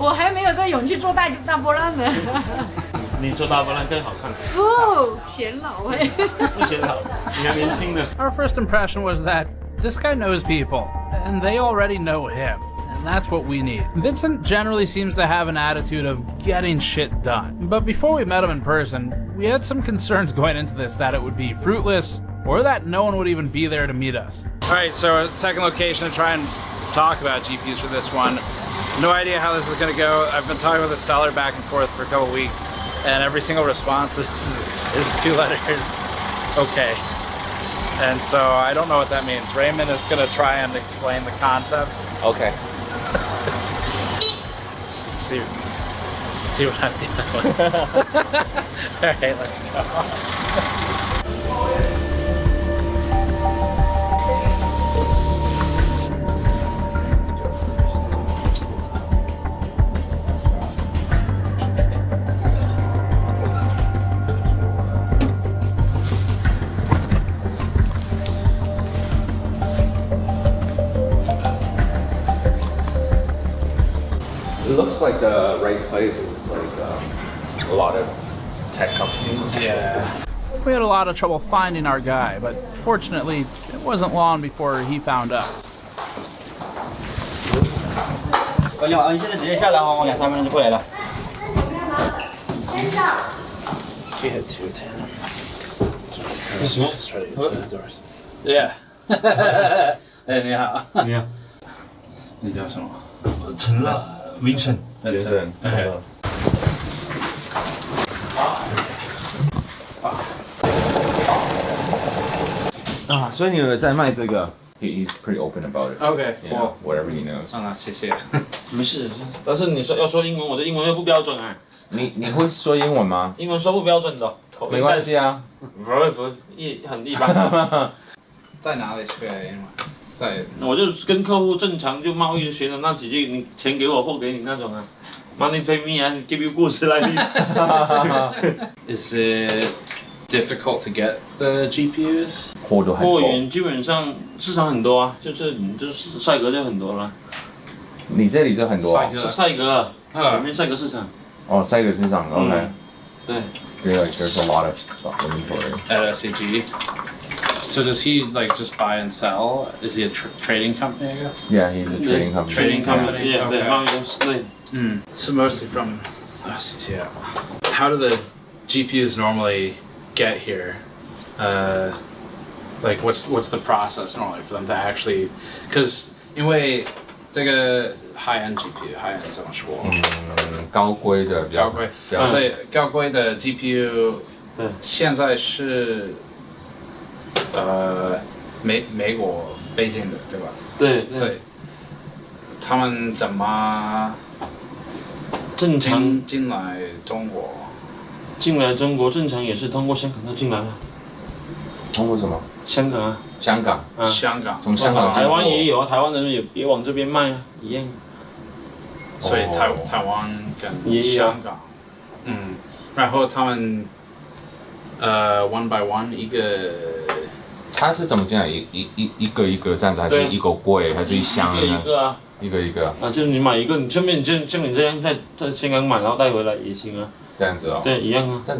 我还没有这勇气做大波浪呢。你做大波浪更好看。哦，显老哎。不显老，你还年轻呢。Our first impression was that this guy knows people, and they already know him. And that's what we need. Vincent generally seems to have an attitude of getting shit done. But before we met him in person, we had some concerns going into this that it would be fruitless, or that no one would even be there to meet us. Alright, so a second location to try and talk about GPUs for this one. No idea how this is going to go. I've been talking with the seller back and forth for a couple weeks, and every single response is 2 letters, okay. And so I don't know what that means. Raymond is going to try and explain the concept. Okay. see what I'm dealing with. Alright, let's go. It looks like the right place is like a lot of tech companies. Yeah. We had a lot of trouble finding our guy, but fortunately, it wasn't long before he found us. 你现在直接下来哦，2、3分钟就过来了。先下。 She had 210. Yeah. 哎，你好。你好。你叫什么？陈乐 ，Vincent。Vincent。OK。啊，所以你有在卖这个 ？He's pretty open about it. Okay, Yeah, whatever he knows. 啊，谢谢。没事，但是你说要说英文，我的英文又不标准啊。你会说英文吗？英文说不标准的，没关系啊，很一般。在哪里学英文？在我就跟客户正常就贸易学的那几句，你钱给我货给你那种啊。Money pay me and give you goods like this. Is it difficult to get the GPUs? 货源基本上市场很多啊，就是赛格就很多了。你这里就很多啊？是赛格，前面赛格市场。哦，赛格市场 ，OK。对。There's a lot of stuff inventory. At SCG. So does he like just buy and sell? Is he a trading company? I guess. Yeah, he's a trading company. Trading company. Yeah, 对，贸易公司对。So mostly from yeah. How do the GPUs normally get here? Like what's the process normally for them to actually? Because 因为这个 high-end GPU，high end 怎么说？高规的比较高规，所以高规的 GPU 现在是美国北京的对吧？对，所以他们怎么正常进来中国？进来中国正常也是通过香港就进来了。通过什么？香港啊。香港。香港。从香港。台湾也有啊，台湾人也往这边卖啊，一样。所以台湾跟香港，然后他们one by one 一个，他是怎么进来？一个这样子，还是一个柜，还是一箱呢？一个啊，一个啊，就是你买一个，你顺便像你这样在香港买，然后带回来也行啊。这样子哦。对，一样啊。这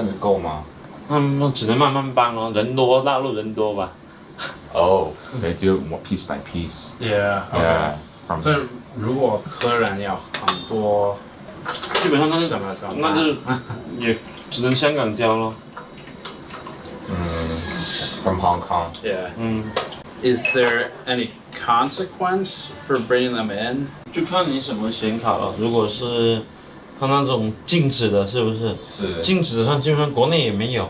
样子够吗？那只能慢慢搬哦，人多，大陆人多吧。Oh, they do it more piece by piece. Yeah. Yeah. 所以如果客人要很多，基本上那就是也只能香港交咯。From Hong Kong. Yeah. Is there any consequence for bringing them in? 就看你什么显卡了。如果是它那种静止的，是不是？是。静止的上基本上国内也没有，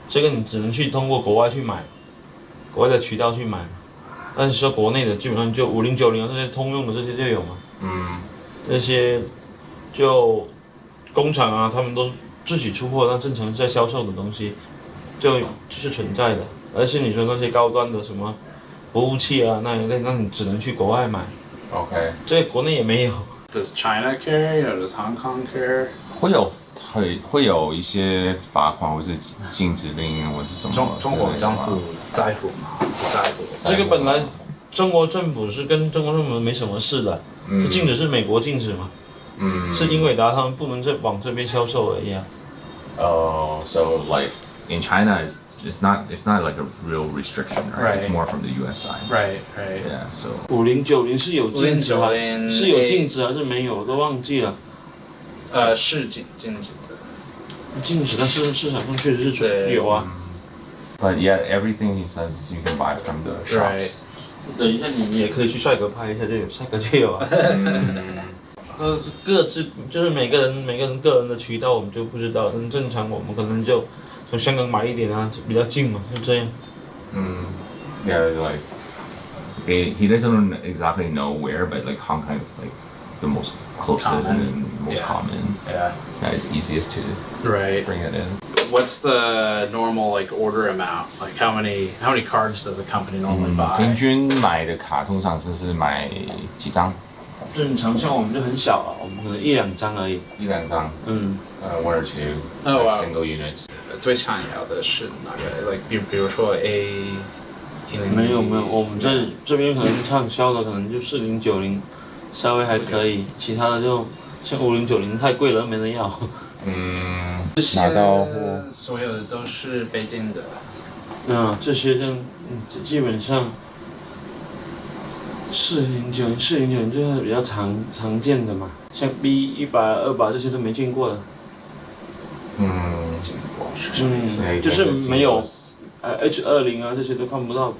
这个你只能去通过国外去买，国外的渠道去买。但是说国内的基本上就5090啊，这些通用的这些就有嘛。这些就工厂啊，他们都自己出货，那正常在销售的东西，就是存在的。而且你说那些高端的什么服务器啊，那你只能去国外买。OK。这国内也没有。Does China carry or does Hong Kong carry? 会有一些罚款或是禁止令或是什么？中国政府在乎吗？不在乎。这个本来中国政府是跟中国政府没什么事的，是禁止是美国禁止嘛？是英伟达他们不能再往这边销售而已啊。So like in China, it's not like a real restriction, right? It's more from the U.S. side. Right. Yeah. So 5090是有禁止吗？是有禁止还是没有？我都忘记了。是禁止的。禁止，但是市场上确实是有啊。But yeah, everything he says you can buy from the shops. 等一下，你也可以去帅哥拍一下，就有帅哥就有啊。各自就是每个人个人的渠道我们就不知道，但正常我们可能就从香港买一点啊，比较近嘛，就这样。Yeah, like he doesn't exactly know where, but like Hong Kong is like the most closest and most common. Yeah. It's easiest to bring it in. What's the normal like order amount? Like how many cards does a company normally buy? 平均买的卡通常是买几张？正常像我们就很小啊，我们可能1-2张而已。1-2张。1 or 2 single units. 最常要的是哪个 ？Like 比如说 A。没有，我们这边可能畅销的可能就4090稍微还可以，其他的就像5090太贵了，没人要。拿到货所有的都是北京的。这些就基本上4090就是比较常见的嘛，像 B100、200这些都没见过的。就是没有H20啊这些都看不到，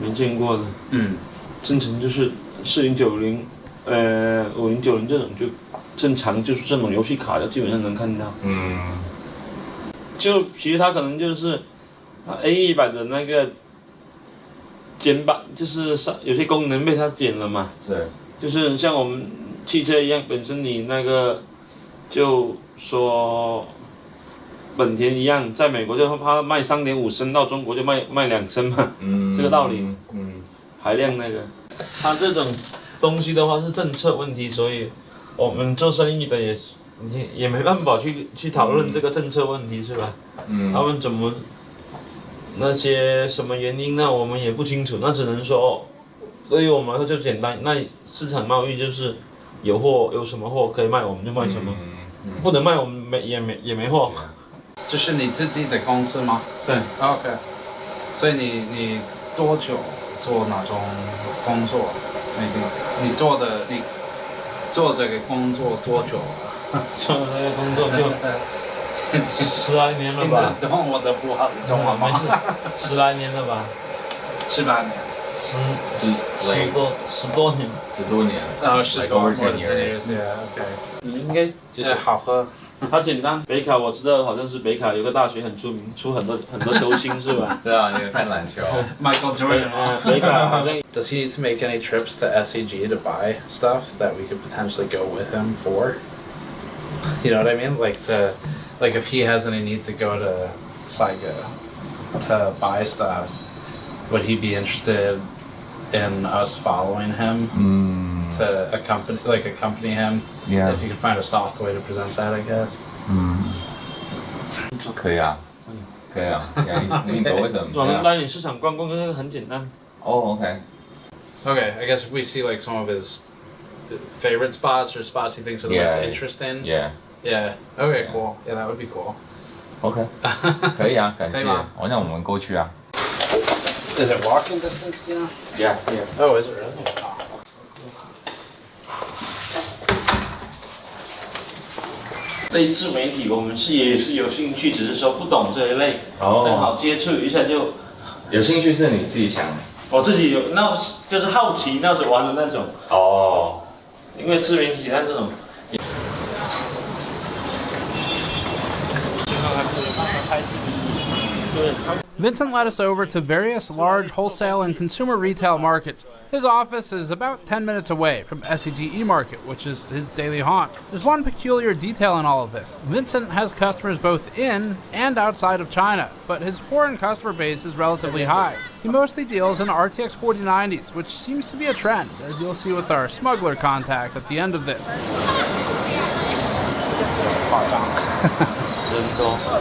没见过的。正常就是4090、5090这种就正常，就是这种游戏卡的基本上能看到。就其实它可能就是A100的那个减版，就是有些功能被它减了嘛。是。就是像我们汽车一样，本身你那个就说本田一样，在美国就它卖3.5升，到中国就卖2升嘛。这个道理。排量那个，它这种东西的话是政策问题，所以我们做生意的也没办法去讨论这个政策问题，是吧？他们怎么那些什么原因呢？我们也不清楚，那只能说对于我们来说就简单，那市场贸易就是有货有什么货可以卖我们就卖什么，不能卖我们也没货。这是你自己的公司吗？对。OK。所以你多久做哪种工作？你做这个工作多久了？做这个工作就10来年了吧。听得懂我的不好的中文吗？没事，10来年了吧。18年。10多年。10多年。10多年。OK。你应该就是好喝。它简单，北卡我知道，好像是北卡有个大学很出名，出很多球星是吧？知道你有看篮球。Michael Jordan。北卡好像。Does he need to make any trips to SEG to buy stuff that we could potentially go with him for? You know what I mean? Like if he has any need to go to Saiga to buy stuff, would he be interested in us following him to accompany him? Yeah. If you could find a soft way to present that, I guess. 可以啊，可以啊，你 go with them. 我们带你市场逛逛，那个很简单。Oh, okay. Okay, I guess if we see like some of his favorite spots or spots he thinks are the most interesting. Yeah. Yeah. Okay, cool. Yeah, that would be cool. Okay. 可以啊，感谢。那我们过去啊。Is it walking distance, do you know? Yeah. Oh, is it really? Oh. 对自媒体，我们也是有兴趣，只是说不懂这一类，正好接触一下就。有兴趣是你自己想的？我自己有，那就是好奇闹着玩的那种。因为自媒体它这种。Vincent led us over to various large wholesale and consumer retail markets. His office is about 10 minutes away from SEG E-Market, which is his daily haunt. There's one peculiar detail in all of this. Vincent has customers both in and outside of China, but his foreign customer base is relatively high. He mostly deals in RTX 4090s, which seems to be a trend, as you'll see with our smuggler contact at the end of this.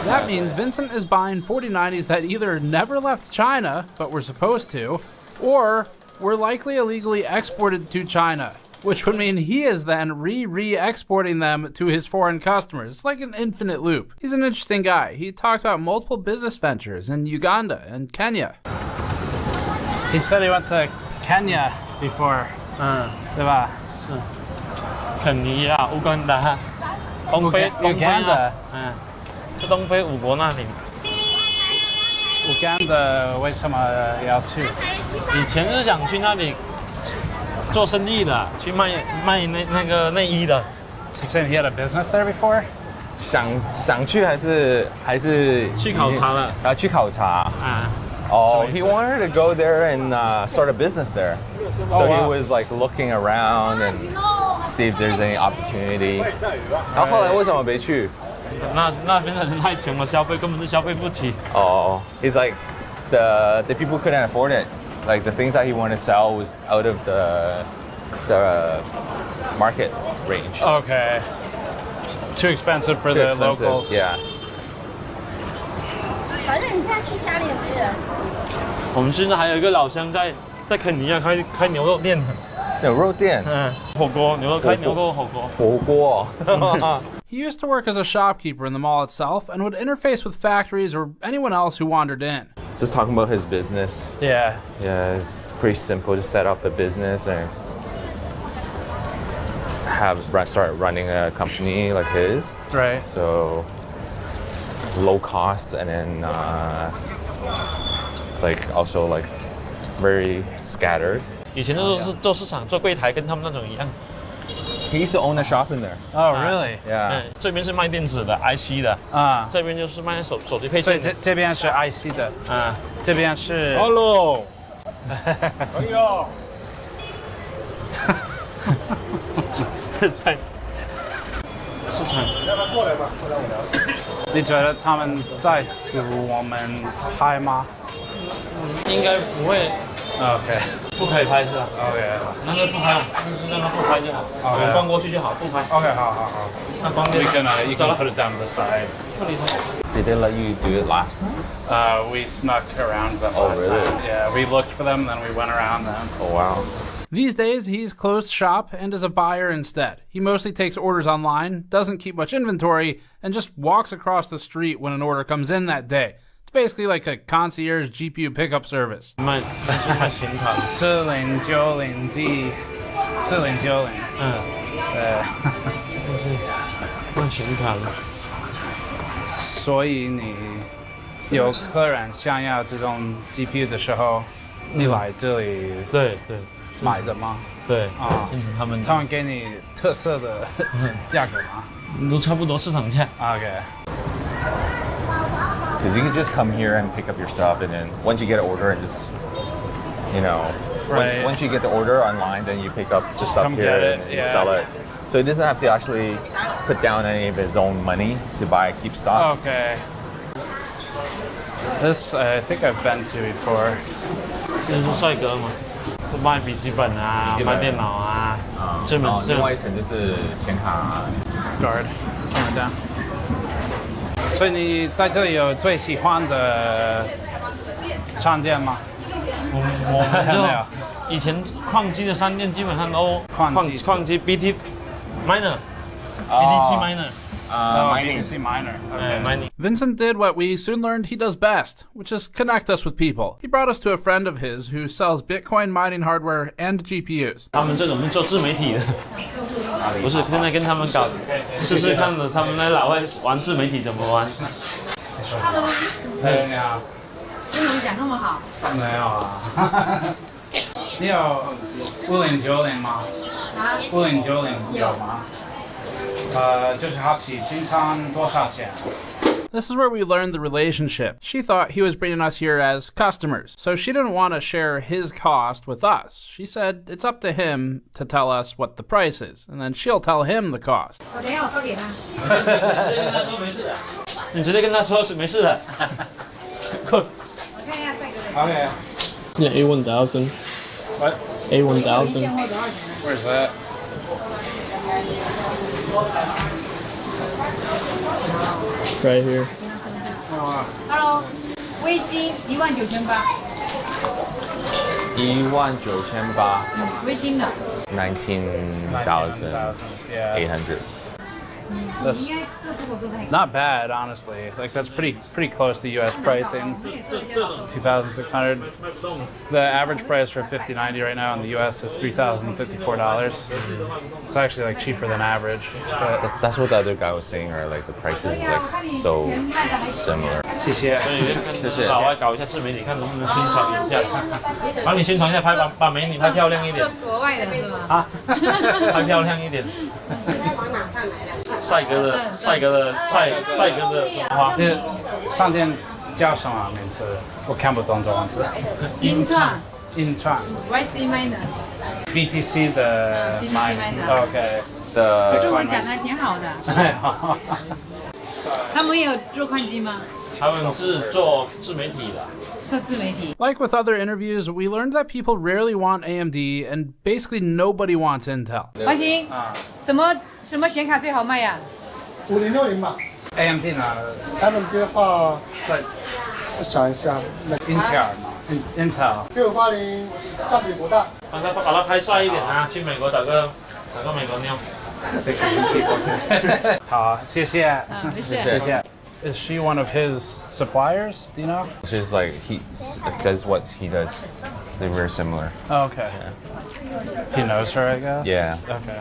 That means Vincent is buying 4090s that either never left China, but were supposed to, or were likely illegally exported to China, which would mean he is then re-exporting them to his foreign customers. It's like an infinite loop. He's an interesting guy. He talks about multiple business ventures in Uganda and Kenya. He said he went to Kenya before. 对吧？肯尼亚、乌干达、东非就东非5国那里。Uganda 为什么要去？以前是想去那里做生意的，去卖那个内衣的。He said he had a business there before. 想去还是去考察了？去考察。Oh, he wanted to go there and start a business there. So he was like looking around and see if there's any opportunity. 然后后来为什么没去？那边的人太穷了，消费根本是消费不起。He's like the people couldn't afford it. Like the things that he wanted to sell was out of the market range. Okay. Too expensive for the locals. Yeah. 反正你现在去家里也没人。我们现在还有一个老乡在肯尼亚开牛肉店。牛肉店。火锅，开牛肉火锅。火锅。He used to work as a shopkeeper in the mall itself and would interface with factories or anyone else who wandered in. Just talking about his business. Yeah. Yeah, it's pretty simple to set up a business and start running a company like his. Right. So low cost, and then it's like also like very scattered. 以前都是做市场做柜台，跟他们那种一样。He used to own a shop in there. Oh, really? Yeah. 这边是卖电子的 IC 的啊，这边就是卖手机配件。所以这边是 IC 的啊，这边是。Hello。哎呦。在市场。你觉得他们在乎我们拍吗？应该不会。OK。不可以拍是吧 ？OK。那就不拍，就是让他不拍就好。我逛过去就好，不拍。OK， 好。那方便。You can put it down to the side. Did they let you do it last time? We snuck around them Oh, last really? time. Yeah, we looked for them, then we went around them. Oh, wow. These days, he's closed shop and is a buyer instead. He mostly takes orders online, doesn't keep much inventory, and just walks across the street when an order comes in that day. It's basically like a concierge GPU pickup service. 卖显卡。4090D，4090。卖显卡的。所以你有客人想要这种 GPU 的时候，你来这里对买的吗？对啊，他们给你特色的价格吗？都差不多市场价。Okay. Because you can just come here and pick up your stuff, and then once you get an order and just, Right. once you get the order online, then you pick up the stuff Come here get it, and yeah. sell it. So he doesn't have to actually put down any of his own money to keep stock. Okay. This I think I've been to before. 这是帅哥嘛，卖笔记本啊，卖电脑啊，这门是。另外一层就是显卡 guard camera down. 所以你在这里有最喜欢的商店吗？我没有。以前矿机的商店基本上都矿机 BT miner。BTC miner. BTC miner. Okay. Mining. Vincent did what we soon learned he does best, which is connect us with people. He brought us to a friend of his who sells Bitcoin mining hardware and GPUs. 他们这种是做自媒体的，不是现在跟他们搞试试看的，他们在老外玩自媒体怎么玩。Hello。哎，你好。英文讲那么好？没有啊。你有5090吗？5090有吗？就是好奇经常多少钱？This is where we learned the relationship. She thought he was bringing us here as customers, so she didn't want to share his cost with us. She said it's up to him to tell us what the price is, and then she'll tell him the cost. 我等一下我发给他。你直接跟他说是没事的。我看一下帅哥的。Okay. Yeah, A1000. What? A1000. 现货多少钱？ Where's that? Right here. Hello，微星19800。19800。微星的。19,800. That's not bad, honestly. Like that's pretty close to U.S. pricing. 2,600. The average price for 5090 right now in the U.S. is $3,054. It's actually like cheaper than average. But that's what the other guy was saying, right? Like the prices is like so similar. 谢谢。所以跟老外搞一下自媒体，看能不能宣传一下，帮你宣传一下，把美女拍漂亮一点。国外的是吗？啊，拍漂亮一点。帅哥的什么花？上件叫什么名字？我看不懂中文字。音创。YC miner。BTC 的 miner。OK。中文讲的还挺好的。他们有做矿机吗？他们是做自媒体的。Like with other interviews, we learned that people rarely want AMD and basically nobody wants Intel. 华兴，什么显卡最好卖呀？5060吧。AMD 呢？他们的话，我想一下，Intel 嘛 ，Intel 6580占比不大。把它拍帅一点啊！去美国打个美国妞。好，谢谢。谢谢。 Is she one of his suppliers? Do you know? She's like he does what he does. They're very similar. Oh, okay. He knows her, I guess. Yeah. Okay.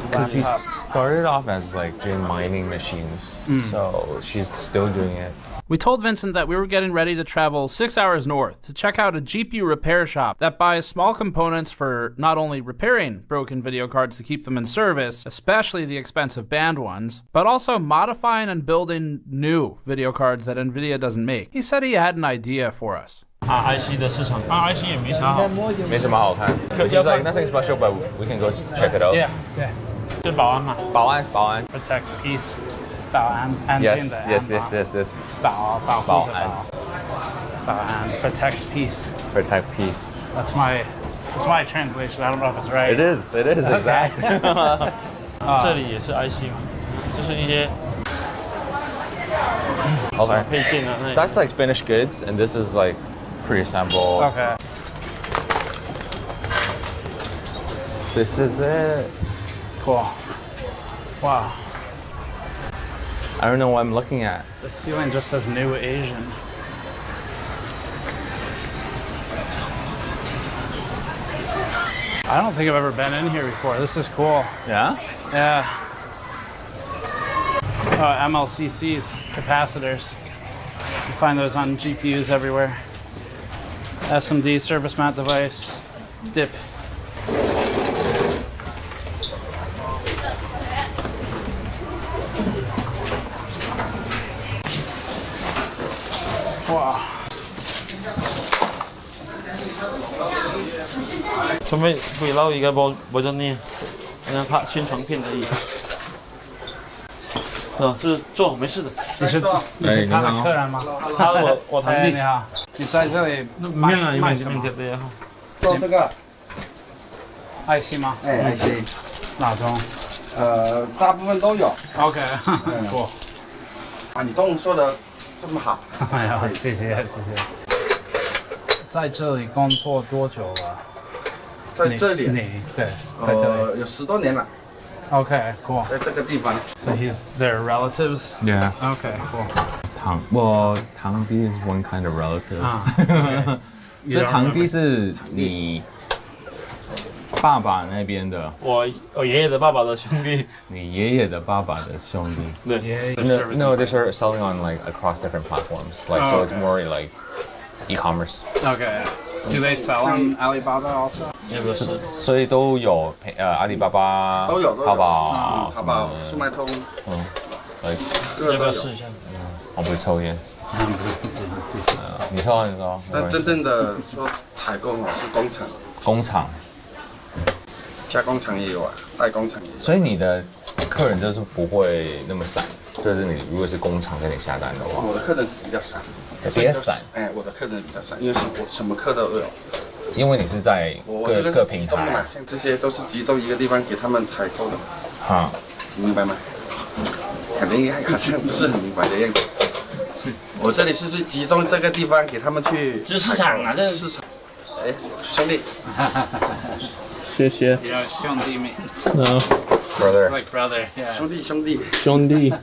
Because he started off as like doing mining machines, so she's still doing it. We told Vincent that we were getting ready to travel 6 hours north to check out a GPU repair shop that buys small components for not only repairing broken video cards to keep them in service, especially the expensive banned ones, but also modifying and building new video cards that NVIDIA doesn't make. He said he had an idea for us. IC 的市场，IC 也没啥好，没什么好看。He's like nothing special, but we can go check it out. Yeah. 就保安嘛，保安。 Protect peace. 保安，安静的 Yes. 保护的保安 protect peace. Protect peace. That's my translation. I don't know if it's right. It is exactly. 这里也是 IC 嘛，就是一些 Okay. 配件啊。That's like finished goods, and this is like pre-assembled. Okay. This is it. Cool. Wow. I don't know what I'm looking at. The ceiling just says New Asian. I don't think I've ever been in here before. This is cool. Yeah? Yeah. MLCCs, capacitors. You find those on GPUs everywhere. SMD, service mount device, DIP. Wow. 準備回撈而家播咗呢，人家拍宣傳片而已。是坐，没事的。你是他的客人吗？我堂弟。你好，你在这里卖什么？做这个IC 吗？哎，IC 哪种？大部分都有。OK，过。啊，你中文说的这么好。哎呀，谢谢。在这里工作多久了？在这里？对，在这里有10多年了。Okay, cool. 在这个地方。So he's their relatives? Yeah. Okay, cool. 堂弟 is one kind of relative. 这堂弟是你爸爸那边的。我爷爷的爸爸的兄弟。你爷爷的爸爸的兄弟。对。No, they start selling on like across different platforms. Like so, it's more like e-commerce. Okay. Do they sell on Alibaba also? 所以都有阿里巴巴都有淘宝淘宝速卖通要不要试一下？我不抽烟。你抽。但真正的说采购是工厂。加工厂也有啊，代工厂也有。所以你的客人就是不会那么散，就是你如果是工厂跟你下单的话，我的客人是比较散。比较散。哎，我的客人比较散，因为我什么课都有。因为你是在各平台嘛，像这些都是集中一个地方给他们采购的。哈，明白吗？感觉好像不是很明白的样子。我这里是集中这个地方给他们去。这市场啊，这市场。哎，兄弟。谢谢。You know, 兄弟 means. No. Brother. It's like brother. Yeah. 兄弟。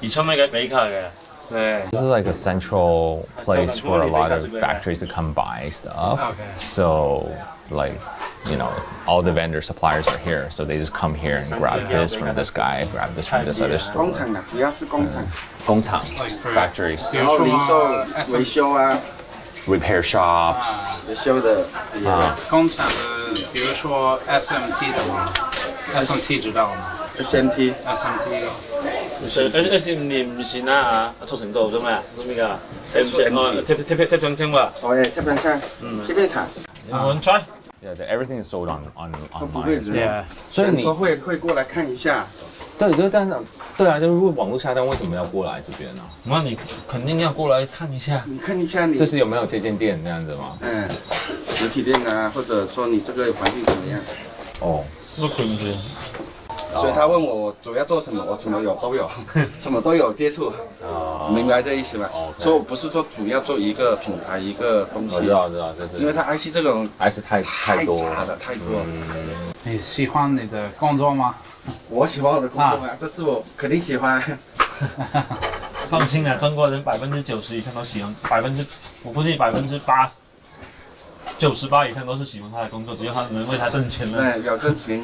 而且咩嘅比卡嘅。This is like a central place for a lot of factories to come buy stuff. Okay. So, like, you know, all the vendor suppliers are here, so they just come here and grab this from this guy, grab this from this other store. 工厂啊，主要是工厂。工厂 factories. 然后零售、维修啊。Repair shops. 维修的。工厂的，比如说 SMT 的吗 ？SMT 知道吗 ？SMT。你唔是啦嚇，速成做啫咩？做咩㗎？貼上清喎。哦，貼上清。貼片廠。我 try。Yeah, everything is sold online. Yeah. 所以你会过来看一下。对，但是对啊，就是网络下单为什么要过来这边呢？那你肯定要过来看一下。你看一下你。这是有没有这间店那样子吗？实体店啊，或者说你这个环境怎么样？哦，都可以。所以他问我主要做什么，我什么都有，什么都有接触。明白这意思吗？所以我不是说主要做一个品牌一个东西。我知道，就是因为它 IC 这种还是太多了，太多了。你喜欢你的工作吗？我喜欢我的工作啊，这是我肯定喜欢。放心啊，中国人90%以上都喜欢，我估计98以上都是喜欢他的工作，只要他能为他挣钱了。对，有挣钱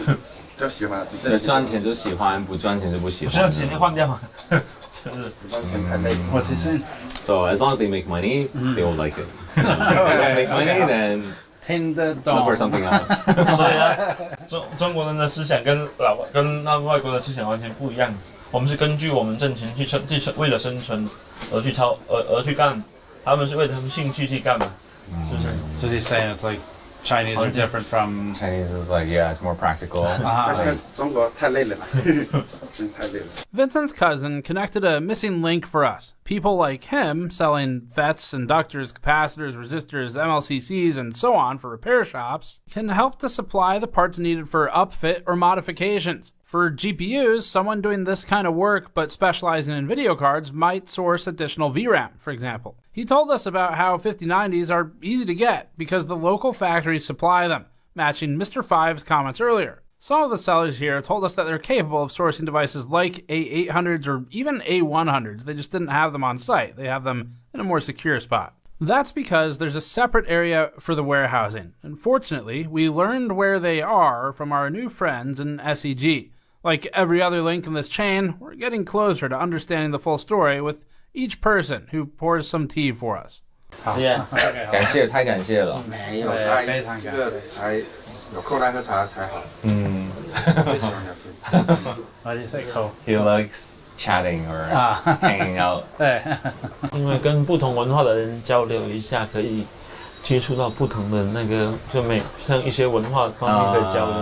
就喜欢，赚钱就喜欢，不赚钱就不喜欢。不赚钱就换掉嘛，就是不赚钱太累。What's he saying? So as long as they make money, they will like it. If they don't make money, then look for something else. 所以呢，中国人的思想跟外国的思想完全不一样。我们是根据我们挣钱去为了生存而去干，他们是为了他们兴趣去干嘛，是不是 So he's saying it's like Chinese are different from Chinese is like it's more practical. 中国太累了，真太累了。 Vincent's cousin connected a missing link for us. People like him selling FETs, inductors, capacitors, resistors, MLCCs, and so on for repair shops can help to supply the parts needed for upfit or modifications. For GPUs, someone doing this kind of work but specializing in video cards might source additional VRAM, for example. He told us about how 5090s are easy to get because the local factories supply them, matching Mr. Five's comments earlier. Some of the sellers here told us that they're capable of sourcing devices like A800s or even A100s. They just didn't have them on site. They have them in a more secure spot. That's because there's a separate area for the warehousing. Unfortunately, we learned where they are from our new friends in SEG. Like every other link in this chain, we're getting closer to understanding the full story with each person who pours some tea for us. 感谢，太感谢了。没有在这个才有空来喝茶才好。最喜欢聊天。Why do you say cool? He likes chatting or hanging out. 对，因为跟不同文化的人交流一下，可以接触到不同的那个，像一些文化方面的交流。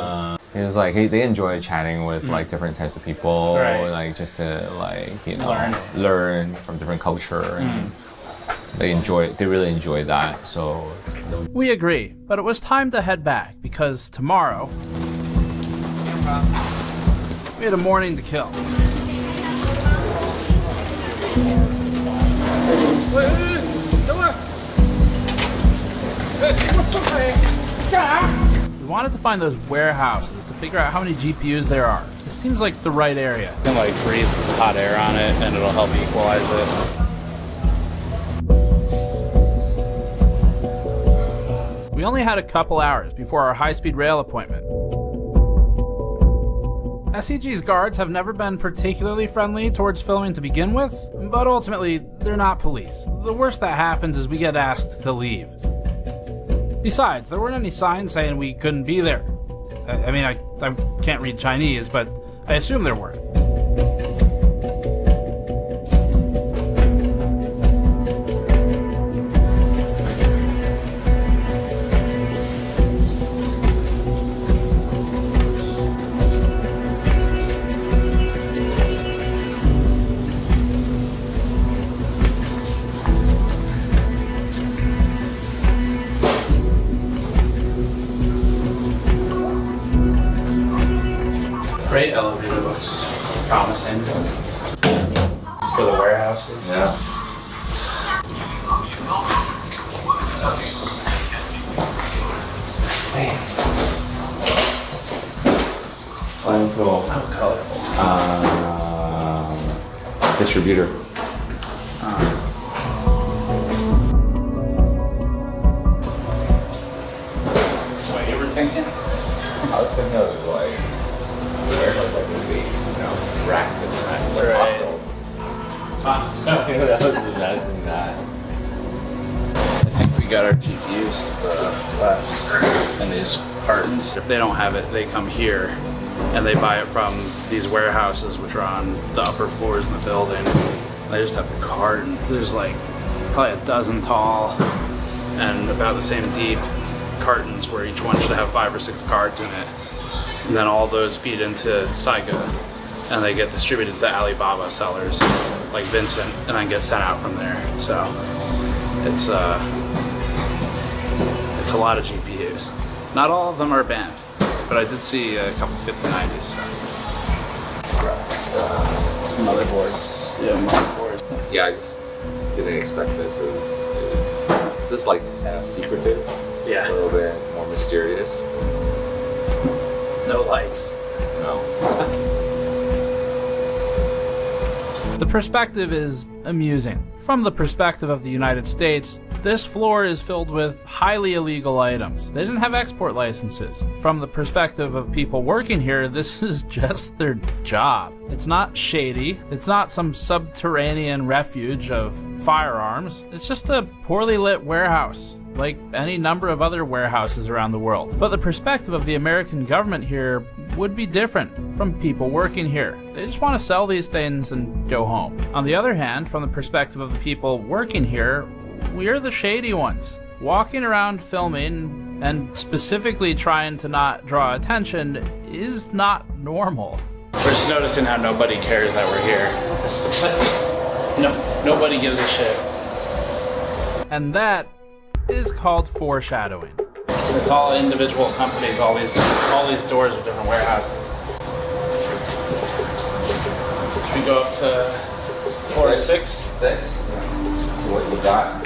He was like they enjoy chatting with like different types of people, like just to like learn from different culture, and they really enjoy that. So we agree, but it was time to head back because tomorrow we had a morning to kill. We wanted to find those warehouses to figure out how many GPUs there are. This seems like the right area. You can like breathe hot air on it and it'll help equalize it. We only had a couple hours before our high-speed rail appointment. SEG's guards have never been particularly friendly towards filming to begin with, but ultimately, they're not police. The worst that happens is we get asked to leave. Besides, there weren't any signs saying we couldn't be there. I mean, I can't read Chinese, but I assume there weren't. Freight elevator looks promising for the warehouses. Yeah. Fine, cool. Distributor. What you were thinking? I was thinking of like like the States, racks and racks, like Costco. I was imagining that. I think we got our GPUs to the left and these cartons. If they don't have it, they come here and they buy it from these warehouses which are on the upper floors in the building. They just have a carton. There's like probably a dozen tall and about the same deep cartons where each one should have 5 or 6 cards in it. And then all those feed into Saiga and they get distributed to the Alibaba sellers like Vincent and then get sent out from there. So it's a lot of GPUs. Not all of them are banned, but I did see a couple 5090s. So. motherboard. Yeah, motherboard. Yeah, I just didn't expect this. It was this like kind of secretive. Yeah. A little bit more mysterious. No lights. No. The perspective is amusing. From the perspective of the United States, this floor is filled with highly illegal items. They didn't have export licenses. From the perspective of people working here, this is just their job. It's not shady. It's not some subterranean refuge of firearms. It's just a poorly lit warehouse, like any number of other warehouses around the world. But the perspective of the American government here would be different from people working here. They just want to sell these things and go home. On the other hand, from the perspective of the people working here, we're the shady ones. Walking around filming and specifically trying to not draw attention is not normal. We're just noticing how nobody cares that we're here. It's just like, nobody gives a shit. And that is called foreshadowing. It's all individual companies, all these doors are different warehouses. Should we go up to floor 6? 6? So what you got?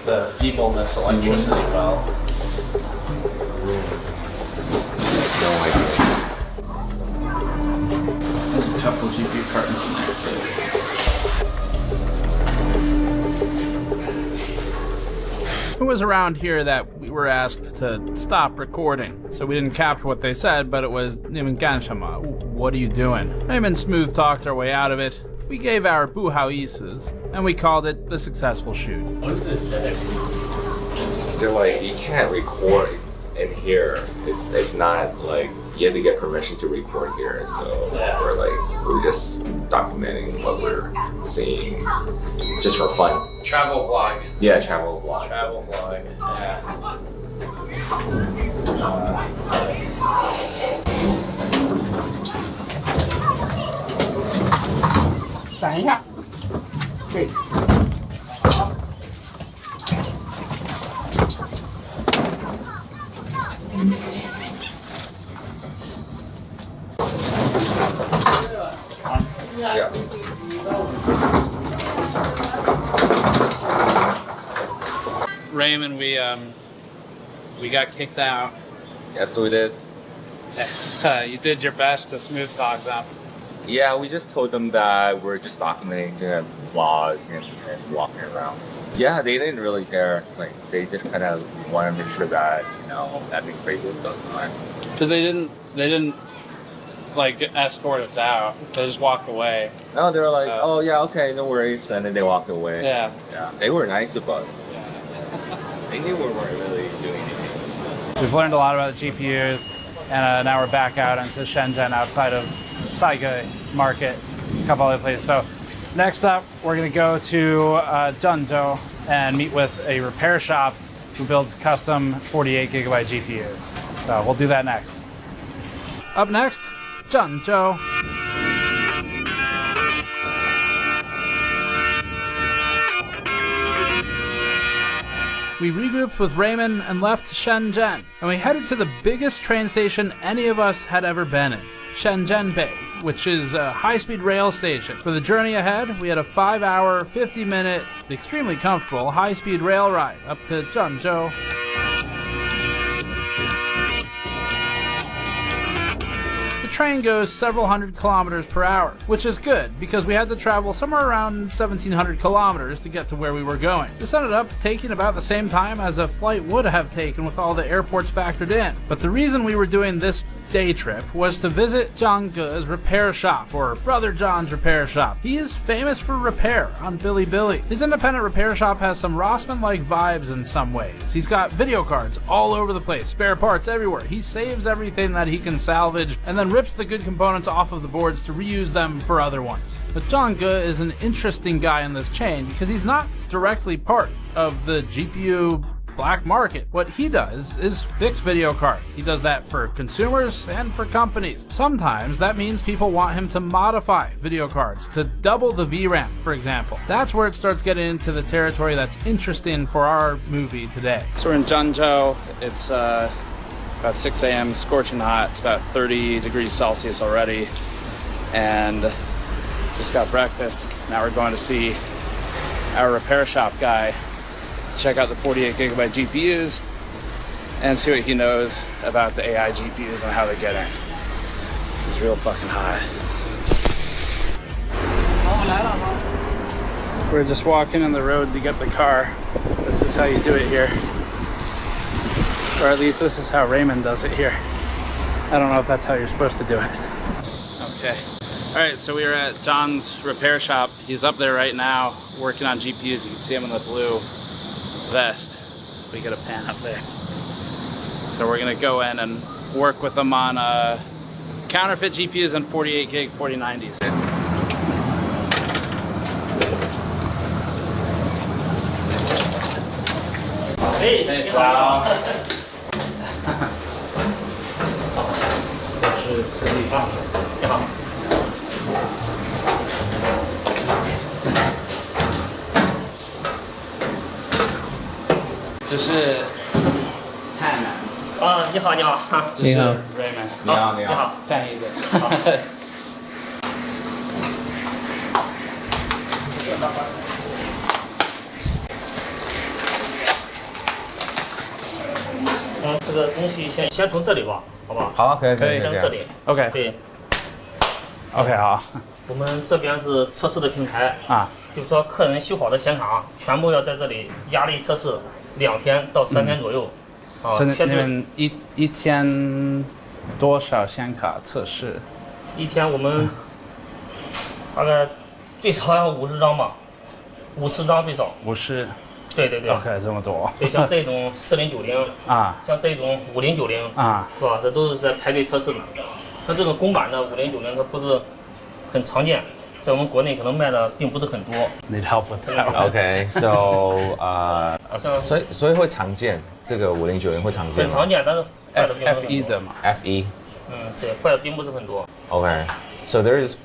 The feebleness electricity well. No idea. There's a couple GPU cartons in there too. It was around here that we were asked to stop recording, so we didn't capture what they said, but it was "Ganshama, what are you doing?" Raymond smooth talked our way out of it. We gave our buhauises, and we called it the successful shoot. What did they say? They're like, you can't record in here. It's not like you have to get permission to record here. So we're just documenting what we're seeing, just for fun. Travel vlog. Yeah, travel vlog. Travel vlog. Yeah. Raymond, we got kicked out. Yes, we did. You did your best to smooth talk them. Yeah, we just told them that we're just documenting the vlog and walking around. Yeah, they didn't really care. Like, they just kind of want to make sure that, nothing crazy was going on. Because they didn't like escort us out. They just walked away. No, they were like, oh yeah, okay, no worries, and then they walked away. Yeah. Yeah, they were nice about it. Yeah. They knew we weren't really doing anything. We've learned a lot about the GPUs, and now we're back out into Shenzhen outside of Saiga Market, a couple other places. So next up, we're gonna go to Zhengzhou and meet with a repair shop who builds custom 48 gigabyte GPUs. So we'll do that next. Up next, Zhengzhou. We regrouped with Raymond and left Shenzhen, and we headed to the biggest train station any of us had ever been in, Shenzhen Bay, which is a high-speed rail station. For the journey ahead, we had a 5-hour, 50-minute, extremely comfortable high-speed rail ride up to Zhengzhou. The train goes several hundred kilometers per hour, which is good because we had to travel somewhere around 1,700 kilometers to get to where we were going. This ended up taking about the same time as a flight would have taken with all the airports factored in. But the reason we were doing this day trip was to visit Zhang Ge's repair shop, or Brother John's repair shop. He is famous for repair on Bilibili. His independent repair shop has some Rossmann-like vibes in some ways. He's got video cards all over the place, spare parts everywhere. He saves everything that he can salvage and then rips the good components off of the boards to reuse them for other ones. But Zhang Ge is an interesting guy in this chain because he's not directly part of the GPU black market. What he does is fix video cards. He does that for consumers and for companies. Sometimes that means people want him to modify video cards to double the VRAM, for example. That's where it starts getting into the territory that's interesting for our movie today. So we're in Zhengzhou. It's about 6 a.m., scorching hot. It's about 30 degrees Celsius already. and just got breakfast. Now we're going to see our repair shop guy, check out the 48 gigabyte GPUs and see what he knows about the AI GPUs and how they get in. It's real fucking hot. We're just walking on the road to get the car. This is how you do it here. Or at least this is how Raymond does it here. I don't know if that's how you're supposed to do it. Okay. All right, so we are at John's repair shop. He's up there right now working on GPUs. You can see him in the blue vest. We get a pan up there. So we're gonna go in and work with them on counterfeit GPUs and 48 gig 4090s. Hey, 早。这是私立棒。你好。这是泰南。你好，你好。这是 Raymond。你好，你好。翻译的。好。这个东西先从这里吧，好吧？好，可以，先这里。OK。对。OK， 好。我们这边是测试的平台啊，就是说客人修好的显卡全部要在这里压力测试2天到3天左右。你们一天多少显卡测试？一天我们大概最少要50张吧，50张最少。50。对对对。OK， 这么多。对，像这种4090啊，像这种5090啊，是吧？这都是在排队测试的。像这种公版的5090，它不是很常见，在我们国内可能卖的并不是很多。Need help with that? Okay, so 所以会常见，这个5090会常见吗？很常见，但是坏的并不是很多。FE 的嘛。FE。对，坏的并不是很多。Okay, so there's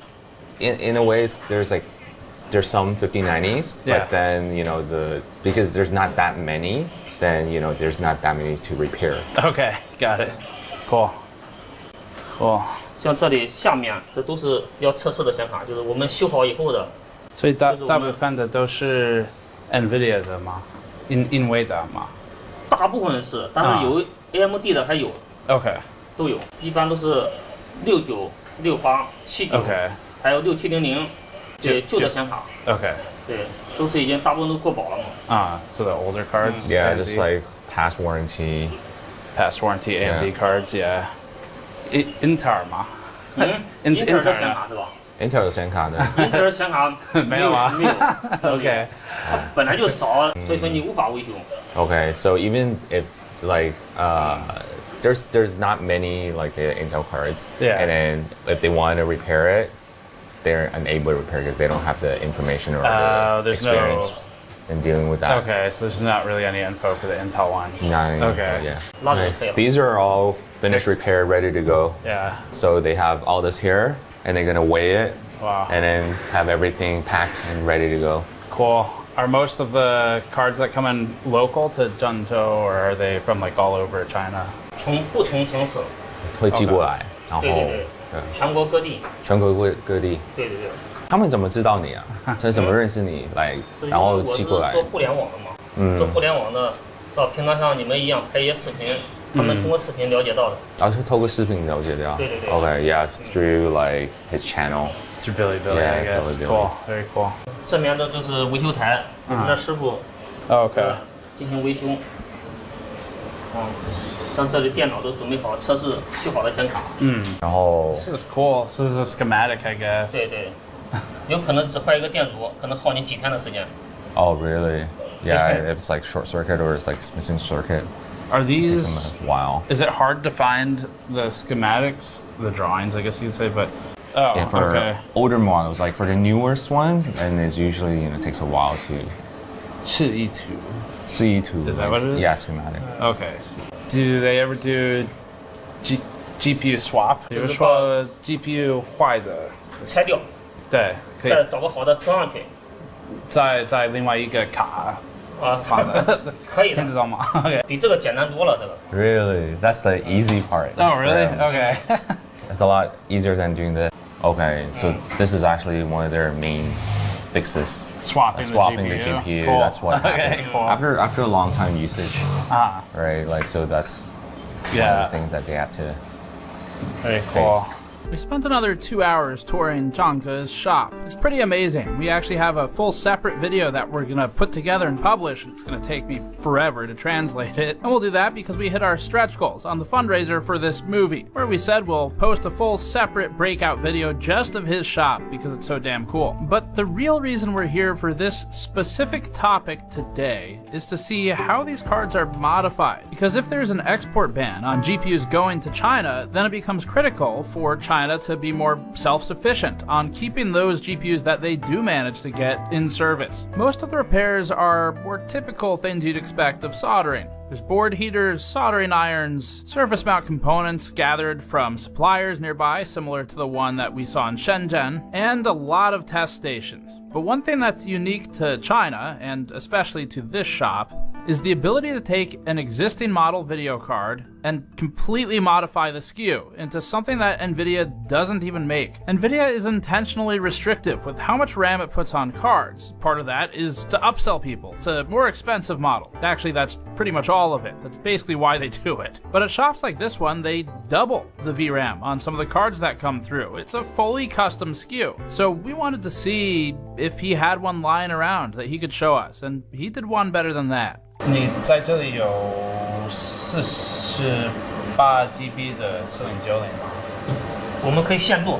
in a way there's some 5090s, but then because there's not that many, then there's not that many to repair. Okay, got it. Cool. 像这里下面这都是要测试的显卡，就是我们修好以后的。所以大部分的都是 NVIDIA 的吗？NVIDIA 吗？大部分是，但是有 AMD 的还有。OK。都有，一般都是69、68、79，还有6700。对，旧的显卡。Okay. 对，都是已经大部分都过保了嘛。So the older cards. Yeah, just like past warranty AMD cards. Yeah. Intel 吗？Intel 的显卡是吧 ？Intel 的显卡呢 ？Intel 显卡没有啊。没有。OK. 本来就少，所以说你无法维修。Okay, so even if there's not many like the Intel cards, and then if they want to repair it, they're unable to repair because they don't have the information or the experience in dealing with that. Okay, so there's not really any info for the Intel ones. Yeah. Nice. These are all finished, repaired, ready to go. Yeah. So they have all this here, and they're gonna weigh it, wow, and then have everything packed and ready to go. Cool. Are most of the cards that come in local to Zhengzhou, or are they from like all over China? 从不同城市会寄过来，然后对，全国各地。全国各地。对对对。他们怎么知道你啊？他怎么认识你来，然后寄过来？我是做互联网的嘛，做互联网的，平常像你们一样拍一些视频，他们通过视频了解到的。然后是透过视频了解到。对对对。Okay, yeah, through like his channel. Through Billy, I guess. Cool, very cool. 这边的就是维修台，我们的师傅。OK。进行维修。像这里电脑都准备好，测试修好的显卡。然后。This is cool. This is a schematic, I guess. 对对。有可能只坏一个电阻，可能耗你几天的时间。Oh, really? Yeah, if it's like short circuit or it's like missing circuit. Are these? It takes them a while. Is it hard to find the schematics, the drawings, I guess you'd say, but. Oh, yeah, for okay. older models, like for the newest ones, and it's usually takes a while to. 4E2. Is that what it is? Yeah, schematic. Okay. Do they ever do GPU swap? 比如说 GPU 坏的，拆掉。对，可以。再找个好的装上去。在另外一个卡。放的。可以的。听得到吗 ？OK。比这个简单多了，这个。Really? That's the easy part. Oh, really? Okay. It's a lot easier than doing this. Okay, so this is actually one of their main fixes. Swapping the GPU. GPU. Cool. That's what happens Okay, cool. after a long time usage. Right, like so that's one of the things that they have to Very cool. face. We spent another 2 hours touring Zhangge's shop. It's pretty amazing. We actually have a full separate video that we're gonna put together and publish. It's gonna take me forever to translate it. And we'll do that because we hit our stretch goals on the fundraiser for this movie, where we said we'll post a full separate breakout video just of his shop because it's so damn cool. But the real reason we're here for this specific topic today is to see how these cards are modified. Because if there's an export ban on GPUs going to China, then it becomes critical for China to be more self-sufficient on keeping those GPUs that they do manage to get in service. Most of the repairs are more typical things you'd expect of soldering. There's board heaters, soldering irons, surface mount components gathered from suppliers nearby, similar to the one that we saw in Shenzhen, and a lot of test stations. But one thing that's unique to China, and especially to this shop, is the ability to take an existing model video card and completely modify the SKU into something that NVIDIA doesn't even make. NVIDIA is intentionally restrictive with how much RAM it puts on cards. Part of that is to upsell people to more expensive model. Actually, that's pretty much all of it. That's basically why they do it. But at shops like this one, they double the VRAM on some of the cards that come through. It's a fully custom SKU. So we wanted to see if he had one lying around that he could show us, and he did one better than that. 你在这里有48 GB 的4090吗？我们可以现做。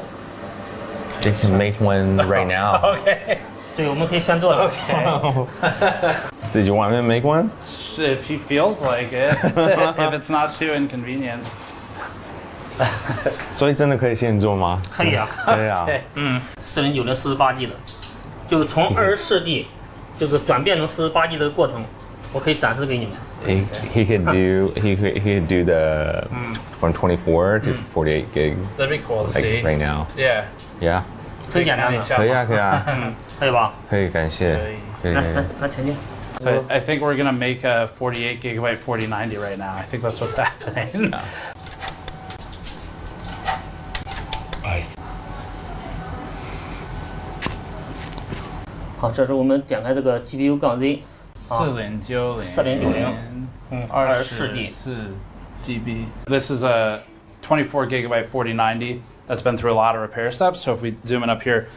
They can make one right now. Okay. 对，我们可以现做的。Okay. Did you want me to make one? If he feels like it, if it's not too inconvenient. 所以真的可以现做吗？可以啊。可以啊。4090 48G 的，就是从24G 就是转变成48G 的过程。 我可以展示给你们。He could do the from 24 to 48 gig. That'd be cool to like see. Right now. Yeah. Yeah. 很简单的。可以啊，可以啊。可以吧？可以，感谢。可以。来前进。 So I think we're gonna make a 48 gigabyte 4090 right now. I think that's what's happening. 好，这是我们点开这个 GPU 杠 Z。 4090 24 GB. This is a 24 gigabyte 4090 that's been through a lot of repair steps. So if we zoom in up here,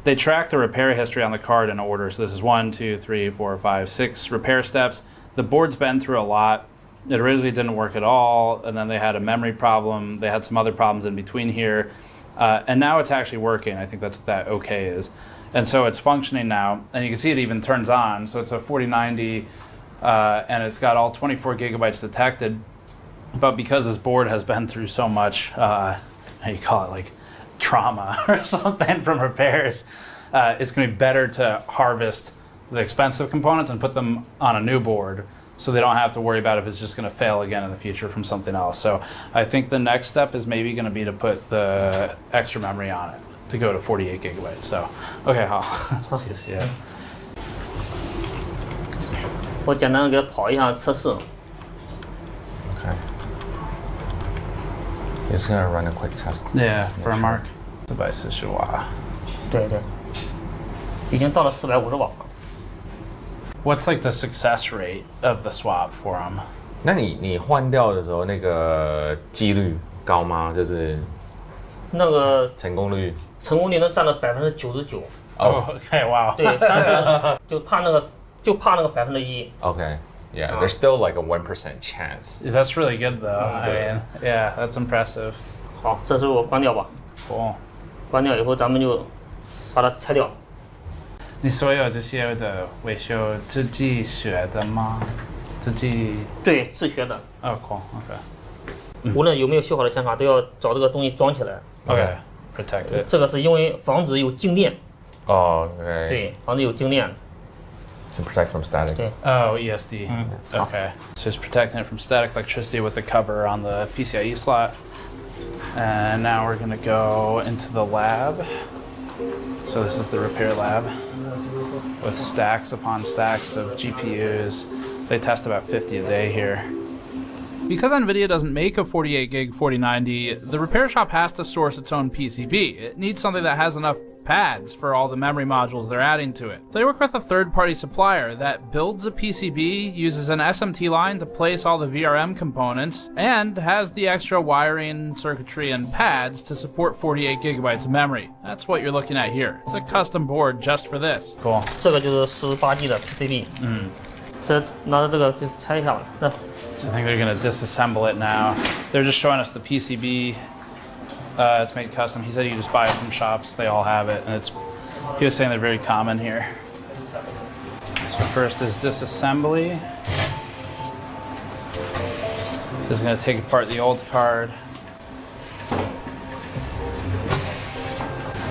they track the repair history on the card in order. So this is 1, 2, 3, 4, 5, 6 repair steps. The board's been through a lot. It originally didn't work at all, and then they had a memory problem. They had some other problems in between here, and now it's actually working. I think that's what that OK is. And so it's functioning now, and you can see it even turns on. So it's a 4090, and it's got all 24 gigabytes detected. But because this board has been through so much, how you call it, like trauma or something from repairs, it's going to be better to harvest the expensive components and put them on a new board, so they don't have to worry about if it's just going to fail again in the future from something else. So I think the next step is maybe going to be to put the extra memory on it, to go to 48 gigabytes. So, okay, 好，谢谢。我简单给它跑一下测试。Okay. He's gonna run a quick test. Yeah, for a mark. 440瓦。对对，已经到了450瓦。What's like the success rate of the swap for him? 那你换掉的时候，那个几率高吗？就是那个成功率。 成功率能占到99%。哦 ，OK， 哇。对，但是就怕那个1%。Okay, yeah, there's still like a 1% chance. That's really good though. I mean, yeah, that's impressive. 好，这时候我关掉吧。Cool. 关掉以后，咱们就把它拆掉。你所有这些的维修自己学的吗？自己？对，自学的。哦 ，cool，OK。无论有没有修好的显卡，都要找这个东西装起来。OK。 Protect it. 这个是因为防止有静电。哦 ，OK。对，防止有静电。 To protect from static. 对。Oh, ESD. Okay. So it's protecting it from static electricity with the cover on the PCIe slot. And now we're gonna go into the lab. So this is the repair lab with stacks upon stacks of GPUs. They test about 50 a day here. Because NVIDIA doesn't make a 48 gig 4090, the repair shop has to source its own PCB. It needs something that has enough pads for all the memory modules they're adding to it. They work with a third-party supplier that builds a PCB, uses an SMT line to place all the VRM components, and has the extra wiring, circuitry, and pads to support 48 gigabytes of memory. That's what you're looking at here. It's a custom board just for this. Cool. 这个就是18G 的 PCB。这拿着这个就拆一下吧。 So I think they're going to disassemble it now. They're just showing us the PCB. It's made custom. He said you just buy it from shops. They all have it, and he was saying they're very common here. So first is disassembly. Just going to take apart the old card.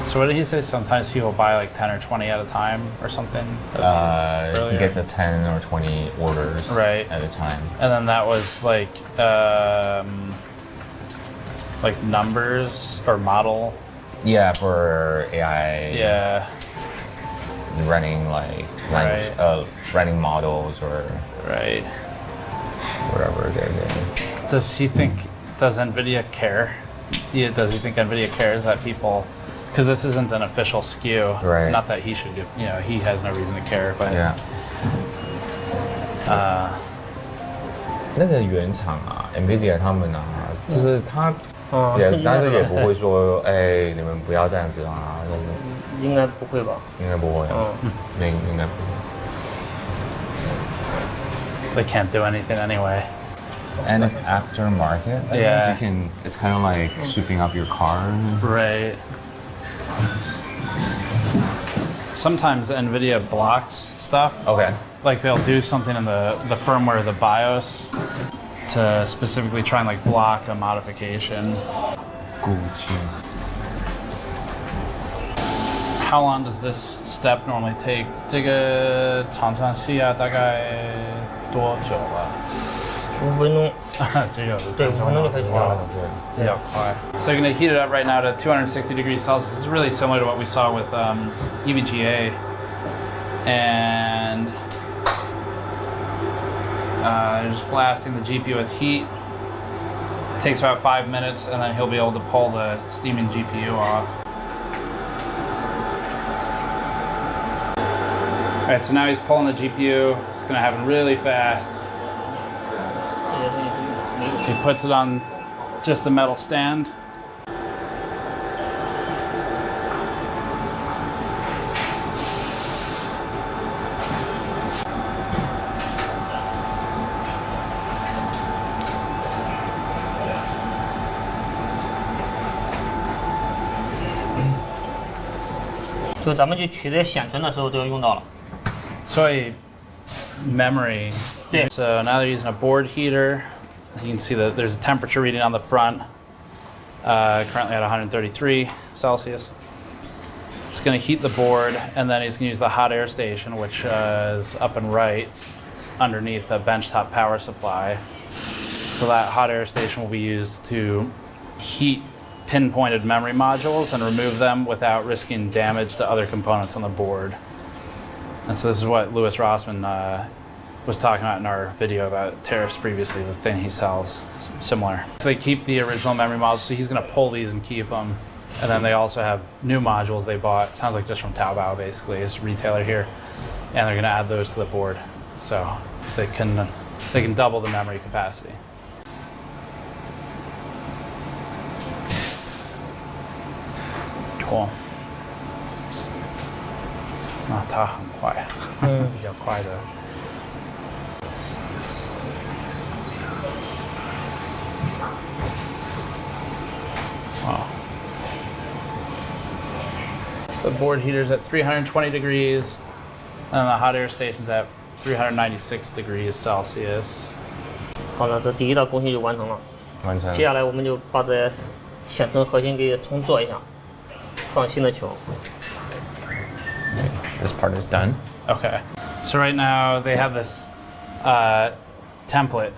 So what did he say? Sometimes people buy like 10 or 20 at a time or something? He gets a 10 or 20 orders at a time. And then that was like numbers or model. Yeah, for AI. Yeah. Running like running models or whatever they're doing. Does NVIDIA care? Yeah, does he think NVIDIA cares that people, because this isn't an official SKU. Right. Not that he should, he has no reason to care, but. Yeah. 那个原厂啊 ，NVIDIA 他们啊，就是他但是也不会说，哎，你们不要这样子啊。应该不会吧？应该不会，应该不会。They can't do anything anyway. And it's aftermarket. Yeah. It's kind of like sweeping up your car. Right. Sometimes NVIDIA blocks stuff. Okay. Like they'll do something in the firmware, the BIOS, to specifically try and like block a modification. How long does this step normally take? 这个常常需要大概多久了？5分钟。对，5分钟就可以做了。比较快。So you're going to heat it up right now to 260 degrees Celsius. This is really similar to what we saw with EVGA. And just blasting the GPU with heat. Takes about 5 minutes, and then he'll be able to pull the steaming GPU off. All right, so now he's pulling the GPU. It's going to happen really fast. He puts it on just a metal stand. So 咱们去取这些显存的时候都要用到了。所以 memory. So now they're using a board heater. You can see that there's a temperature reading on the front, currently at 133 Celsius. It's going to heat the board, and then he's going to use the hot air station, which is up and right underneath a benchtop power supply. So that hot air station will be used to heat pinpointed memory modules and remove them without risking damage to other components on the board. And so this is what Louis Rossmann was talking about in our video about tariffs previously, the thing he sells, similar. So they keep the original memory modules, so he's going to pull these and keep them. And then they also have new modules they bought, sounds like just from Taobao basically, it's a retailer here. And they're going to add those to the board. So they can double the memory capacity. Cool. 它很快，比较快的。Wow. So the board heater's at 320 degrees, and the hot air station's at 396 degrees Celsius. 好了，这第一道工序就完成了。完成。接下来我们就把这显存核心给重做一下，放新的球。This part is done. Okay. So right now they have this template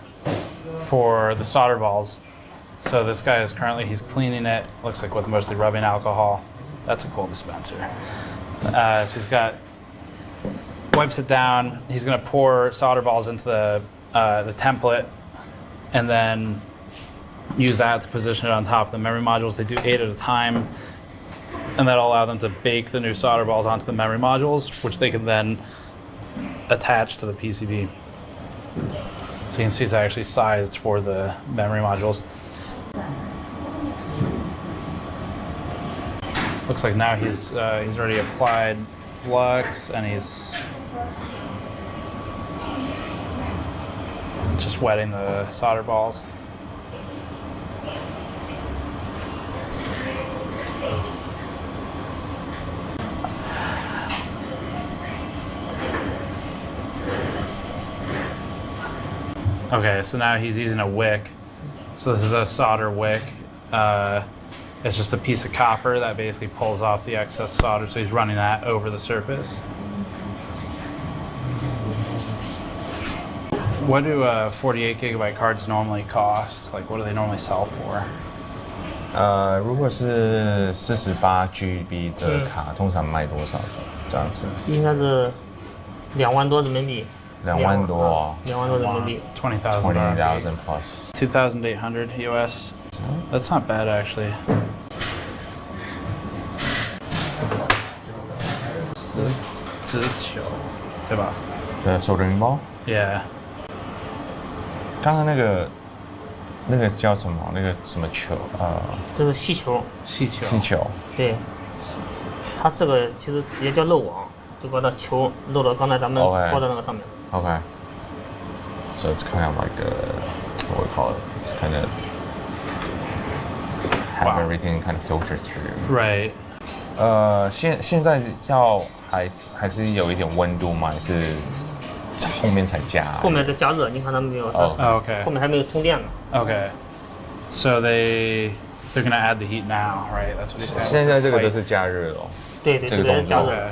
for the solder balls. So this guy is currently, he's cleaning it, looks like with mostly rubbing alcohol. That's a cool dispenser. So he's wipes it down. He's gonna pour solder balls into the template, and then use that to position it on top of the memory modules. They do 8 at a time, and that'll allow them to bake the new solder balls onto the memory modules, which they can then attach to the PCB. So you can see it's actually sized for the memory modules. Looks like now he's already applied flux, and he's just wetting the solder balls. Okay, so now he's using a wick. So this is a solder wick. It's just a piece of copper that basically pulls off the excess solder, so he's running that over the surface. What do 48 gigabyte cards normally cost? Like, what do they normally sell for? 如果是48 GB 的卡，通常卖多少？这样子？应该是2万多人民币。2万多。2万多人民币。20,000 plus. 2,800 US. That's not bad actually. 直球，对吧？ The soldering ball? Yeah. 刚刚那个叫什么？那个什么球？这是细球。细球。细球。对，它这个其实也叫漏网，就把它球漏到刚才咱们抛在那个上面。Okay. So it's kind of like what we call it. It's kind of have everything kind of filtered through. Right. 现在要还是有一点温度吗？还是后面才加？后面再加热，你看他们没有？ Okay. 后面还没有通电呢。Okay. So they're gonna add the heat now, right? That's what he said. 现在这个就是加热了。对，这个加热。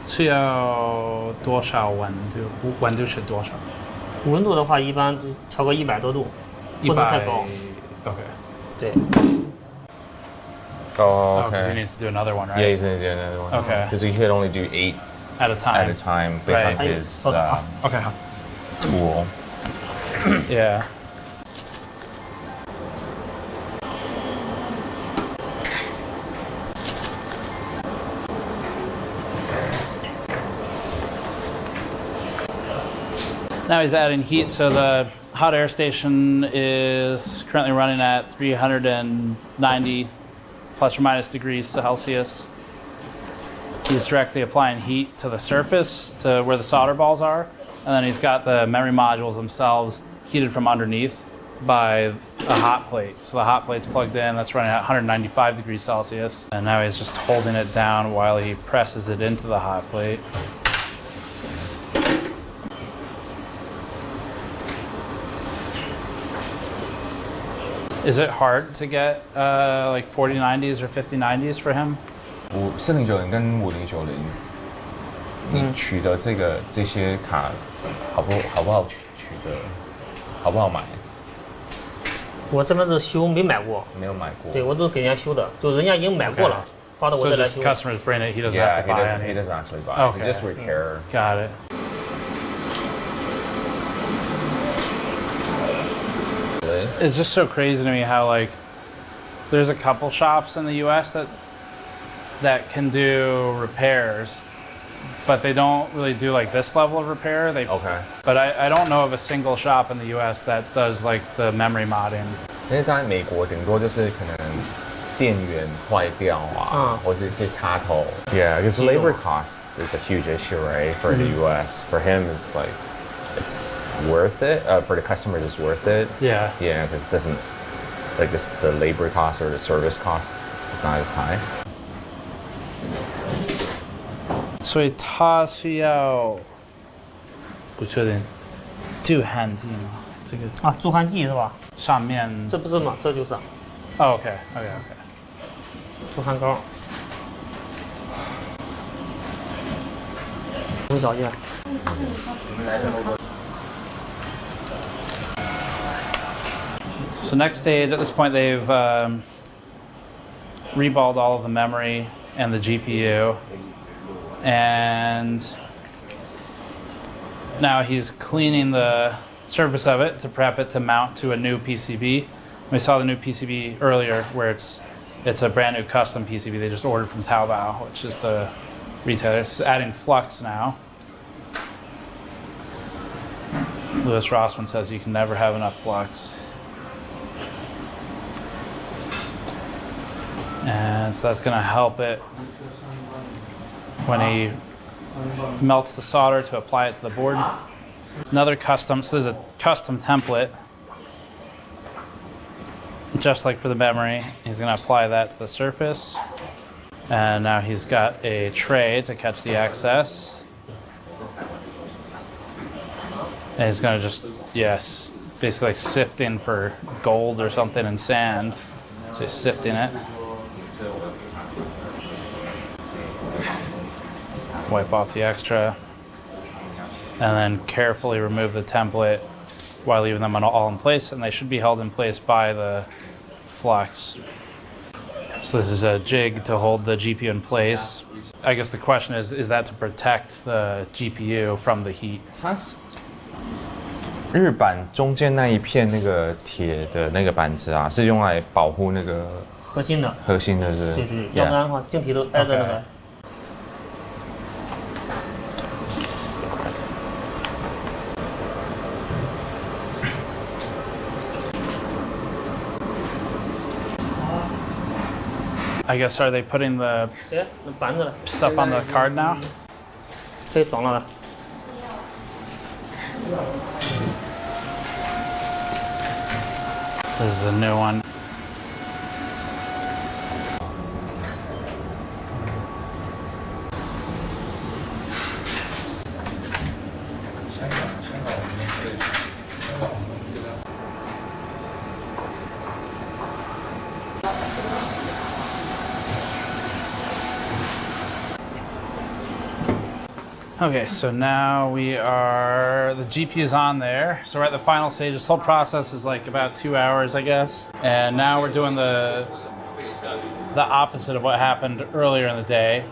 是要多少温度？温度是多少？温度的话，一般调个100多度，不能太高。Okay. 对。Oh, okay. Because he needs to do another one, right? Yeah, he's gonna do another one. Okay. Because he could only do 8 at a time based on his okay. tool. Yeah. Now he's adding heat, so the hot air station is currently running at 390 plus or minus degrees Celsius. He's directly applying heat to the surface, to where the solder balls are, and then he's got the memory modules themselves heated from underneath by a hot plate. So the hot plate's plugged in, that's running at 195 degrees Celsius, and now he's just holding it down while he presses it into the hot plate. Is it hard to get like 4090s or 5090s for him? 4090跟5090，你取得这些卡好不好取得？好不好买？我这边是修，没买过。没有买过。对，我都给人家修的，就人家已经买过了，发到我这来修。So just customers bring it, he doesn't have to buy it. He doesn't actually buy. Okay. He just repair. Got it. It's just so crazy to me how like there's a couple shops in the U.S. that can do repairs, but they don't really do like this level of repair. But I don't know of a single shop in the U.S. that does like the memory modding. 因为在美国顶多就是可能电源坏掉或者一些插头。Yeah, because labor cost is a huge issue, right? For the U.S. For him, it's like it's worth it. For the customers, it's worth it. Yeah. Yeah, because it doesn't like the labor cost or the service cost is not as high. 所以它需要不确定镀焊剂吗？这个镀焊剂是吧？上面这不是吗？这就是。OK。镀焊膏。无条件。So next stage, at this point, they've reballed all of the memory and the GPU, and now he's cleaning the surface of it to prep it to mount to a new PCB. We saw the new PCB earlier where it's a brand new custom PCB they just ordered from Taobao, which is the retailer. It's adding flux now. Louis Rossman says you can never have enough flux. And so that's going to help it when he melts the solder to apply it to the board. Another custom, so there's a custom template, just like for the memory. He's going to apply that to the surface. And now he's got a tray to catch the excess. And he's going to just, yes, basically like sifting for gold or something in sand. So he's sifting it. Wipe off the extra. And then carefully remove the template while leaving them all in place. And they should be held in place by the flux. So this is a jig to hold the GPU in place. I guess the question is that to protect the GPU from the heat? 日版中间那一片那个铁的那个板子啊，是用来保护那个核心的是。对对，要不然的话，晶体都挨着那个。I guess are they putting the stuff on the card now? 可以装了。This is a new one. Okay, so now the GPU is on there. So we're at the final stage. This whole process is like about 2 hours, I guess. And now we're doing the opposite of what happened earlier in the day.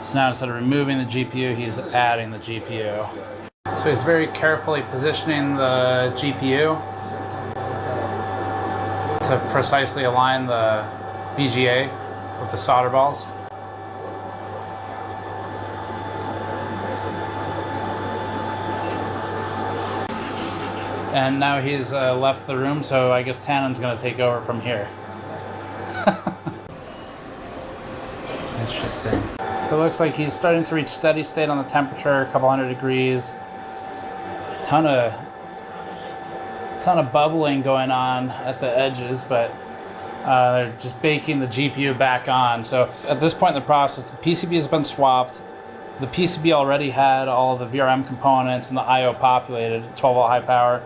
So now instead of removing the GPU, he's adding the GPU. So he's very carefully positioning the GPU to precisely align the BGA with the solder balls. And now he's left the room, so I guess Tannen's going to take over from here. Interesting. So it looks like he's starting to reach steady state on the temperature, a couple hundred degrees. Ton of bubbling going on at the edges, but they're just baking the GPU back on. So at this point in the process, the PCB has been swapped. The PCB already had all of the VRM components and the I/O populated, 12-volt high power.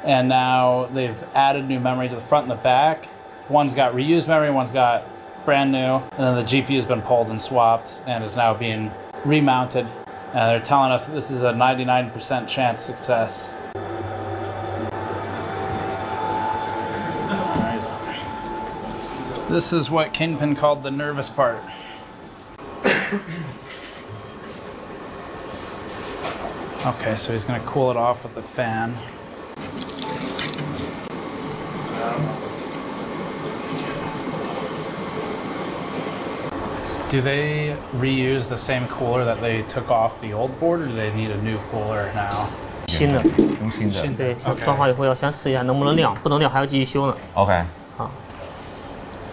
And now they've added new memory to the front and the back. One's got reused memory, one's got brand new. And then the GPU's been pulled and swapped and is now being remounted. They're telling us that this is a 99% chance success. This is what Kingpin called the nervous part. Okay, so he's gonna cool it off with the fan. Do they reuse the same cooler that they took off the old board, or do they need a new cooler now? 新的，用新的。对，装好以后要先试一下能不能亮，不能亮还要继续修呢。OK。好。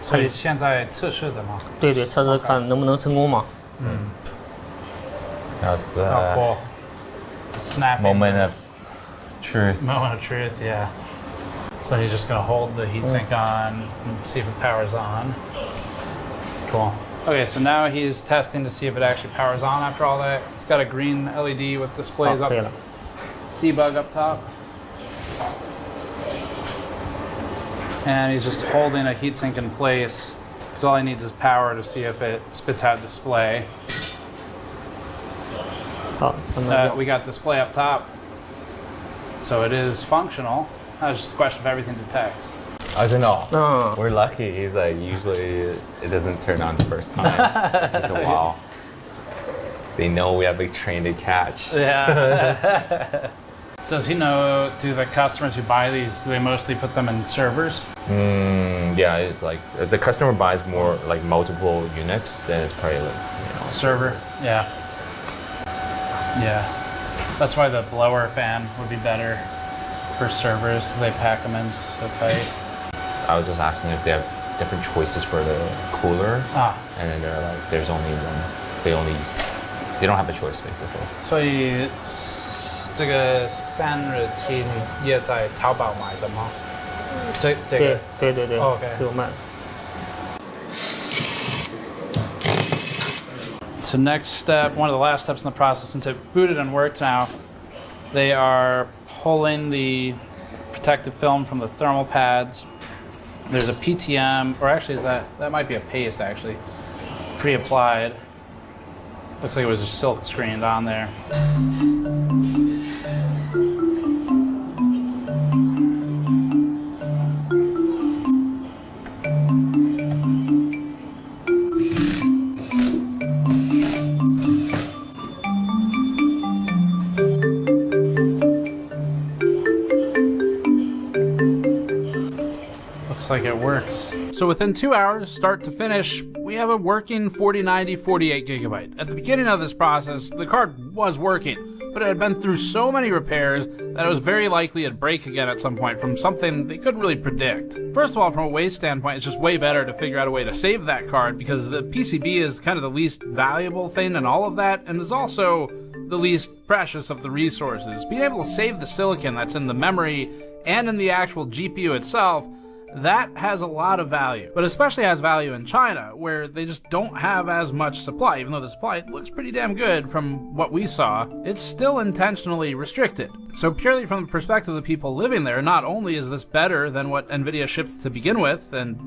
所以现在测试的吗？对对，测试看能不能成功嘛。嗯。That's the cool. Snapping. Moment of truth. Moment of truth, yeah. So he's just gonna hold the heatsink on and see if it powers on. Cool. Okay, so now he's testing to see if it actually powers on after all that. It's got a green LED with displays up, debug up top. And he's just holding a heatsink in place because all he needs is power to see if it spits out display. We got display up top, so it is functional. Now it's just a question of everything detects. I don't know. No. We're lucky. It's like usually it doesn't turn on the first time. It's a while. They know we have a train to catch. Yeah. Does he know, do the customers who buy these, do they mostly put them in servers? Yeah, it's like if the customer buys more like multiple units, then it's probably like, server. Yeah. Yeah. That's why the blower fan would be better for servers because they pack them in so tight. I was just asking if they have different choices for the cooler, and then they're like, there's only one. They don't have a choice basically. 所以这个散热器也在淘宝买的吗？这个对 OK 有卖。So next step, one of the last steps in the process, since it booted and worked now, they are pulling the protective film from the thermal pads. There's a PTM, or actually that might be a paste actually, pre-applied. Looks like it was just silk screened on there. Looks like it works. So within 2 hours, start to finish, we have a working 4090 48 gigabyte. At the beginning of this process, the card was working, but it had been through so many repairs that it was very likely it'd break again at some point from something they couldn't really predict. First of all, from a waste standpoint, it's just way better to figure out a way to save that card because the PCB is kind of the least valuable thing in all of that, and is also the least precious of the resources. Being able to save the silicon that's in the memory and in the actual GPU itself, that has a lot of value, but especially has value in China, where they just don't have as much supply. Even though the supply looks pretty damn good from what we saw, it's still intentionally restricted. So purely from the perspective of the people living there, not only is this better than what NVIDIA shipped to begin with, and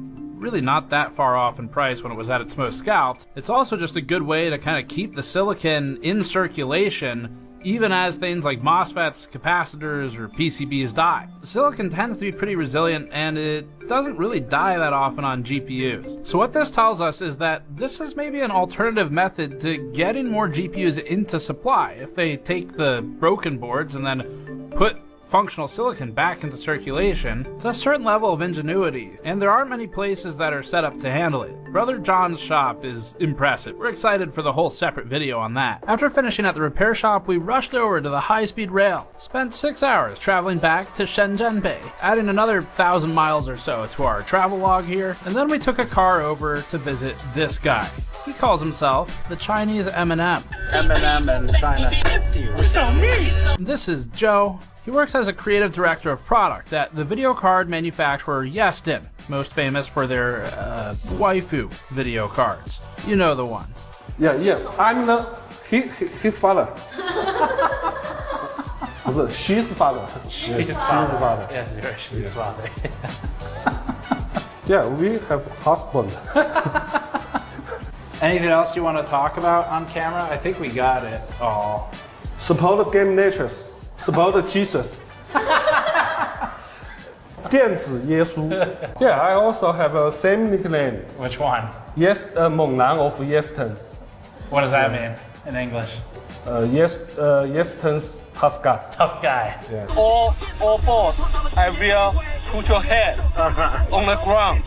really not that far off in price when it was at its most scalped, it's also just a good way to kind of keep the silicon in circulation even as things like MOSFETs, capacitors, or PCBs die. The silicon tends to be pretty resilient, and it doesn't really die that often on GPUs. So what this tells us is that this is maybe an alternative method to getting more GPUs into supply. If they take the broken boards and then put functional silicon back into circulation, it's a certain level of ingenuity, and there aren't many places that are set up to handle it. Brother John's shop is impressive. We're excited for the whole separate video on that. After finishing at the repair shop, we rushed over to the high-speed rail, spent 6 hours traveling back to Shenzhen Bay, adding another 1,000 miles or so to our travel log here, and then we took a car over to visit this guy. He calls himself the Chinese Eminem. Eminem in China. So me! This is Joe. He works as a creative director of product at the video card manufacturer Yeston, most famous for their waifu video cards. You know the ones. Yeah. I'm his father. She's father. She's father. Yes, you're she's father. Yeah, we have husband. Anything else you want to talk about on camera? I think we got it all. Support GamersNexus. Support Jesus. 电子耶稣. Yeah, I also have a same nickname. Which one? Yes, 猛男 of Yeston. What does that mean in English? Yeston's tough guy. Tough guy. Yeah. All fours, I will put your head on the ground.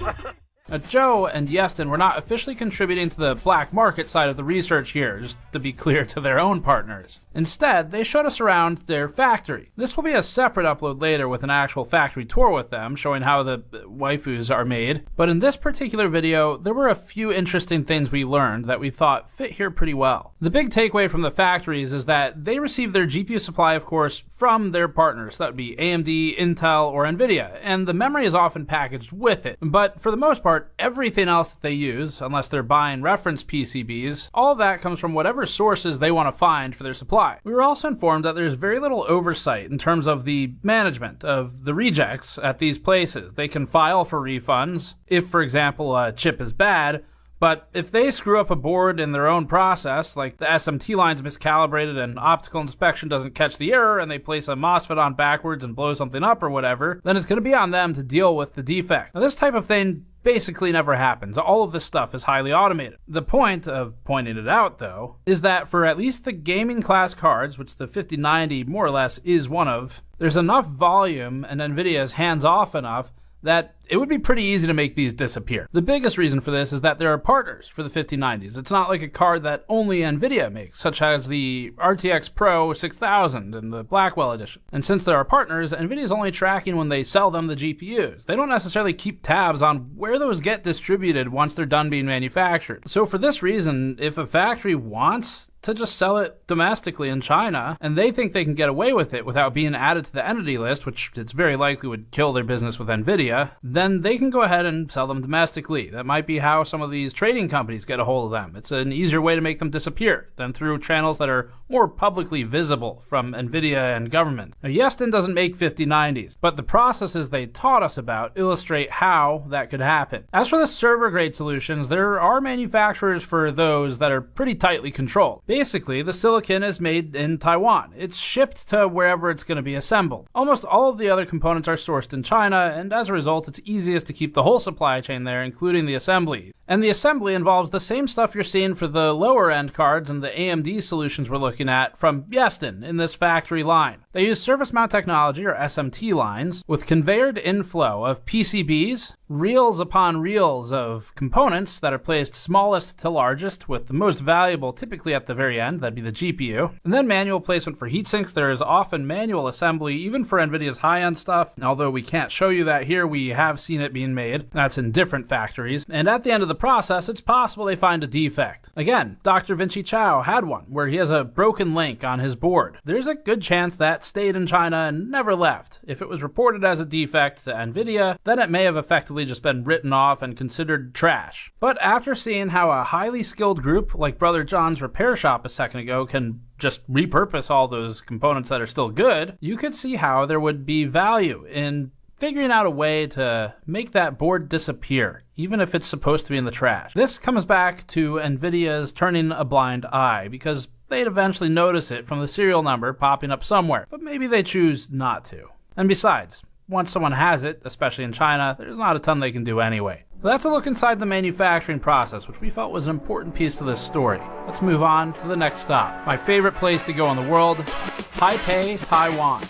Now, Joe and Yeston were not officially contributing to the black market side of the research here, just to be clear to their own partners. Instead, they showed us around their factory. This will be a separate upload later with an actual factory tour with them, showing how the waifus are made. But in this particular video, there were a few interesting things we learned that we thought fit here pretty well. The big takeaway from the factories is that they receive their GPU supply, of course, from their partners. That would be AMD, Intel, or NVIDIA, and the memory is often packaged with it. But for the most part, everything else that they use, unless they're buying reference PCBs, all of that comes from whatever sources they want to find for their supply. We were also informed that there's very little oversight in terms of the management of the rejects at these places. They can file for refunds if, for example, a chip is bad, but if they screw up a board in their own process, like the SMT line's miscalibrated and optical inspection doesn't catch the error and they place a MOSFET on backwards and blow something up or whatever, then it's going to be on them to deal with the defect. Now, this type of thing basically never happens. All of this stuff is highly automated. The point of pointing it out, though, is that for at least the gaming class cards, which the 5090 more or less is one of, There's enough volume and NVIDIA is hands-off enough that it would be pretty easy to make these disappear. The biggest reason for this is that there are partners for the 5090s. It's not like a card that only NVIDIA makes, such as the RTX Pro 6000 and the Blackwell edition. And since there are partners, NVIDIA is only tracking when they sell them the GPUs. They don't necessarily keep tabs on where those get distributed once they're done being manufactured. So for this reason, if a factory wants to just sell it domestically in China, and they think they can get away with it without being added to the entity list, which it's very likely would kill their business with NVIDIA, then they can go ahead and sell them domestically. That might be how some of these trading companies get a hold of them. It's an easier way to make them disappear than through channels that are more publicly visible from NVIDIA and government. Now, Yeston doesn't make 5090s, but the processes they taught us about illustrate how that could happen. As for the server-grade solutions, there are manufacturers for those that are pretty tightly controlled. Basically, the silicon is made in Taiwan. It's shipped to wherever it's going to be assembled. Almost all of the other components are sourced in China, and as a result, it's easiest to keep the whole supply chain there, including the assembly. And the assembly involves the same stuff you're seeing for the lower end cards and the AMD solutions we're looking at from Yeston in this factory line. They use surface mount technology, or SMT lines, with conveyored inflow of PCBs, reels upon reels of components that are placed smallest to largest, with the most valuable typically at the very end, that'd be the GPU, and then manual placement for heatsinks. There is often manual assembly, even for NVIDIA's high-end stuff. Although we can't show you that here, we have seen it being made. That's in different factories. And at the end of the process, it's possible they find a defect. Again, Dr. Vinci Chow had one, where he has a broken link on his board. There's a good chance that stayed in China and never left. If it was reported as a defect to NVIDIA, then it may have effectively just been written off and considered trash. But after seeing how a highly skilled group like Brother John's repair shop a second ago can just repurpose all those components that are still good, you could see how there would be value in figuring out a way to make that board disappear, even if it's supposed to be in the trash. This comes back to NVIDIA's turning a blind eye, because they'd eventually notice it from the serial number popping up somewhere, but maybe they choose not to. And besides, once someone has it, especially in China, there's not a ton they can do anyway. That's a look inside the manufacturing process, which we felt was an important piece to this story. Let's move on to the next stop. My favorite place to go in the world, Taipei, Taiwan.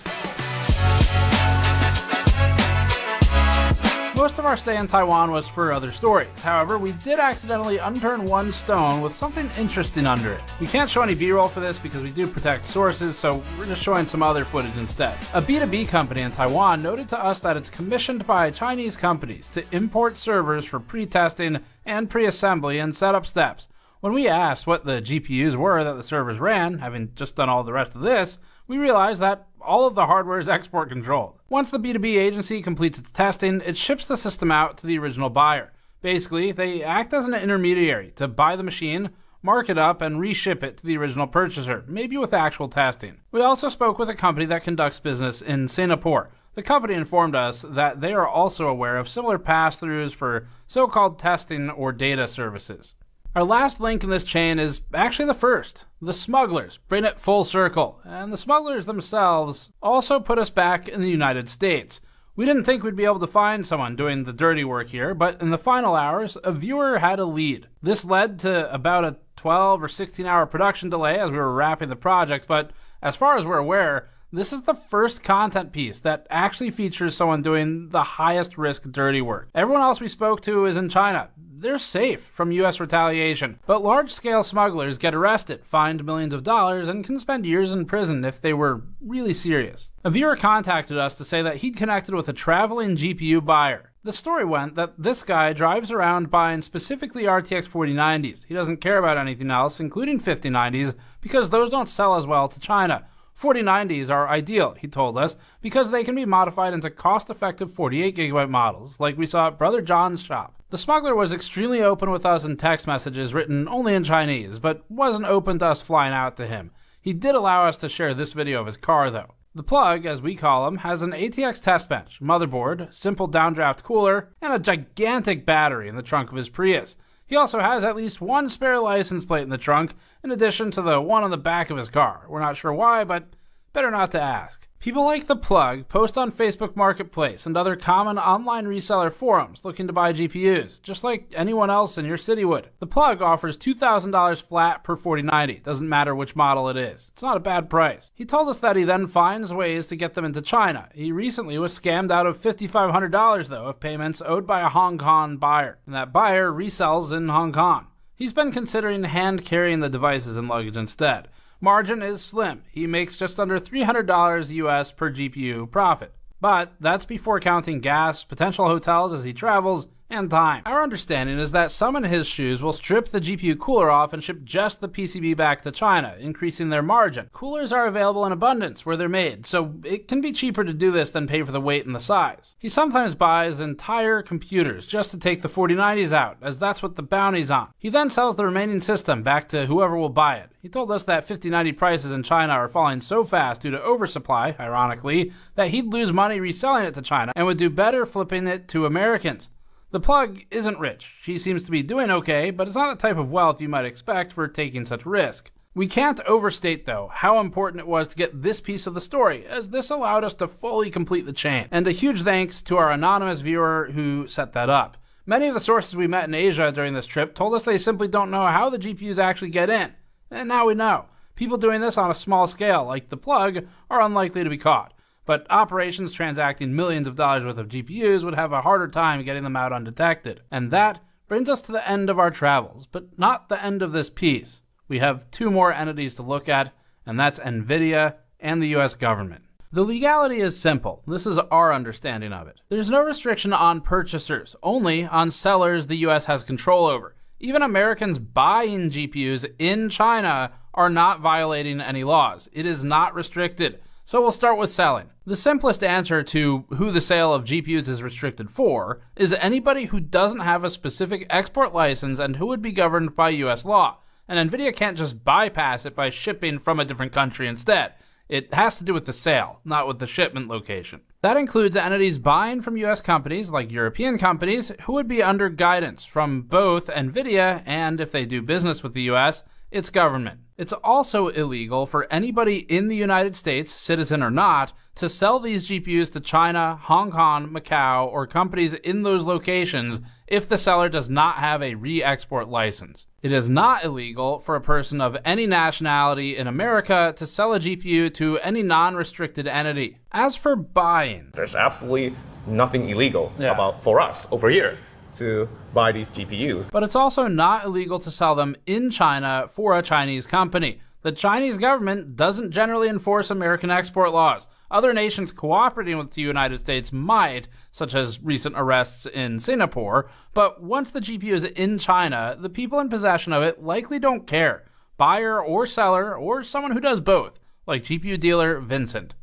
Most of our stay in Taiwan was for other stories. However, we did accidentally unturn one stone with something interesting under it. We can't show any B-roll for this because we do protect sources, so we're just showing some other footage instead. A B2B company in Taiwan noted to us that it's commissioned by Chinese companies to import servers for pre-testing and pre-assembly and setup steps. When we asked what the GPUs were that the servers ran, having just done all the rest of this, we realized that all of the hardware is export controlled. Once the B2B agency completes its testing, it ships the system out to the original buyer. Basically, they act as an intermediary to buy the machine, mark it up, and reship it to the original purchaser, maybe with actual testing. We also spoke with a company that conducts business in Singapore. The company informed us that they are also aware of similar pass-throughs for so-called testing or data services. Our last link in this chain is actually the first. The smugglers bring it full circle, and the smugglers themselves also put us back in the United States. We didn't think we'd be able to find someone doing the dirty work here, but in the final hours, a viewer had a lead. This led to about a 12 or 16 hour production delay as we were wrapping the project, but as far as we're aware, this is the first content piece that actually features someone doing the highest risk dirty work. Everyone else we spoke to is in China. They're safe from US retaliation, but large-scale smugglers get arrested, fined millions of dollars, and can spend years in prison if they were really serious. A viewer contacted us to say that he'd connected with a traveling GPU buyer. The story went that this guy drives around buying specifically RTX 4090s. He doesn't care about anything else, including 5090s, because those don't sell as well to China. 4090s are ideal, he told us, because they can be modified into cost-effective 48GB models, like we saw at Brother John's shop. The smuggler was extremely open with us in text messages written only in Chinese, but wasn't open to us flying out to him. He did allow us to share this video of his car, though. The plug, as we call him, has an ATX test bench, motherboard, simple downdraft cooler, and a gigantic battery in the trunk of his Prius. He also has at least one spare license plate in the trunk, in addition to the one on the back of his car. We're not sure why, but Better not to ask. People like The Plug post on Facebook Marketplace and other common online reseller forums looking to buy GPUs, just like anyone else in your city would. The Plug offers $2,000 flat per 4090, doesn't matter which model it is. It's not a bad price. He told us that he then finds ways to get them into China. He recently was scammed out of $5,500 though of payments owed by a Hong Kong buyer, and that buyer resells in Hong Kong. He's been considering hand carrying the devices and luggage instead. Margin is slim. He makes just under $300 US per GPU profit. But that's before counting gas, potential hotels as he travels, and time. Our understanding is that some in his shoes will strip the GPU cooler off and ship just the PCB back to China, increasing their margin. Coolers are available in abundance where they're made, so it can be cheaper to do this than pay for the weight and the size. He sometimes buys entire computers just to take the 4090s out, as that's what the bounty's on. He then sells the remaining system back to whoever will buy it. He told us that 5090 prices in China are falling so fast due to oversupply, ironically, that he'd lose money reselling it to China and would do better flipping it to Americans. The Plug isn't rich. She seems to be doing okay, but it's not the type of wealth you might expect for taking such risk. We can't overstate, though, how important it was to get this piece of the story, as this allowed us to fully complete the chain. And a huge thanks to our anonymous viewer who set that up. Many of the sources we met in Asia during this trip told us they simply don't know how the GPUs actually get in. And now we know. People doing this on a small scale, like The Plug, are unlikely to be caught. But operations transacting millions of dollars worth of GPUs would have a harder time getting them out undetected. And that brings us to the end of our travels, but not the end of this piece. We have two more entities to look at, and that's NVIDIA and the US government. The legality is simple. This is our understanding of it. There's no restriction on purchasers, only on sellers the US has control over. Even Americans buying GPUs in China are not violating any laws. It is not restricted. So we'll start with selling. The simplest answer to who the sale of GPUs is restricted for is anybody who doesn't have a specific export license and who would be governed by US law. And NVIDIA can't just bypass it by shipping from a different country instead. It has to do with the sale, not with the shipment location. That includes entities buying from US companies like European companies who would be under guidance from both NVIDIA and, if they do business with the US, its government. It's also illegal for anybody in the United States, citizen or not, to sell these GPUs to China, Hong Kong, Macau, or companies in those locations if the seller does not have a re-export license. It is not illegal for a person of any nationality in America to sell a GPU to any non-restricted entity. As for buying, there's absolutely nothing illegal about for us over here to buy these GPUs. But it's also not illegal to sell them in China for a Chinese company. The Chinese government doesn't generally enforce American export laws. Other nations cooperating with the United States might, such as recent arrests in Singapore, but once the GPU is in China, the people in possession of it likely don't care. Buyer or seller, or someone who does both, like GPU dealer Vincent.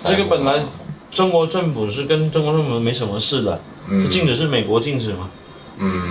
这个本来中国政府是跟中国政府没什么事的，是禁止是美国禁止嘛，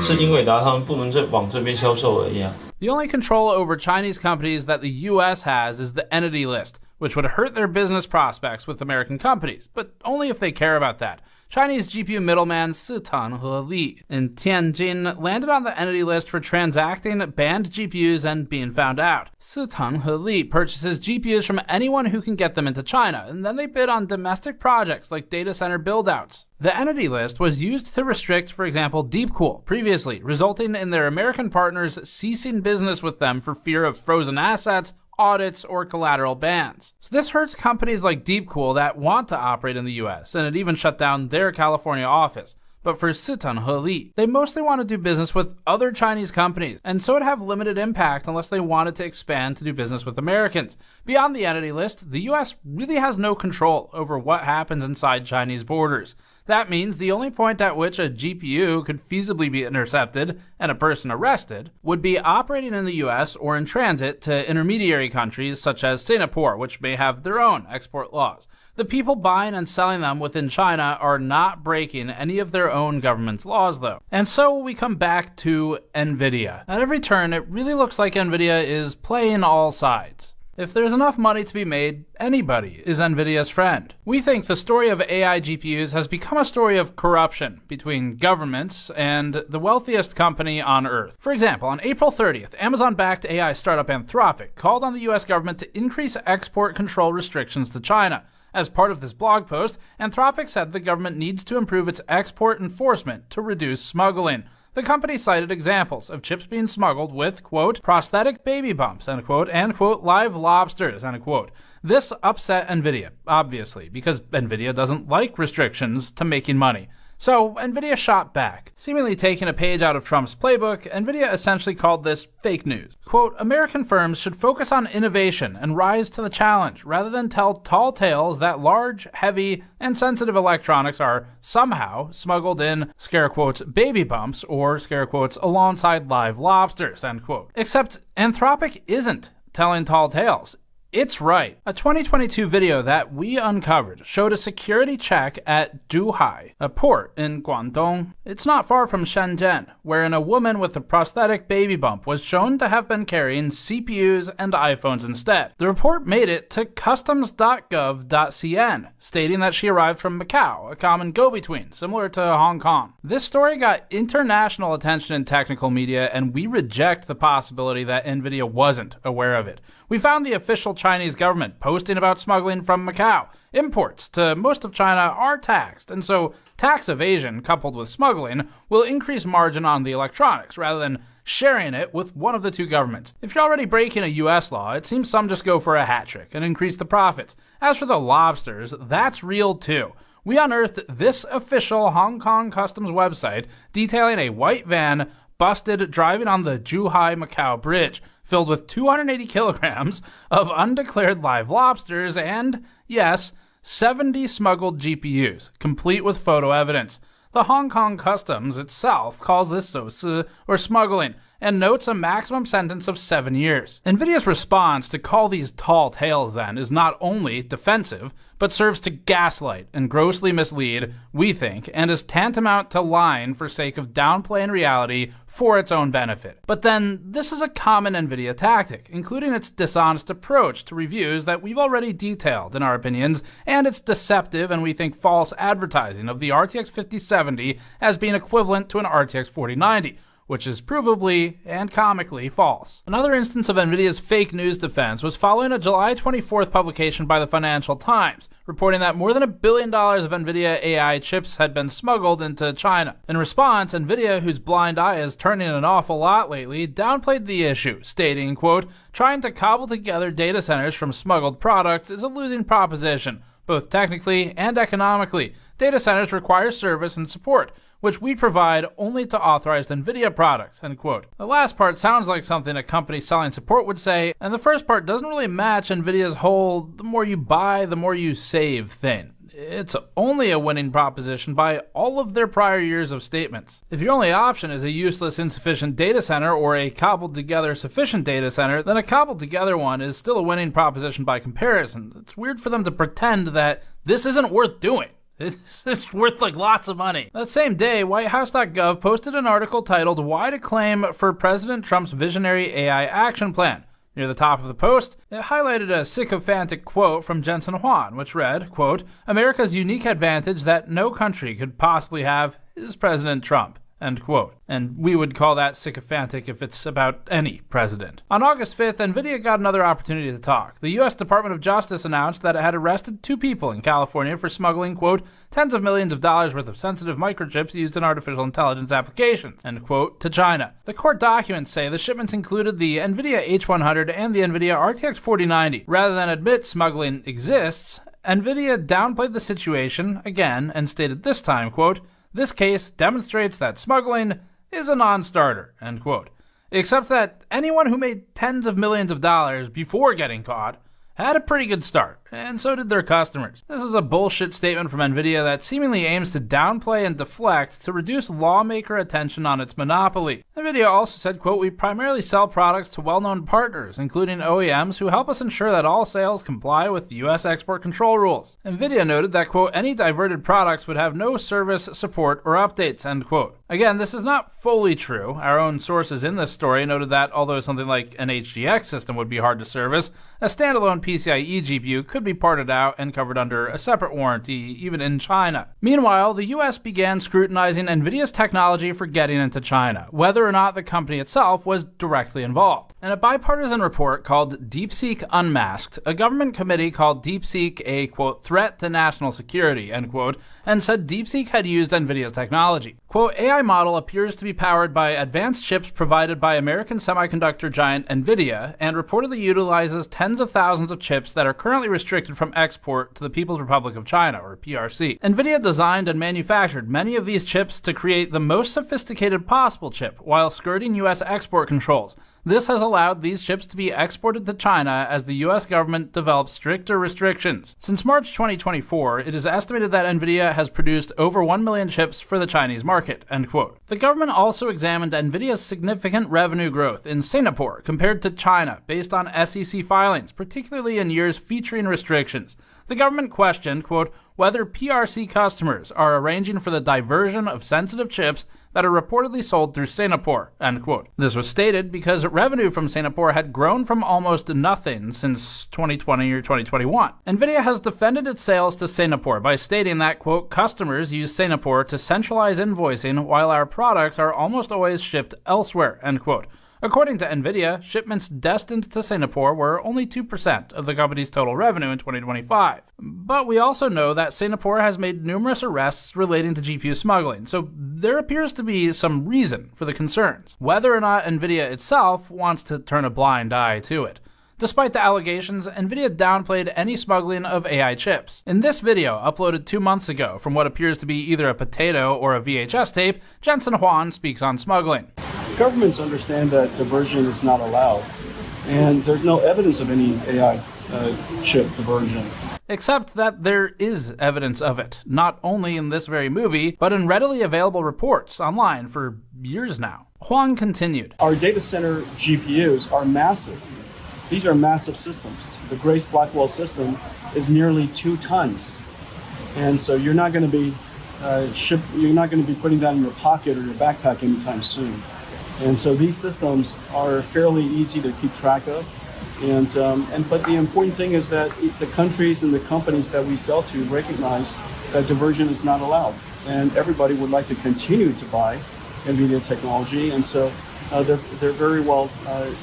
是英伟达他们不能再往这边销售而已啊。The only control over Chinese companies that the US has is the entity list, which would hurt their business prospects with American companies, but only if they care about that. Chinese GPU middleman Sitan He in Tianjin landed on the entity list for transacting banned GPUs and being found out. Sitan He purchases GPUs from anyone who can get them into China, and then they bid on domestic projects like data center build-outs. The entity list was used to restrict, for example, Deepcool previously, resulting in their American partners ceasing business with them for fear of frozen assets, audits, or collateral bans. So this hurts companies like Deepcool that want to operate in the US, and it even shut down their California office. But for Sitan He, they mostly want to do business with other Chinese companies, and so it'd have limited impact unless they wanted to expand to do business with Americans. Beyond the entity list, the US really has no control over what happens inside Chinese borders. That means the only point at which a GPU could feasibly be intercepted and a person arrested would be operating in the US or in transit to intermediary countries such as Singapore, which may have their own export laws. The people buying and selling them within China are not breaking any of their own government's laws, though. And so we come back to NVIDIA. At every turn, it really looks like NVIDIA is playing all sides. If there's enough money to be made, anybody is NVIDIA's friend. We think the story of AI GPUs has become a story of corruption between governments and the wealthiest company on Earth. For example, on April 30th, Amazon-backed AI startup Anthropic called on the US government to increase export control restrictions to China. As part of this blog post, Anthropic said the government needs to improve its export enforcement to reduce smuggling. The company cited examples of chips being smuggled with, quote, prosthetic baby bumps, end quote, and, quote, live lobsters, end quote. This upset NVIDIA, obviously, because NVIDIA doesn't like restrictions to making money. So NVIDIA shot back. Seemingly taking a page out of Trump's playbook, NVIDIA essentially called this fake news. Quote, American firms should focus on innovation and rise to the challenge, rather than tell tall tales that large, heavy, and sensitive electronics are somehow smuggled in, scare quotes, baby bumps, or scare quotes, alongside live lobsters, end quote. Except Anthropic isn't telling tall tales. It's right. A 2022 video that we uncovered showed a security check at Zhuhai, a port in Guangdong. It's not far from Shenzhen, wherein a woman with a prosthetic baby bump was shown to have been carrying CPUs and iPhones instead. The report made it to customs.gov.cn, stating that she arrived from Macau, a common go-between, similar to Hong Kong. This story got international attention in technical media, and we reject the possibility that NVIDIA wasn't aware of it. We found the official Chinese government posting about smuggling from Macau. Imports to most of China are taxed, and so tax evasion coupled with smuggling will increase margin on the electronics rather than sharing it with one of the two governments. If you're already breaking a US law, it seems some just go for a hat trick and increase the profits. As for the lobsters, that's real too. We unearthed this official Hong Kong customs website detailing a white van busted driving on the Zhuhai-Macau bridge, filled with 280 kilograms of undeclared live lobsters and, yes, 70 smuggled GPUs, complete with photo evidence. The Hong Kong customs itself calls this 走私, or smuggling, and notes a maximum sentence of 7 years. NVIDIA's response to call these tall tales, then, is not only defensive, but serves to gaslight and grossly mislead, we think, and is tantamount to lying for sake of downplaying reality for its own benefit. But then, this is a common NVIDIA tactic, including its dishonest approach to reviews that we've already detailed in our opinions, and its deceptive and we think false advertising of the RTX 5070 as being equivalent to an RTX 4090. Which is provably and comically false. Another instance of NVIDIA's fake news defense was following a July 24th publication by the Financial Times, reporting that more than $1 billion of NVIDIA AI chips had been smuggled into China. In response, NVIDIA, whose blind eye is turning an awful lot lately, downplayed the issue, stating, quote, trying to cobble together data centers from smuggled products is a losing proposition, both technically and economically. Data centers require service and support, which we provide only to authorized NVIDIA products, end quote. The last part sounds like something a company selling support would say, and the first part doesn't really match NVIDIA's whole the more you buy, the more you save thing. It's only a winning proposition by all of their prior years of statements. If your only option is a useless, insufficient data center or a cobbled together sufficient data center, then a cobbled together one is still a winning proposition by comparison. It's weird for them to pretend that this isn't worth doing. It's worth like lots of money. That same day, WhiteHouse.gov posted an article titled Why to Claim for President Trump's Visionary AI Action Plan. Near the top of the post, it highlighted a sycophantic quote from Jensen Huang, which read, quote, America's unique advantage that no country could possibly have is President Trump, end quote. And we would call that sycophantic if it's about any president. On August 5th, NVIDIA got another opportunity to talk. The U.S. Department of Justice announced that it had arrested 2 people in California for smuggling, quote, tens of millions of dollars worth of sensitive microchips used in artificial intelligence applications, end quote, to China. The court documents say the shipments included the NVIDIA H100 and the NVIDIA RTX 4090. Rather than admit smuggling exists, NVIDIA downplayed the situation again and stated this time, quote, this case demonstrates that smuggling is a non-starter, end quote. Except that anyone who made tens of millions of dollars before getting caught had a pretty good start, and so did their customers. This is a bullshit statement from NVIDIA that seemingly aims to downplay and deflect to reduce lawmaker attention on its monopoly. NVIDIA also said, quote, "We primarily sell products to well-known partners, including OEMs, who help us ensure that all sales comply with U.S. export control rules." NVIDIA noted that, quote, "Any diverted products would have no service, support, or updates," end quote. Again, this is not fully true. Our own sources in this story noted that although something like an HGX system would be hard to service, a standalone PCIe GPU could be parted out and covered under a separate warranty, even in China. Meanwhile, the US began scrutinizing NVIDIA's technology for getting into China, whether or not the company itself was directly involved. In a bipartisan report called DeepSeek Unmasked, a government committee called DeepSeek a, quote, "threat to national security," end quote, and said DeepSeek had used NVIDIA's technology. Quote, "AI model appears to be powered by advanced chips provided by American semiconductor giant NVIDIA and reportedly utilizes tens of thousands of chips that are currently restricted from export to the People's Republic of China, or PRC. NVIDIA designed and manufactured many of these chips to create the most sophisticated possible chip while skirting US export controls. This has allowed these chips to be exported to China as the US government develops stricter restrictions. Since March 2024, it is estimated that NVIDIA has produced over 1 million chips for the Chinese market," end quote. The government also examined NVIDIA's significant revenue growth in Singapore compared to China based on SEC filings, particularly in years featuring restrictions. The government questioned, quote, "whether PRC customers are arranging for the diversion of sensitive chips that are reportedly sold through Singapore," end quote. This was stated because revenue from Singapore had grown from almost nothing since 2020 or 2021. NVIDIA has defended its sales to Singapore by stating that, quote, "customers use Singapore to centralize invoicing while our products are almost always shipped elsewhere," end quote. According to NVIDIA, shipments destined to Singapore were only 2% of the company's total revenue in 2025. But we also know that Singapore has made numerous arrests relating to GPU smuggling, so there appears to be some reason for the concerns, whether or not NVIDIA itself wants to turn a blind eye to it. Despite the allegations, NVIDIA downplayed any smuggling of AI chips. In this video, uploaded 2 months ago from what appears to be either a potato or a VHS tape, Jensen Huang speaks on smuggling. Governments understand that diversion is not allowed, and there's no evidence of any AI chip diversion. Except that there is evidence of it, not only in this very movie, but in readily available reports online for years now. Huang continued. Our data center GPUs are massive. These are massive systems. The Grace Blackwell system is nearly 2 tons. And so you're not going to be putting that in your pocket or your backpack anytime soon. And so these systems are fairly easy to keep track of. But the important thing is that the countries and the companies that we sell to recognize that diversion is not allowed. And everybody would like to continue to buy NVIDIA technology. And so they're very well,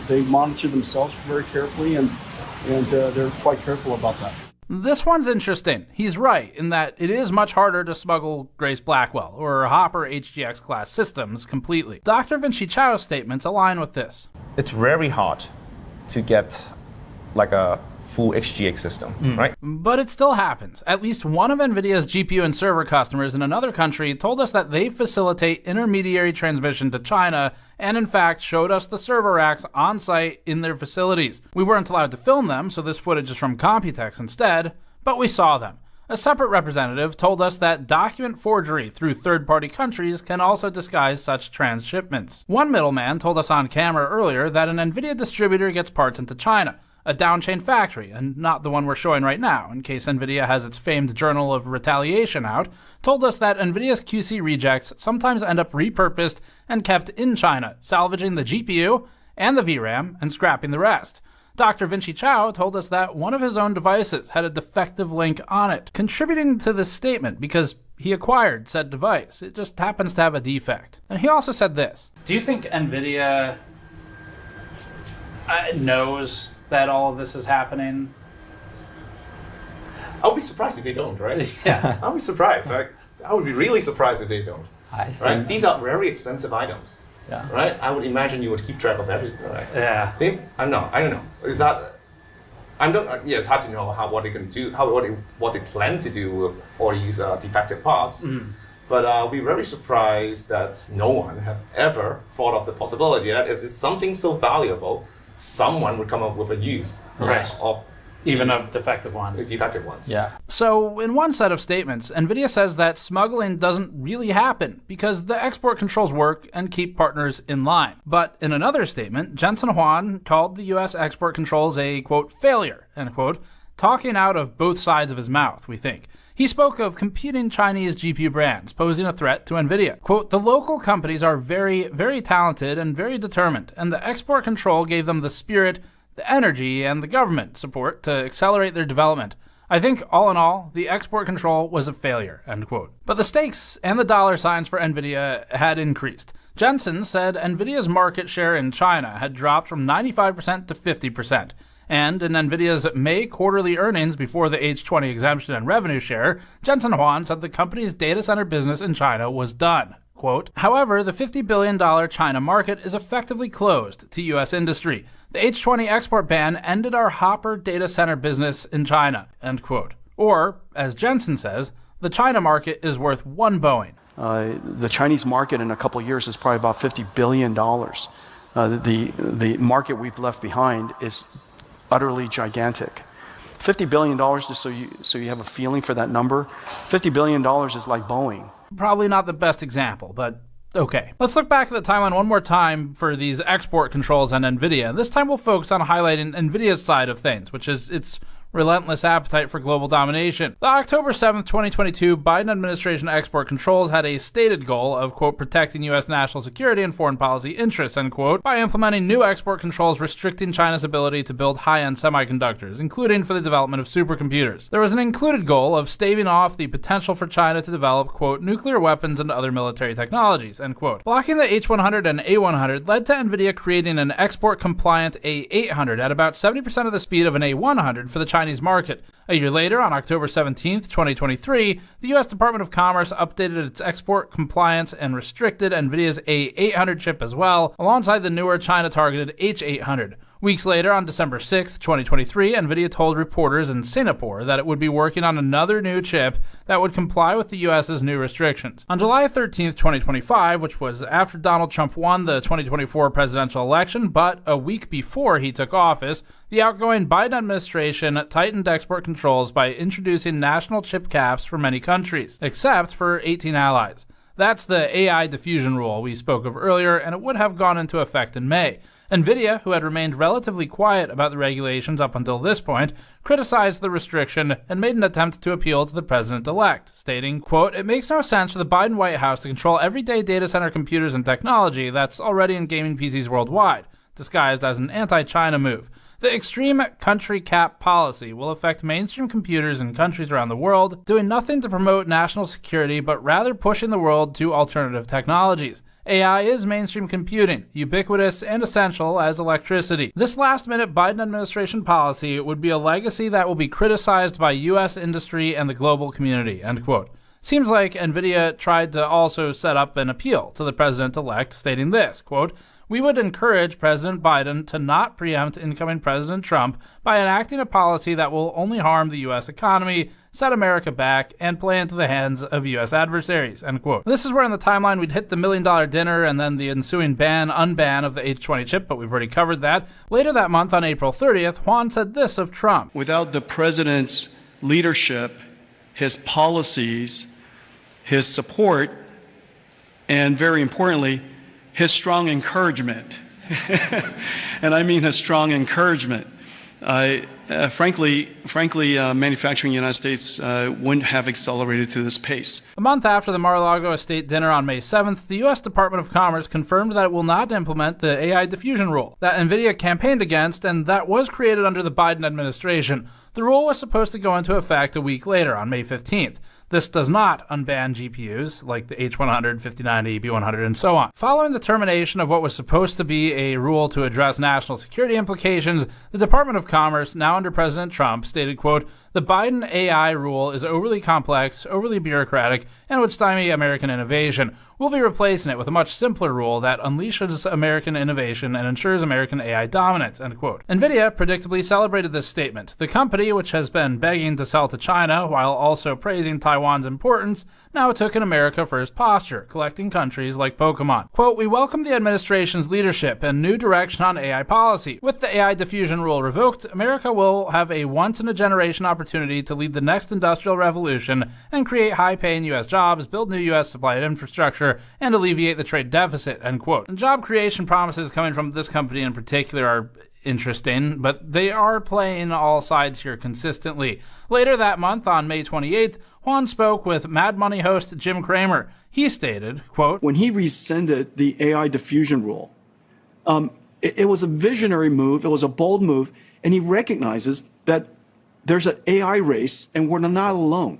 they monitor themselves very carefully and they're quite careful about that. This one's interesting. He's right in that it is much harder to smuggle Grace Blackwell or Hopper HGX class systems completely. Dr. Vinci Chao's statements align with this. It's very hard to get like a full HGX system, right? But it still happens. At least one of NVIDIA's GPU and server customers in another country told us that they facilitate intermediary transmission to China and in fact showed us the server racks on site in their facilities. We weren't allowed to film them, so this footage is from Computex instead, but we saw them. A separate representative told us that document forgery through third-party countries can also disguise such transshipments. One middleman told us on camera earlier that an NVIDIA distributor gets parts into China, a downchain factory, and not the one we're showing right now, in case NVIDIA has its famed Journal of Retaliation out, told us that NVIDIA's QC rejects sometimes end up repurposed and kept in China, salvaging the GPU and the VRAM and scrapping the rest. Dr. Vinci Chao told us that one of his own devices had a defective link on it, contributing to this statement because he acquired said device. It just happens to have a defect. And he also said this. Do you think NVIDIA knows that all of this is happening? I would be surprised if they don't, right? Yeah. I would be surprised. I would be really surprised if they don't. I see. Right? These are very expensive items. Yeah. Right? I would imagine you would keep track of everything, right? Yeah. I don't know. Is that? Yeah, it's hard to know what they can do, what they plan to do with all these defective parts. But I'll be very surprised that no one have ever thought of the possibility that if it's something so valuable, someone would come up with a use of Even of defective ones. Defective ones. Yeah. So, in one set of statements, NVIDIA says that smuggling doesn't really happen because the export controls work and keep partners in line. But in another statement, Jensen Huang called the US export controls a, quote, failure, end quote, talking out of both sides of his mouth, we think. He spoke of competing Chinese GPU brands posing a threat to NVIDIA. Quote, the local companies are very, very talented and very determined, and the export control gave them the spirit, the energy, and the government support to accelerate their development. I think, all in all, the export control was a failure, end quote. But the stakes and the dollar signs for NVIDIA had increased. Jensen said NVIDIA's market share in China had dropped from 95% to 50%. And in NVIDIA's May quarterly earnings before the H20 exemption and revenue share, Jensen Huang said the company's data center business in China was done. Quote, however, the $50 billion China market is effectively closed to U.S. industry. The H20 export ban ended our Hopper data center business in China, end quote. Or, as Jensen says, the China market is worth one Boeing. The Chinese market in a couple of years is probably about $50 billion. The market we've left behind is utterly gigantic. $50 billion, just so you have a feeling for that number, $50 billion is like Boeing. Probably not the best example, but okay. Let's look back at the timeline one more time for these export controls and NVIDIA. This time we'll focus on highlighting NVIDIA's side of things, which is its relentless appetite for global domination. The October 7th, 2022 Biden administration export controls had a stated goal of, quote, protecting U.S. national security and foreign policy interests, end quote, by implementing new export controls restricting China's ability to build high-end semiconductors, including for the development of supercomputers. There was an included goal of staving off the potential for China to develop, quote, nuclear weapons and other military technologies, end quote. Blocking the H100 and A100 led to NVIDIA creating an export-compliant A800 at about 70% of the speed of an A100 for the Chinese market. A year later, on October 17, 2023, the U.S. Department of Commerce updated its export compliance and restricted NVIDIA's A800 chip as well, alongside the newer China-targeted H800. Weeks later, on December 6, 2023, NVIDIA told reporters in Singapore that it would be working on another new chip that would comply with the U.S.'s new restrictions. On July 13, 2025, which was after Donald Trump won the 2024 presidential election, but a week before he took office, the outgoing Biden administration tightened export controls by introducing national chip caps for many countries, except for 18 allies. That's the AI diffusion rule we spoke of earlier, and it would have gone into effect in May. NVIDIA, who had remained relatively quiet about the regulations up until this point, criticized the restriction and made an attempt to appeal to the president-elect, stating, quote, it makes no sense for the Biden White House to control everyday data center computers and technology that's already in gaming PCs worldwide, disguised as an anti-China move. The extreme country cap policy will affect mainstream computers in countries around the world, doing nothing to promote national security, but rather pushing the world to alternative technologies. AI is mainstream computing, ubiquitous and essential as electricity. This last-minute Biden administration policy would be a legacy that will be criticized by U.S. industry and the global community, end quote. Seems like NVIDIA tried to also set up an appeal to the president-elect, stating this, quote, we would encourage President Biden to not preempt incoming President Trump by enacting a policy that will only harm the U.S. economy, set America back, and play into the hands of U.S. adversaries, end quote. This is where in the timeline we'd hit the $1 million dinner and then the ensuing unban of the H20 chip, but we've already covered that. Later that month, on April 30th, Huang said this of Trump. Without the president's leadership, his policies, his support, and very importantly, his strong encouragement, and I mean his strong encouragement. Frankly, manufacturing in the United States wouldn't have accelerated to this pace. A month after the Mar-a-Lago estate dinner on May 7th, the U.S. Department of Commerce confirmed that it will not implement the AI diffusion rule that NVIDIA campaigned against and that was created under the Biden administration. The rule was supposed to go into effect a week later, on May 15th. This does not unban GPUs like the H100, 5090, B100, and so on. Following the termination of what was supposed to be a rule to address national security implications, the Department of Commerce, now under President Trump, stated, quote, The Biden AI rule is overly complex, overly bureaucratic, and would stymie American innovation. We'll be replacing it with a much simpler rule that unleashes American innovation and ensures American AI dominance, end quote. NVIDIA predictably celebrated this statement. The company, which has been begging to sell to China while also praising Taiwan's importance, now took an America First posture, collecting countries like Pokemon. Quote, "We welcome the administration's leadership and new direction on AI policy. With the AI diffusion rule revoked, America will have a once-in-a-generation opportunity to lead the next industrial revolution and create high-paying U.S. jobs, build new U.S. supply infrastructure, and alleviate the trade deficit," end quote. And job creation promises coming from this company in particular are interesting, but they are playing all sides here consistently. Later that month, on May 28th, Juan spoke with Mad Money host Jim Cramer. He stated, quote, "When he rescinded the AI diffusion rule, it was a visionary move, it was a bold move, and he recognizes that there's an AI race and we're not alone.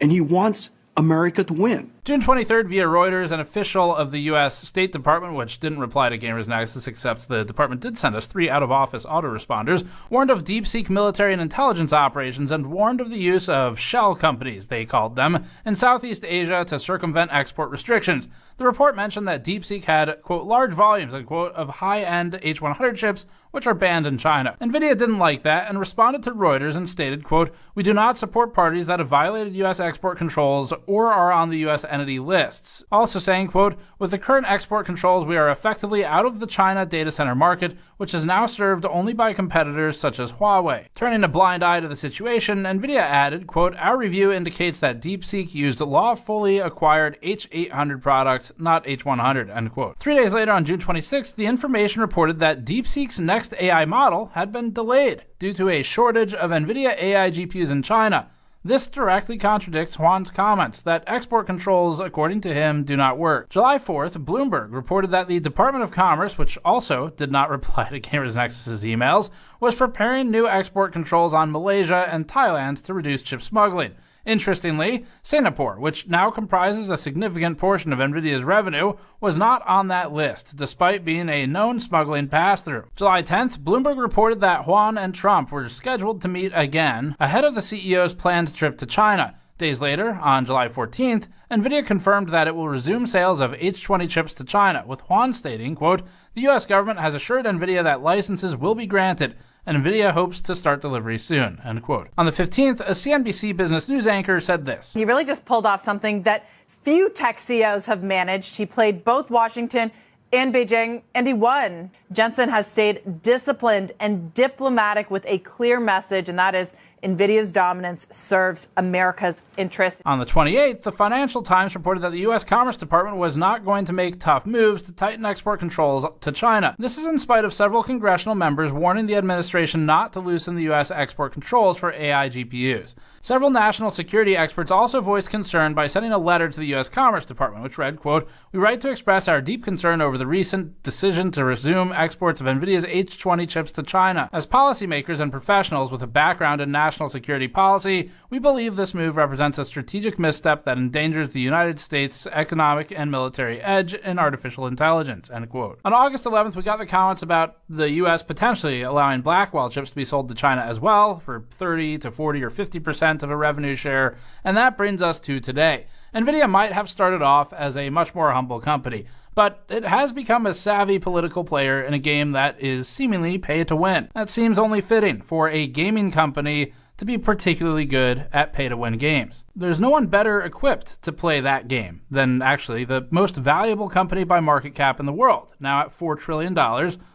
And he wants America to win." June 23rd, via Reuters, an official of the U.S. State Department, which didn't reply to GamersNexus, except the department did send us 3 out-of-office autoresponders, warned of deep-seek military and intelligence operations and warned of the use of shell companies, they called them, in Southeast Asia to circumvent export restrictions. The report mentioned that DeepSeek had, quote, "large volumes," unquote, of high-end H100 chips, which are banned in China. NVIDIA didn't like that and responded to Reuters and stated, quote, "We do not support parties that have violated U.S. export controls or are on the U.S. entity lists." Also saying, quote, "With the current export controls, we are effectively out of the China data center market, which is now served only by competitors such as Huawei." Turning a blind eye to the situation, NVIDIA added, quote, "Our review indicates that DeepSeek used lawfully acquired H800 products, not H100, end quote. 3 days later, on June 26th, the information reported that DeepSeek's next AI model had been delayed due to a shortage of NVIDIA AI GPUs in China. This directly contradicts Juan's comments that export controls, according to him, do not work. July 4th, Bloomberg reported that the Department of Commerce, which also did not reply to GamersNexus' emails, was preparing new export controls on Malaysia and Thailand to reduce chip smuggling. Interestingly, Singapore, which now comprises a significant portion of NVIDIA's revenue, was not on that list, despite being a known smuggling pass-through. July 10th, Bloomberg reported that Juan and Trump were scheduled to meet again ahead of the CEO's planned trip to China. Days later, on July 14th, NVIDIA confirmed that it will resume sales of H20 chips to China, with Juan stating, quote, "The U.S. government has assured NVIDIA that licenses will be granted, and NVIDIA hopes to start delivery soon," end quote. On the 15th, a CNBC Business News anchor said this. He really just pulled off something that few tech CEOs have managed. He played both Washington and Beijing, and he won. Jensen has stayed disciplined and diplomatic with a clear message, and that is NVIDIA's dominance serves America's interests. On the 28th, the Financial Times reported that the U.S. Commerce Department was not going to make tough moves to tighten export controls to China. This is in spite of several congressional members warning the administration not to loosen the U.S. export controls for AI GPUs. Several national security experts also voiced concern by sending a letter to the U.S. Commerce Department, which read, quote, "We write to express our deep concern over the recent decision to resume exports of NVIDIA's H20 chips to China. As policymakers and professionals with a background in national security policy, we believe this move represents a strategic misstep that endangers the United States' economic and military edge in artificial intelligence," end quote. On August 11th, we got the comments about the U.S. potentially allowing Blackwell chips to be sold to China as well for 30 to 40 or 50% of a revenue share, and that brings us to today. NVIDIA might have started off as a much more humble company, but it has become a savvy political player in a game that is seemingly pay to win. That seems only fitting for a gaming company to be particularly good at pay-to-win games. There's no one better equipped to play that game than actually the most valuable company by market cap in the world, now at $4 trillion,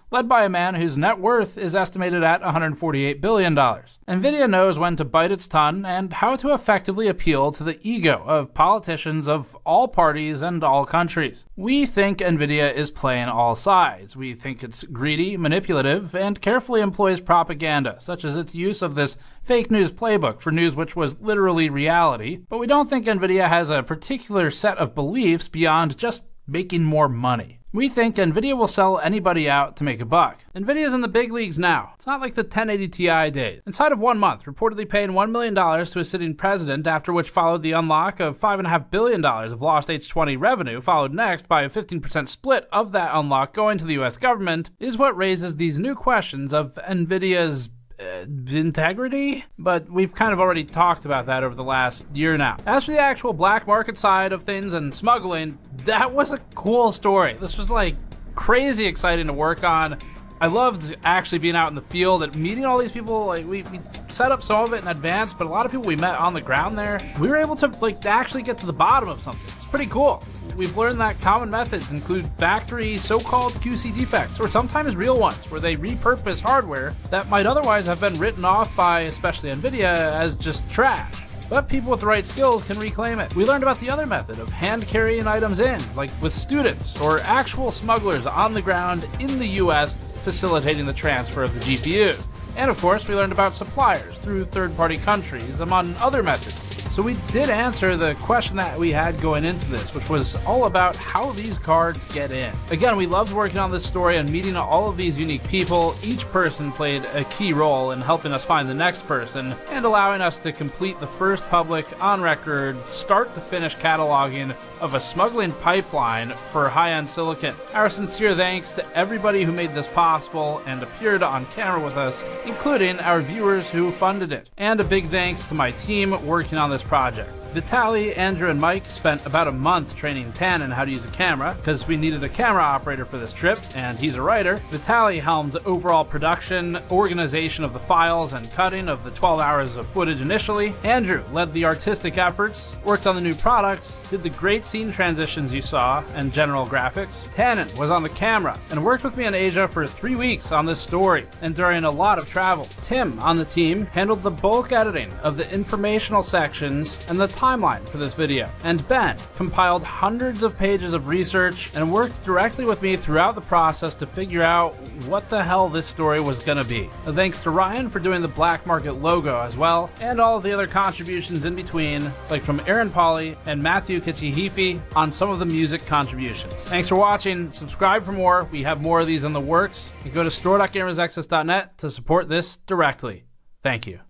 led by a man whose net worth is estimated at $148 billion. NVIDIA knows when to bite its tongue and how to effectively appeal to the ego of politicians of all parties and all countries. We think NVIDIA is playing all sides. We think it's greedy, manipulative, and carefully employs propaganda, such as its use of this fake news playbook for news which was literally reality. But we don't think NVIDIA has a particular set of beliefs beyond just making more money. We think NVIDIA will sell anybody out to make a buck. NVIDIA's in the big leagues now. It's not like the 1080 Ti days. Inside of 1 month, reportedly paying $1 million to a sitting president, after which followed the unlock of $5.5 billion of lost H20 revenue, followed next by a 15% split of that unlock going to the US government, is what raises these new questions of NVIDIA's integrity, but we've kind of already talked about that over the last year now. As for the actual black market side of things and smuggling, that was a cool story. This was like crazy exciting to work on. I loved actually being out in the field and meeting all these people. Like we set up some of it in advance, but a lot of people we met on the ground there, we were able to like actually get to the bottom of something. It's pretty cool. We've learned that common methods include factory so-called QC defects, or sometimes real ones, where they repurpose hardware that might otherwise have been written off by, especially NVIDIA, as just trash. But people with the right skills can reclaim it. We learned about the other method of hand carrying items in, like with students or actual smugglers on the ground in the US facilitating the transfer of the GPUs. And of course, we learned about suppliers through third-party countries, among other methods. So we did answer the question that we had going into this, which was all about how these cards get in. Again, we loved working on this story and meeting all of these unique people. Each person played a key role in helping us find the next person and allowing us to complete the first public, on-record, start-to-finish cataloging of a smuggling pipeline for high-end silicon. Our sincere thanks to everybody who made this possible and appeared on camera with us, including our viewers who funded it. And a big thanks to my team working on this project. Vitaly, Andrew, and Mike spent about a month training Tan in how to use a camera, because we needed a camera operator for this trip, and he's a writer. Vitaly helmed overall production, organization of the files, and cutting of the 12 hours of footage initially. Andrew led the artistic efforts, worked on the new products, did the great scene transitions you saw, and general graphics. Tannen was on the camera, and worked with me in Asia for 3 weeks on this story, and during a lot of travel. Tim, on the team, handled the bulk editing of the informational sections and the timeline for this video. And Ben compiled hundreds of pages of research and worked directly with me throughout the process to figure out what the hell this story was gonna be. Thanks to Ryan for doing the black market logo as well, and all of the other contributions in between, like from Aaron Pauly and Matthew Kichihifi on some of the music contributions. Thanks for watching. Subscribe for more. We have more of these in the works. You go to store.gamersnexus.net to support this directly. Thank you.